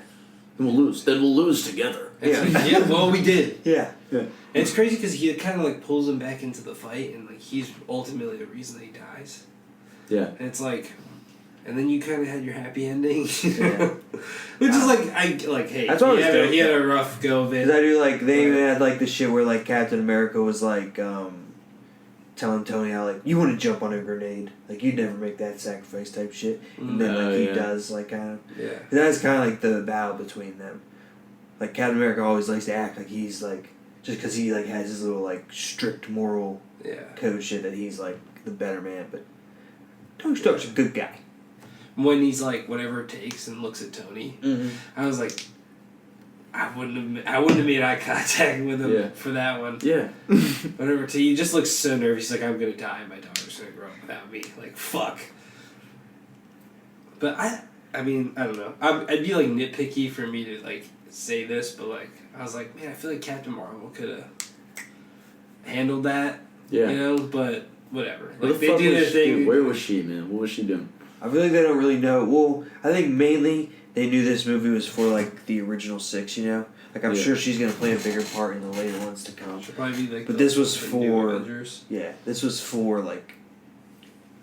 And we'll lose. Then we'll lose together. It's Yeah. like, yeah, well, we did. Yeah. Yeah. And it's crazy because he kind of like pulls him back into the fight, and like he's ultimately the reason that he dies. Yeah. And it's like, and then you kind of had your happy ending, Yeah. which is like hey, That's what I was doing. he had a rough go of it. Because I do like, they even had like the shit where like Captain America was like, telling Tony how like, you wouldn't jump on a grenade. Like, you'd never make that sacrifice type shit. And then like he yeah. does, like kind of. Yeah. That's kind of like the battle between them. Like Captain America always likes to act like he's like, just because he like has his little like strict moral Yeah. code shit that he's like the better man, but Tony Stark's a good guy. When he's like whatever it takes and looks at Tony, Mm-hmm. I was like, I wouldn't have made eye contact with him Yeah. for that one. Yeah. Whatever. He just looks so nervous. He's like, I'm gonna die. My daughter's gonna grow up without me. Like, fuck. But I mean, I don't know. I'd be like nitpicky for me to like say this, but like I was like, man, I feel like Captain Marvel could have handled that. Yeah. You know, but whatever. Where Like the they fuck do their was she? thing. Where was she, man? What was she doing? I feel like they don't really know. Well, I think mainly they knew this movie was for like the original 6, you know? Like, I'm Yeah. sure she's gonna play a bigger part in the later ones to come. Should probably be like. But the- this was the new for- Avengers. Yeah, this was for like,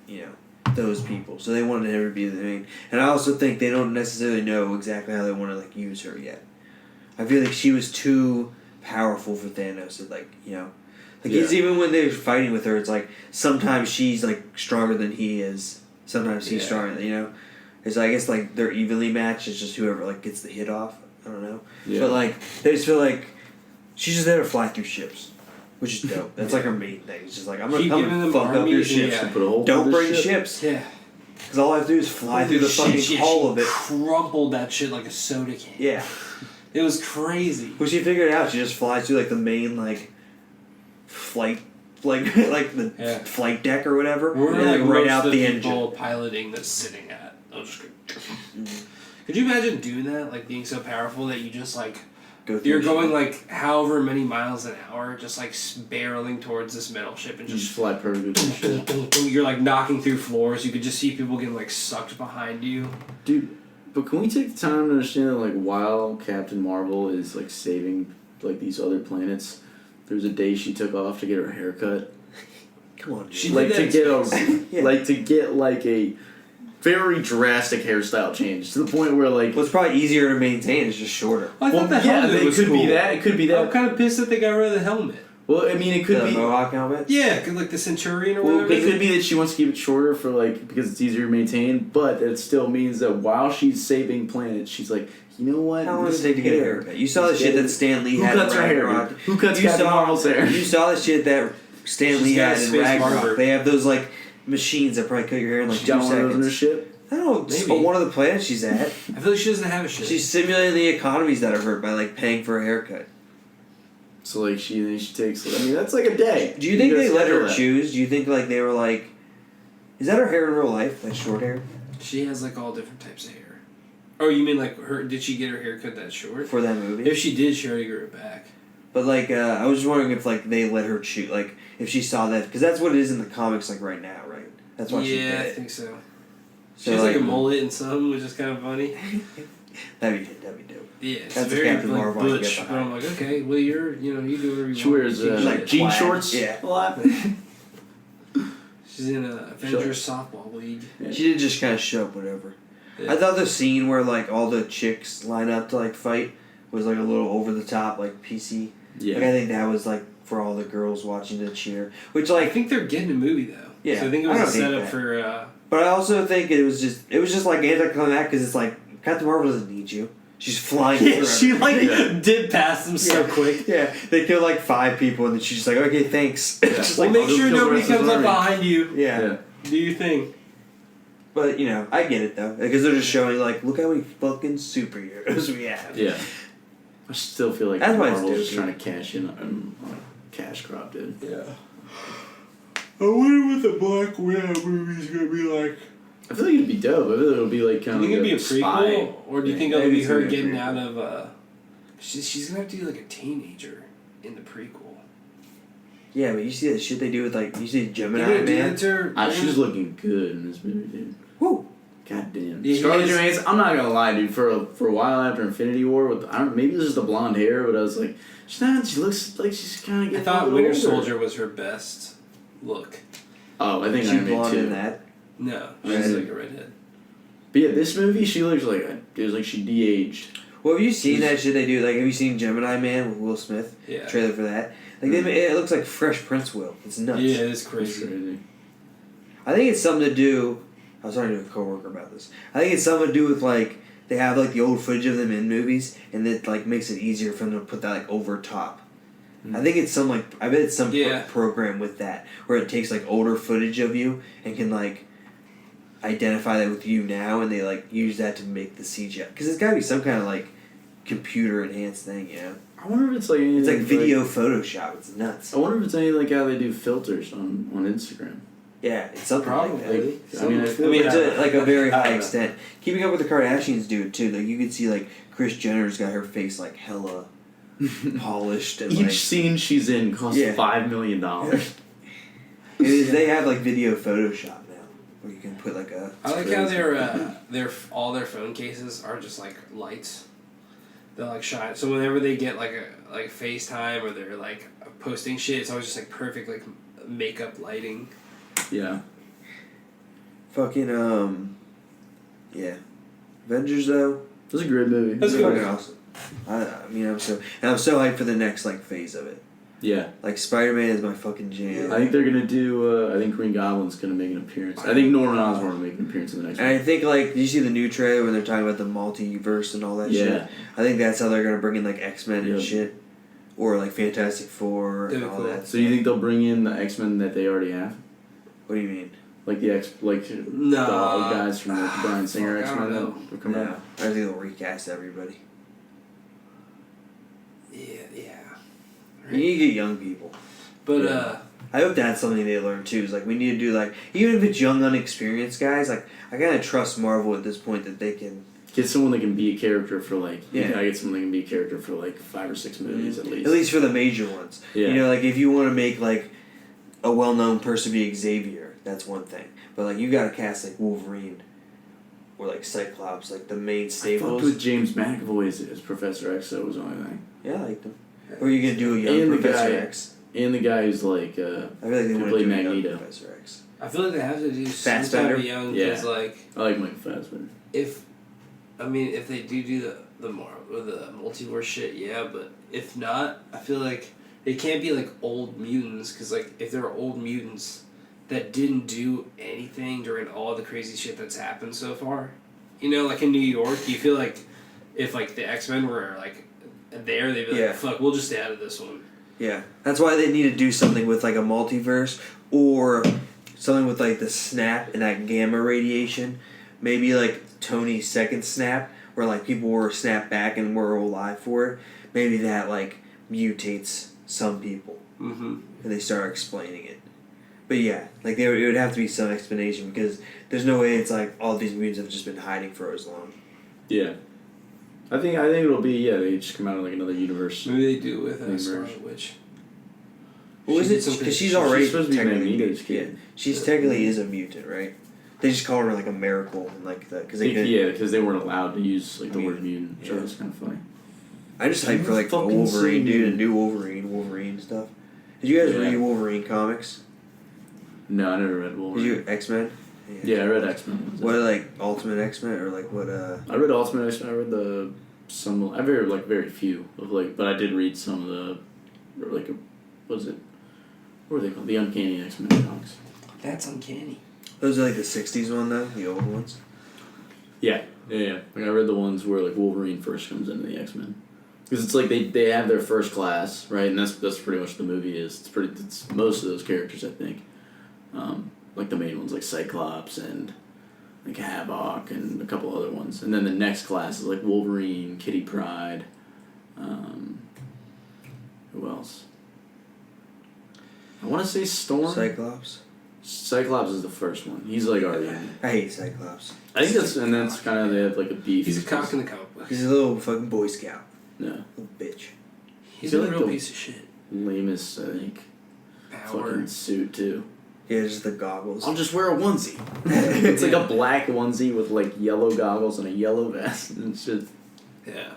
you know, those people. So they wanted her to be the main. And I also think they don't necessarily know exactly how they want to like use her yet. I feel like she was too powerful for Thanos. Like it's even when they're fighting with her, it's like sometimes she's like stronger than he is. Sometimes he's stronger than It's I guess like they're evenly matched. It's just whoever like gets the hit off. I don't know. Yeah. But like they just feel like she's just there to fly through ships. Which is dope. That's like her main thing. It's just like, I'm going to come and fuck up your ships. And put a hole don't bring ship. ships. Yeah. Because all I have to do is fly through the fucking hull of it. Crumpled that shit like a soda can. Yeah. It was crazy. Well, she figured it out. She just flies through like the main like flight, like the flight deck or whatever. We're and like right out the people engine. piloting that's sitting at. I'll just go. Could you imagine doing that? Like being so powerful that you just like... You're going like however many miles an hour, just like barreling towards this metal ship and just fly perfectly. You're like knocking through floors. You could just see people getting like sucked behind you. Dude, but can we take the time to understand that like while Captain Marvel is like saving like these other planets, there's a day she took off to get her haircut. Come on, dude. She like to get a like to get like a very drastic hairstyle change to the point where like what's probably easier to maintain is just shorter. I thought the helmet was could cool. be that. It could be that. I'm kind of pissed that they got rid of the helmet. Well, I mean, it could be the Mohawk helmet. Yeah, like the Centurion or whatever. It could be that she wants to keep it shorter for like because it's easier to maintain, but it still means that while she's saving planets, she's like, you know what? How long does it take to get a haircut? You saw the shit that Stan Lee had. Who cuts her hair? Who cuts Captain Marvel's hair? You saw the shit that Stan Lee had in Ragnarok. They have those like machines that probably cut your hair in like 2 seconds. One of those in her ship? I don't know. Maybe. One of the planets she's at. I feel like she doesn't have a shit. She's simulating the economies that are hurt by like paying for a haircut. So like she takes. I mean that's like a day. Do you think they let her choose? Do you think like they were like, is that her hair in real life? Like short hair? She has like all different types of hair. Oh, you mean like her? Did she get her hair cut that short for that movie? If she did, she already grew it back. But like, I was just wondering if like they let her choose, like if she saw that, because that's what it is in the comics like right now, right? That's why she did it. Yeah, I think so. So she has like a mullet and some, which is kind of funny. that'd be dope. Yeah, it's that's very Captain like Marvel butch. But I'm like, okay, well you do whatever you want. She wears like jean shorts. Yeah, a lot. She's in a Avengers softball league. Yeah. She did just kind of show up, whatever. Yeah. I thought the scene where like all the chicks line up to like fight was like a little over the top, like PC. Yeah, like, I think that was like for all the girls watching to cheer. Which like I think they're getting a movie though. Yeah, so I think it was a setup for. But I also think it was just like anticlimactic because it's like Captain Marvel doesn't need you. She's flying. Yeah, she like did pass them so quick. Yeah, they killed like 5 people and then she's just like, okay, thanks. Yeah. Well, make sure nobody comes up behind you. Yeah. Do your thing. But I get it though because they're just showing like, look how many fucking superheroes we have. Yeah. I still feel like Marvel's just trying to cash in on a cash crop, dude. Yeah. I wonder what the Black Widow movie's gonna be like. I feel like it'd be dope. I feel like it'll be like kind of. Do you think it'd be a prequel, or do you think it'll be her getting prequel. Out of? She's gonna have to be like a teenager in the prequel. Yeah, but you see that shit they do with like you see Gemini Man. She's looking good in this movie, dude. Woo. God damn. Yeah, Scarlett Johansson. I'm not gonna lie, dude. For a while after Infinity War, maybe it was just the blonde hair, but I was like, she looks like she's kind of getting. I thought Winter Soldier was her best look. Oh, I think she blonde in that. No, she's like a redhead. But yeah, this movie, she looks like it was like she de-aged. Well, have you seen that shit they do? Like, have you seen Gemini Man with Will Smith? Yeah. Trailer for that. Like, it looks like Fresh Prince Will. It's nuts. Yeah, it's crazy. I think it's something to do. I was talking to a coworker about this. I think it's something to do with like they have like the old footage of them in movies, and it like makes it easier for them to put that like over top. I think it's some like I bet it's some program with that where it takes like older footage of you and can like identify that with you now, and they like use that to make the CGI because it's got to be some kind of like computer enhanced thing, I wonder if it's like anything. It's like video Photoshop. It's nuts. I wonder if it's anything like how they do filters on Instagram. Yeah, it's something probably. Like that. I mean, it's like a very high extent. Keeping Up with the Kardashians do it too. Like you can see, like Kris Jenner's got her face like hella polished. And, each scene she's in costs $5 million. They have like video Photoshop now, where you can put like a. I like how their all their phone cases are just like lights. They'll like shine. So whenever they get like FaceTime or they're like posting shit, it's always just like perfect like makeup lighting. Yeah. Fucking yeah. Avengers though. It was a great movie. That's fucking awesome. I mean, I'm so hyped for the next like phase of it. Yeah. Like Spider-Man is my fucking jam. I think they're gonna do. I think Green Goblin's gonna make an appearance. I think Norman Osborn will make an appearance in the next and one. I think like, did you see the new trailer when they're talking about the multiverse and all that shit? I think that's how they're gonna bring in like X-Men and shit, or like Fantastic Four and all that. So you think they'll bring in the X-Men that they already have? What do you mean? Like the the old guys from the Bryan Singer X-Men that will come out? I think they'll recast everybody. Yeah. You need to get young people. But I hope that's something they learn too. Is like we need to do like, even if it's young, unexperienced guys. Like I kind of trust Marvel at this point that they can get someone that can be a character for like. Yeah. You gotta get someone that can be a character for like 5 or 6 movies at least. At least for the major ones. Yeah. You know, like if you want to make like a well-known person be Xavier, that's one thing. But like you gotta cast like Wolverine or like Cyclops, like the main I staples. fucked with James McAvoy as Professor X. That was the only thing. Yeah, I liked him. Or are you gonna do a young And the Professor guy- X? And the guy who's like. I feel like they want to play do a young Magneto. Professor X. I feel like they have to do some type Fassbender? of young, Yeah. because like I like Mike Fassbender. if they do the multiverse shit, yeah, but if not, I feel like they can't be like old mutants, because like if there are old mutants that didn't do anything during all the crazy shit that's happened so far, you know, like in New York, you feel like if like the X-Men were like there, they'd be like, Yeah. fuck, we'll just stay out of this one. Yeah, that's why they need to do something with like a multiverse or something with like the snap and that gamma radiation. Maybe like Tony's second snap, where like people were snapped back and were alive for it. Maybe that like mutates some people, and they start explaining it. But yeah, like it would have to be some explanation, because there's no way it's like all these mutants have just been hiding for as long. Yeah. I think it'll be they just come out of like another universe. Maybe they do with Universe. Scarlet Witch. Well, is it because she's already supposed to be technically Magneto's kid. Yeah, she's technically is a mutant, right? They just call her like a miracle, and like that because they could. Yeah, because they weren't allowed to use like the word mutant. So yeah. it's kind of funny. I just hyped for like a Fucking Wolverine, see dude, a new Wolverine stuff. Did you guys Yeah. read Wolverine comics? No, I never read Did Wolverine. you X-Men? Yeah, I read X-Men. What like Ultimate X-Men or like what? I read Ultimate X-Men. I read I read very few of but I did read some of the what was it? What were they called? The Uncanny X-Men comics. That's uncanny. Those are like the '60s one though, the old ones. Yeah. Like I read the ones where like Wolverine first comes into the X-Men. Because it's like they have their first class, right? And that's pretty much the movie is. It's most of those characters, I think. Like the main ones, like Cyclops and like Havoc and a couple other ones. And then the next class is like Wolverine, Kitty Pryde. Who else? I want to say Storm. Cyclops. Cyclops is the first one. He's like already in it. I hate Cyclops. I think that's kind of they have like a beef. He's a cock in the comic books. He's a little fucking Boy Scout. No. Little bitch. He's Feel a like real the piece of shit. Lamest, I think. Power. Fucking suit too. Yeah, just the goggles. I'll just wear a onesie. It's like a black onesie with like yellow goggles and a yellow vest. And it's just Yeah.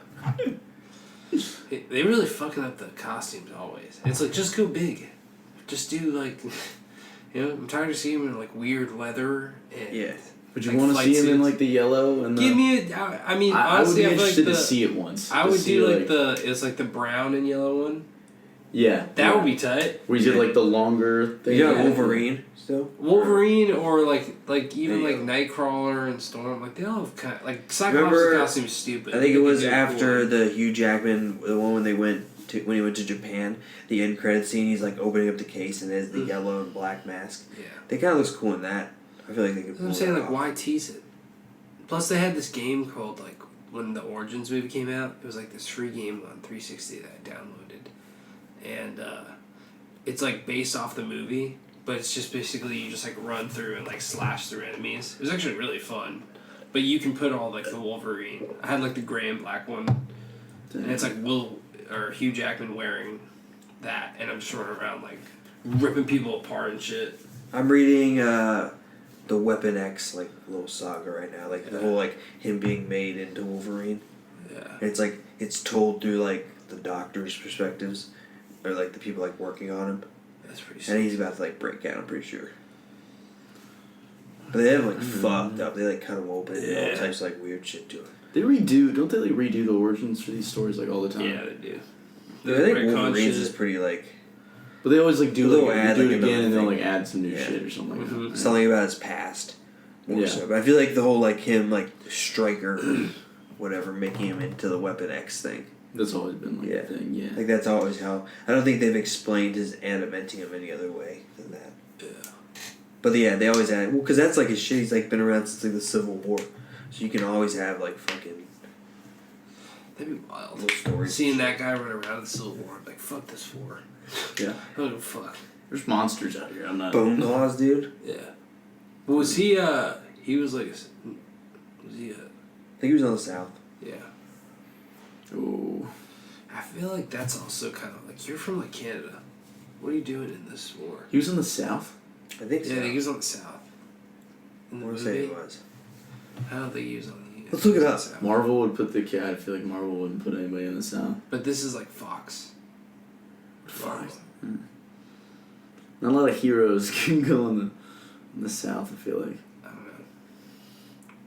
They really fucking up the costumes always. It's like, just go big. Just do like, I'm tired of seeing him in like weird leather and Yeah. But you like want to flight see him in suits. like the yellow and the. Give me I mean, I would honestly, be I feel interested like to see it once. I to would see, do like it's like the brown and yellow one. Yeah. That would be tight. Where you did like the longer thing. You got Yeah. Wolverine still? Wolverine or like even There like you Nightcrawler and Storm, like they all have kind of, like Cyclops' Remember, costume's stupid. I think it They was could do after cool. the Hugh Jackman, the one when he went to Japan, the end credit scene. He's like opening up the case and there's the yellow and black mask. Yeah. They kind of looks cool in that. I feel like they could. That's what I'm pull saying, that like, off. why tease it? Plus, they had this game called, like, when the Origins movie came out, it was, like, this free game on 360 that I downloaded. And, it's, like, based off the movie, but it's just basically you just, like, run through and, like, slash through enemies. It was actually really fun. But you can put all, like, the Wolverine. I had, like, the gray and black one. And it's, like, Hugh Jackman wearing that, and I'm just running around, like, ripping people apart and shit. I'm reading the Weapon X like little saga right now, like the whole like him being made into Wolverine. Yeah. And it's like it's told through like the doctor's perspectives, or like the people like working on him. That's pretty And sick. he's about to like break out. I'm pretty sure. But they have fucked up. They cut them open and all types of weird shit to it. Don't they redo the origins for these stories all the time? Yeah, they do. I think Wolverines is pretty But they always do add, do it again and they'll add some new shit or something like that. Something about his past. More so. But I feel the whole him Striker whatever, making him into the Weapon X thing. That's always been a thing, yeah. That's always how I don't think they've explained his adamantium any other way than that. Yeah. But yeah, they always add because that's his shit, he's been around since the Civil War. So you can always have fucking that'd be wild. little stories. Seeing that guy run around in the Civil War, I'm fuck this war. Yeah. Oh fuck. There's monsters out here. I'm not Bone Claws, dude. Yeah. But was he he was I think he was on the South. Yeah. Oh. I feel that's also kind of you're from Canada. What are you doing in this war? He was in the South? I think so. Yeah, he was on the South. In the I want to movie? say he was. I don't think he was on the. Let's look it up. South. Marvel would put the kid. I feel like Marvel wouldn't put anybody in the South. But this is Fox. Fox. Not a lot of heroes can go in the South. I feel like. I don't know.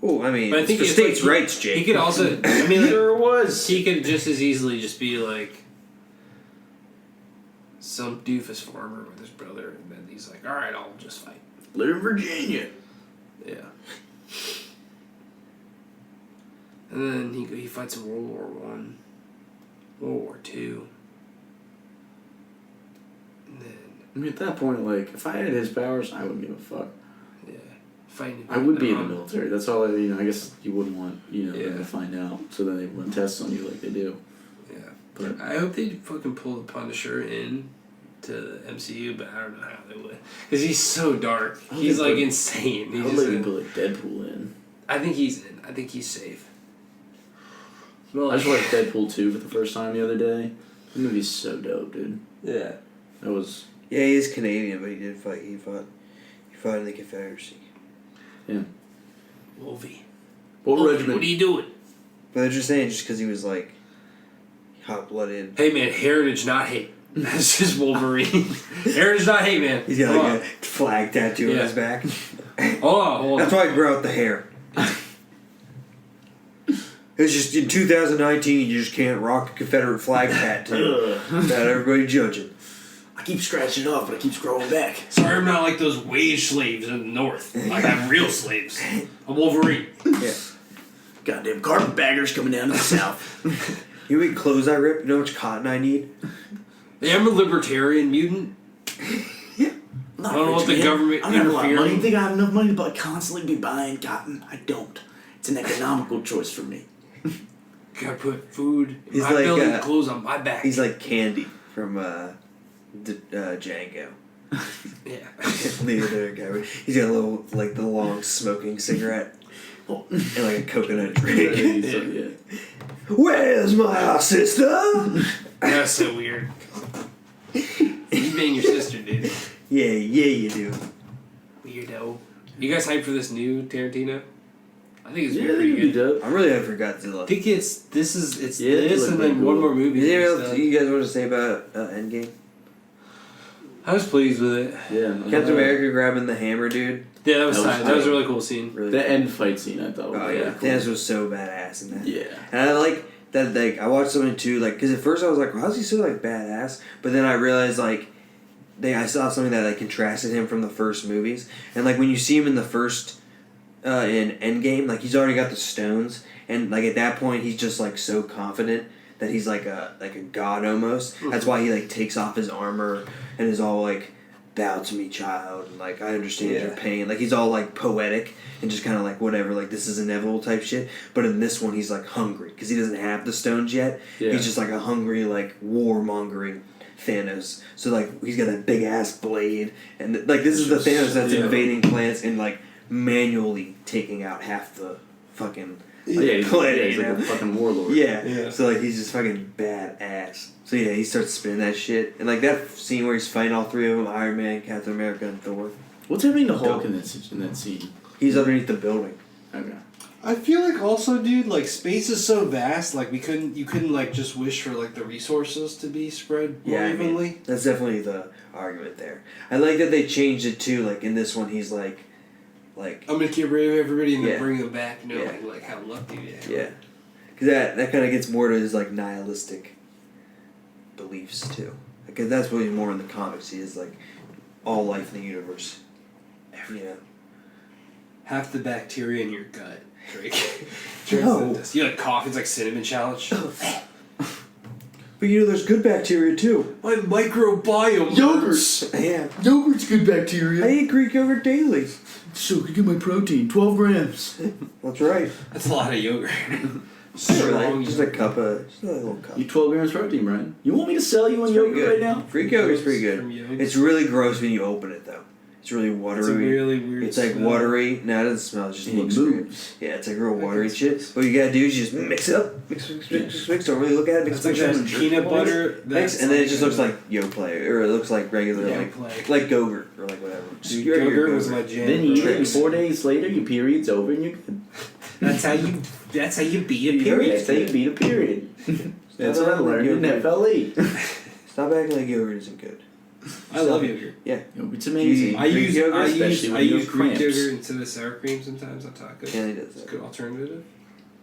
Oh, I mean, But I think for it's states' rights, Jake. He could also. I mean, Sure was. He could just as easily just be some doofus farmer with his brother, and then he's all right, I'll just fight. Live in Virginia. Yeah. And then he fights in World War One, World War Two. And then I mean, at that point, if I had his powers, I wouldn't give a fuck. yeah, fighting. I would be in the military. That's all. I guess you wouldn't want them Yeah. to find out, so then they run tests on you like they do. Yeah, But I hope they fucking pull the Punisher in to the MCU, but I don't know how they would, because he's so dark. He's insane. I would let you put Deadpool in. I think he's in. I think he's safe. Well, I just watched Deadpool 2 for the first time the other day. The movie's so dope, dude. Yeah. That was. Yeah, he is Canadian, but he did fight. He fought in the Confederacy. Yeah. Wolvie. What regiment? What are you doing? But they're just saying, just because he was hot-blooded. Hey man, heritage not hate. That's just Wolverine. Heritage not hate, man. He's got a flag tattoo on his back. Hold on. That's why he grew out the hair. It's just in 2019, you just can't rock a Confederate flag tattoo. Not everybody judging. I keep scratching it off, but it keeps growing back. Sorry, I'm not like those wage slaves in the North. I'm real slaves. I'm Wolverine. Yeah. Goddamn carpetbaggers coming down to the South. You know how many clothes I rip? You know how much cotton I need? Yeah, I'm a libertarian mutant. Yeah. I don't want the government I don't have a lot of money. interfering. You think I have enough money to constantly be buying cotton? I don't. It's an economical choice for me. Gotta put food in He's my belly and clothes on my back. He's like Candy from Django. Yeah. The other guy. He's got a little, the long smoking cigarette. And a coconut drink. Yeah. Where's my sister? That's so weird. You bang your sister, dude. Yeah, you do. Weirdo. You guys hyped for this new Tarantino? I think it's Yeah, pretty good. dope. I'm really hyped for Godzilla. I think it's this Yeah, this and then one more movie. Is there anything else you guys want to say about Endgame? I was pleased with it. Yeah. Captain America grabbing the hammer, dude. Yeah, that was That was tight. That was a tight. really cool scene. Really The cool. end fight scene, I thought was Oh really yeah, cool. Thanos was so badass in that. Yeah. And I like that. I watched something too, because at first I was like, "Well, how's he so badass?" But then I realized I saw something that contrasted him from the first movies, and when you see him in the first, in Endgame, he's already got the stones, and at that point he's just so confident that he's like a god almost. Mm-hmm. That's why he takes off his armor and is all bow to me, child, and I understand your pain. He's all poetic and just kind of whatever, this is inevitable type shit. But in this one, he's hungry because he doesn't have the stones yet. Yeah. He's just a hungry warmongering Thanos. So he's got that big ass blade, and this is the Thanos that's invading planets and manually taking out half the fucking He's planet. he's You know? a fucking warlord. Yeah. So he's just fucking badass. So yeah, he starts spinning that shit, and that scene where he's fighting all three of them: Iron Man, Captain America, and Thor. What's happening to Hulk in that scene? He's underneath the building. Okay. I feel also, dude, space is so vast, you couldn't just wish for the resources to be spread more evenly. That's definitely the argument there. I like that they changed it too. In this one, he's like I'm gonna get rid of everybody and then Yeah. bring them back, knowing Yeah. like how lucky they are. yeah, because that kind of gets more to his like nihilistic beliefs too. Because that's what he's more in the comics. He is like all life in the universe. Yeah. Half the bacteria in your gut, Drake. No. You like cough, it's like cinnamon challenge. But there's good bacteria too. My microbiome. Yogurt. Yeah. Yogurt's good I bacteria. eat Greek yogurt daily. So can get my protein, 12 grams. That's right. That's a lot of yogurt. Really? Just a cup of, just a little cup. You 12 grams protein, Brian. You want me to sell you on It's pretty yogurt good. right now? Greek yogurt's pretty From good. yogurt. It's really gross when you open it though. It's really watery. It's a really weird It's like smell. watery. No, it doesn't smell. It just And it looks weird. moves. Yeah, it's like real Okay. watery shit. What you gotta do is you just mix it up. Mix. Don't really look at it. Mix, It's like mix, that mix, peanut butter. mix, and then it just looks like Yoplait, or it looks like regular, Yoplait. like Gogurt, or like whatever. Just Dude, regular yogurt was my jam. Then you eat it, and Tricks. 4 days later, your period's over and you're good. That's how you. That's how you beat a You heard period. That's how you beat a period. That's what I learned in FLE. Stop acting like yogurt isn't good. I love yogurt. It's amazing. I use yogurt, especially when I you use have Greek cramps. yogurt instead of sour cream sometimes on tacos. Yeah, he does It's a that. good alternative.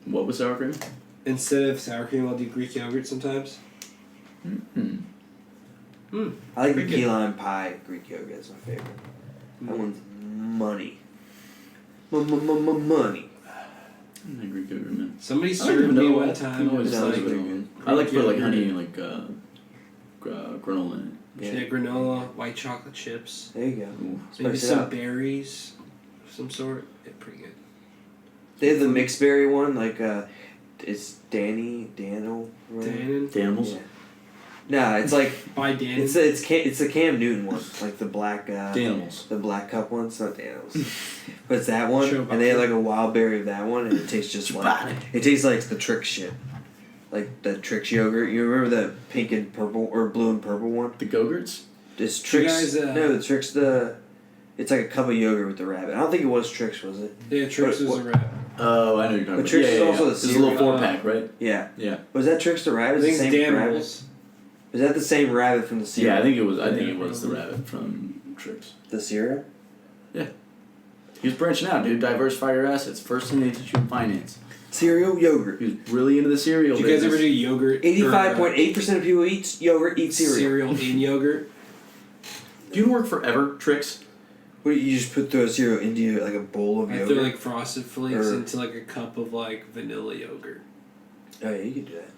What was sour cream? Instead of sour cream, I'll do Greek yogurt sometimes. I like the Pretty good. key lime pie Greek yogurt. That's my favorite. That one's money. Money. I'm not Greek yogurt, man. Somebody I like served me vanilla. one time. Vanilla It was is Vanilla's like pretty good. good. I like to put like yogurt. honey and like granola in Yeah. Yeah, granola, white chocolate chips, There you go. it. Ooh. maybe Spice it some up. berries of some sort. Yeah, pretty good. They have the mixed berry one, like it's Daniel. Dannon. Danimals? Yeah. Nah, it's like By Dannon. it's the Cam Newton one, like the black Danimals. the black cup one. It's not Daniels, but it's that one, Sure about and they have that. like a wild berry of that one, and it tastes just like it tastes like the Trix shit, like the Trix yogurt. You remember the pink and purple or blue and purple one? The Go-Gurts? It's You Trix. guys, No, the Trix. It's like a cup of yogurt with the rabbit. I don't think it was Trix, was it? Yeah, Trix is What- a wrap. Oh, I know you're talking But about. Trix yeah, is yeah, also yeah. the It's a little cereal. 4-pack, right? Yeah. Yeah. Was that Trix the I rabbit? think The it's same rabbit? Danimals. Was that the same rabbit from the cereal? Yeah, I think it was. I think it was the rabbit from Trix. The cereal. He was branching out, dude. Diversify your assets. First thing they teach you in finance. Cereal yogurt. He was really into the cereal. Did you guys ever business. do yogurt? 85.8% of people eat yogurt eat cereal. Cereal in yogurt. Do you work forever, Trix? What, you just throw cereal into like a bowl of I yogurt? throw like Frosted Flakes Or- into like a cup of like vanilla yogurt. Oh yeah, you could do that.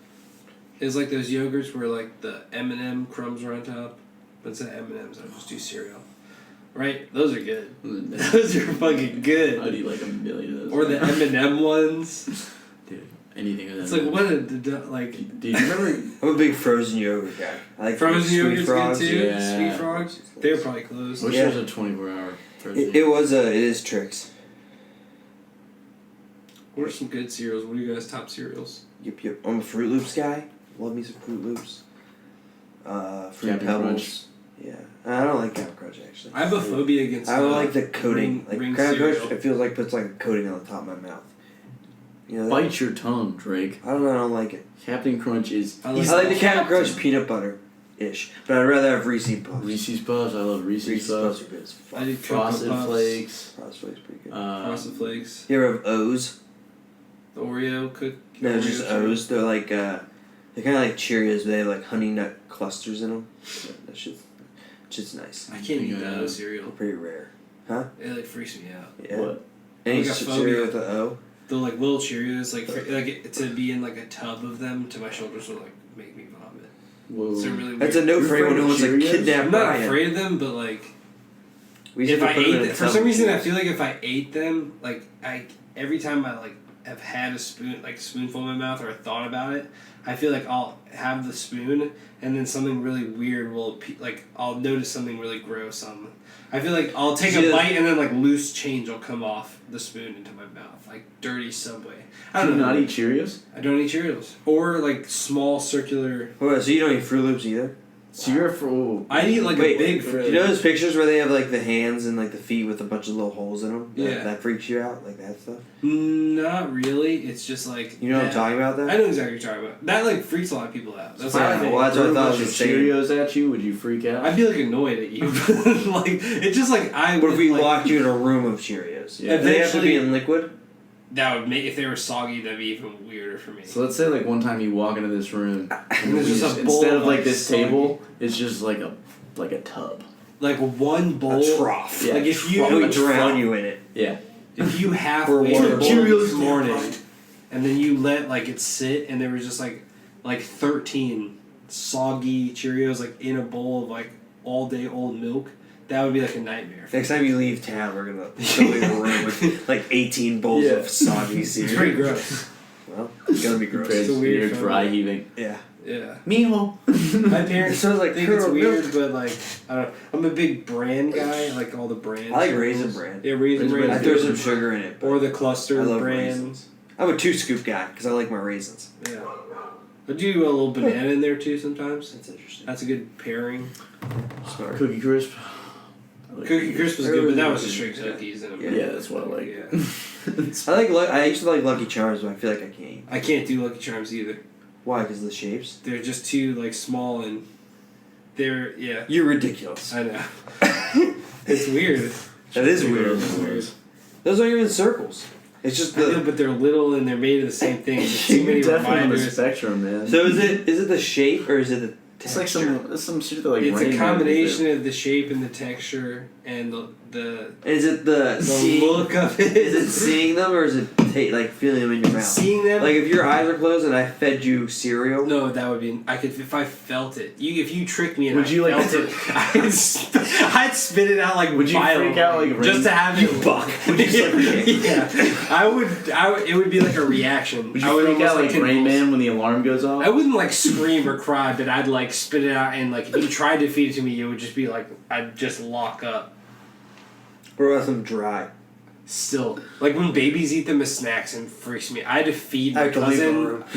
It's like those yogurts where like the M&M crumbs are on top, but instead of M&Ms, I'll just do cereal. Right? Those are good. Those are fucking good. I'd eat like a million of those. Or the M&M ones. Dude, anything of that. It's like what like Do you remember? I'm a big frozen yogurt guy. I like frozen Sweet yogurt's Frogs. good too. Yeah. Sweet frogs. They're probably closed. Wish Yeah. there was a 24-hour frozen. It is Trix. What are some good cereals? What are you guys' top cereals? Yep. I'm a Fruit Loops guy. Love me some Fruit Loops. Fruit Captain Pebbles. Crunch. Yeah, I don't like Captain Crunch actually. I have a phobia against. I don't like the coating. ring Captain Crunch, cereal. it feels like puts like a coating on the top of my mouth. You know that? Bite your tongue, Drake. I don't like it. Captain Crunch is. I I like the Captain Crunch peanut butter ish, but I'd rather have Reese's Puffs. Reese's Puffs. I love Reese's, Reese's Puffs. Puffs are good as fuck. I did Cocoa Frosted Puffs, Flakes. Frosted Flakes pretty good. Frosted Flakes, You ever have O's? the Oreo cook. No, Oreo just treat. O's. They're like they're kind of like Cheerios, but they have like honey nut clusters in them. That shit's nice. I can't eat Yeah. that cereal. They're pretty rare. It like freaks me out. Yeah. What? Any Like a cereal phobia. with the O? The like little Cheerios, like to be in like a tub of them to my shoulders will like make me vomit. Whoa. It's a really weird. That's a no You're for anyone afraid who of wants to Cheerios? kidnap I'm not Bryan. afraid of them, but like We used if to I put them ate in a them, for tub some of reason I Cheerios. feel like if I ate them, like every time I like have had a spoonful in my mouth or I thought about it, I feel like I'll have the spoon and then something really weird will I'll notice something really gross on. I feel like I'll take a Yeah. bite and then like loose change will come off the spoon into my mouth, like dirty Subway. I Do don't you know. not eat Cheerios? I don't eat Cheerios or like small circular. Oh, so you don't eat Fruit Loops either? So you're for. I eat like a big. You know those pictures where they have like the hands and like the feet with a bunch of little holes in them? Yeah. That freaks you out, like that stuff. Not really. It's just like you know what I'm talking about. Then I know exactly what you're talking about. That like freaks a lot of people out. That's well, that's what I thought. Was Cheerios at you, would you freak out? I'd be like annoyed at you. Like it's just like I. What if we like, locked you in a room of Cheerios? Yeah. They have to be in liquid. That would make if they were soggy. That'd be even weirder for me. So let's say like one time you walk into this room and there's just a bowl instead of of, like like, this soggy. table, it's just like a tub. Like one bowl. A trough. Yeah. Like if you It would drown you in it. Yeah. If you Or halfway water Cheerios this bowl. morning, and then you let like it sit, and there was just like 13 soggy Cheerios like in a bowl of like all day old milk. That would be like a nightmare. Next time you leave town, we're gonna fill you a room with like 18 bowls of soggy cereal. It's pretty gross. Well, it's gonna be gross. It's a weird You're dry heaving. Yeah. Yeah. Mijo. My parents Sounds like think it's curd weird, milk. but like I don't know. I'm a big bran guy. I like all the brands. I like Raisin Bran. Yeah, Raisin Bran. I throw some sugar in it. But Or the cluster I love brands. raisins. I'm a 2-scoop guy because I like my raisins. Yeah. I do a little banana in there too sometimes. That's interesting. That's a good pairing. Smart. Cookie Crisp. I like Cookie Crisp was good, but that was just straight cookies. And Yeah, that's what I like. Yeah. I used to like Lucky Charms, but I feel like I can't eat. I can't do Lucky Charms either. Why? Because of the shapes? They're just too like small and they're yeah. You're ridiculous. I know. It's weird. That is weird. It's weird. Those aren't even circles. It's just I know, the. but they're little and they're made of the same thing. There's too You're many definitely on the reminders. spectrum, man. So is it the shape or is it the It's like texture? some shit that like It's Rain a Man combination of the shape and the texture and the Is it the look of it. Is it seeing them or is it like feeling them in your mouth? Seeing them. Like if your eyes are closed and I fed you cereal. No, that would be. I could if I felt it. If you tricked me and Would I you, like, felt it, I'd spit it out like. Would you freak out like just to have You it? buck. Would you just like, Yeah, I would. It would be like a reaction. Would I you would freak out like convulse. Rain Man when the alarm goes off? I wouldn't like scream or cry, but I'd like spit it out and like if you tried to feed it to me, it would just be like I'd just lock up. What about some dry? Still, like when babies eat them as snacks, and freaks me. I had to feed I my have to leave the cousin. room. I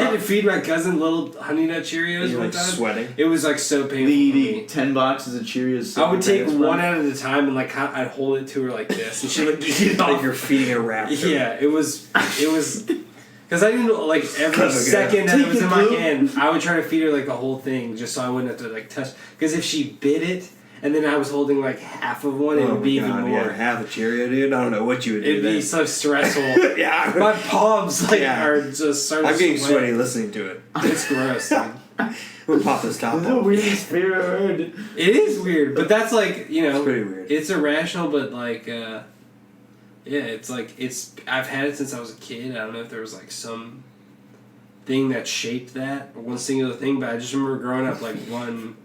had to feed my cousin little Honey Nut Cheerios You're one like time. sweating. It was like so painful for The me. 10 boxes of Cheerios. I would take Sandwich one Bun. out at a time and like I'd hold it to her like this, and she like eat it Like off. you're feeding a raptor. Yeah, it was because I didn't know, like every Okay. second that it was Take in it, my Blue. hand, I would try to feed her like the whole thing just so I wouldn't have to like touch. Because if she bit it and then I was holding like half of one, it Oh would be my even God, more. yeah, half a Cheerio, dude. I don't know what you would do It'd be then. so stressful. Yeah. My palms like Yeah. are just starting. I'm getting to sweat. sweaty listening to it. It's gross. Dude. I'm gonna pop this top This is the off. weirdest fear I've heard. It is weird, but that's like It's pretty weird. It's irrational, but like, yeah, it's like I've had it since I was a kid. I don't know if there was like some thing that shaped that or one singular thing, but I just remember growing up like one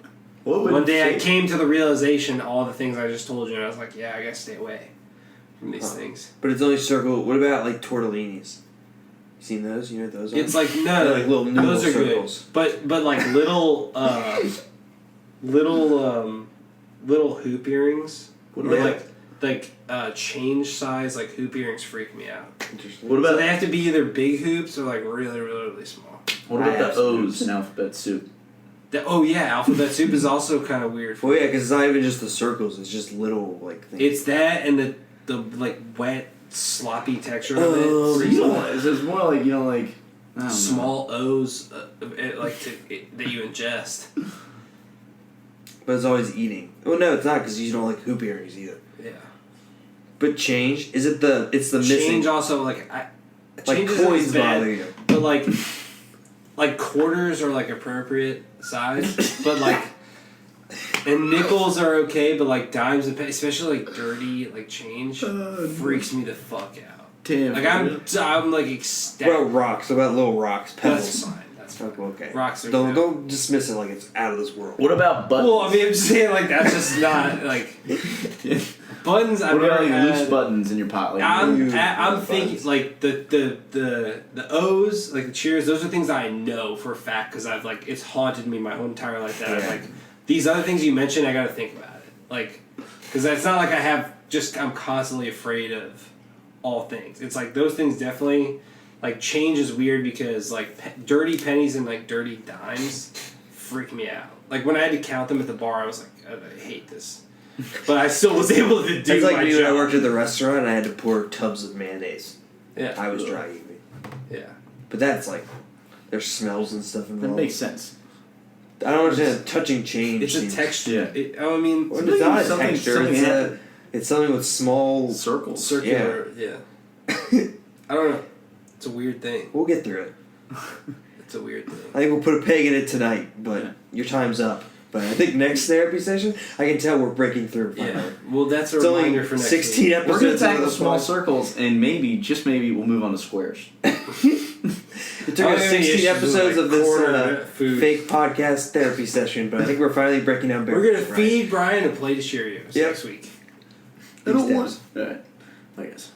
day I came to the realization all the things I just told you, and I was like, yeah, I gotta stay away from these things. But it's only circle. What about like tortellinis? Seen those? You know what those are? It's like no, They're like little noodle those are circles. good, but like little hoop earrings. What Or about, like change size like hoop earrings freak me out. Interesting. what So about, they have to be either big hoops or like really, really, really small. what I about have the O's in alphabet soup? Oh yeah, alphabet soup is also kind of weird. Well, yeah, because it's not even just the circles. It's just little like things. It's that and the like wet sloppy texture of it. Oh, So you don't, it's more like, you know, like, I don't know. Small O's that you ingest. But it's always eating. Well, no, it's not because you don't like hoop earrings either. Yeah. But change is it the? It's the missing. Change also like Like change isn't coins as bad, bother you. but like quarters are like appropriate size, but like. And nickels are okay, but like dimes, especially like dirty like change, freaks me the fuck out. Damn. Like I'm like What ecstatic. about rocks? What about little rocks? That's Pebbles. fine. That's fine. Okay. Rocks are Don't dismiss it like it's out of this world. What about buttons? Well, I mean, I'm just saying like that's just not like buttons. I've What about never like had. loose buttons in your pot? Like, I'm buttons. thinking like the O's like the Cheers. Those are things that I know for a fact because I've like it's haunted me my whole entire life. That Yeah. like these other things you mentioned, I got to think about it. Like because it's not like I'm constantly afraid of all things. It's like those things definitely like change is weird because like dirty pennies and like dirty dimes freak me out. Like when I had to count them at the bar, I was like, I hate this. But I still was able to do It's like my me job. when I worked at the restaurant and I had to pour tubs of mayonnaise. Yeah. I was dry eating. Yeah. But that's like, there's smells and stuff involved. That makes sense. I don't understand touching change. It's a texture. I mean, It's not a something- texture. something It's something with small Circles. circular. Yeah. I don't know. It's a weird thing. We'll get through it. It's a weird thing. I think we'll put a peg in it tonight, but your time's up. But I think next therapy session, I can tell we're breaking through. Yeah. Finally. Well, that's a It's only reminder for next 16 week. episodes. We're going to into tackle the small pod. circles, and maybe, just maybe, we'll move on to squares. It took us 16 episodes of this fake podcast therapy session, but I think we're finally breaking down barriers. We're going to feed Bryan a plate of Cheerios next week. I don't want. All right. I guess.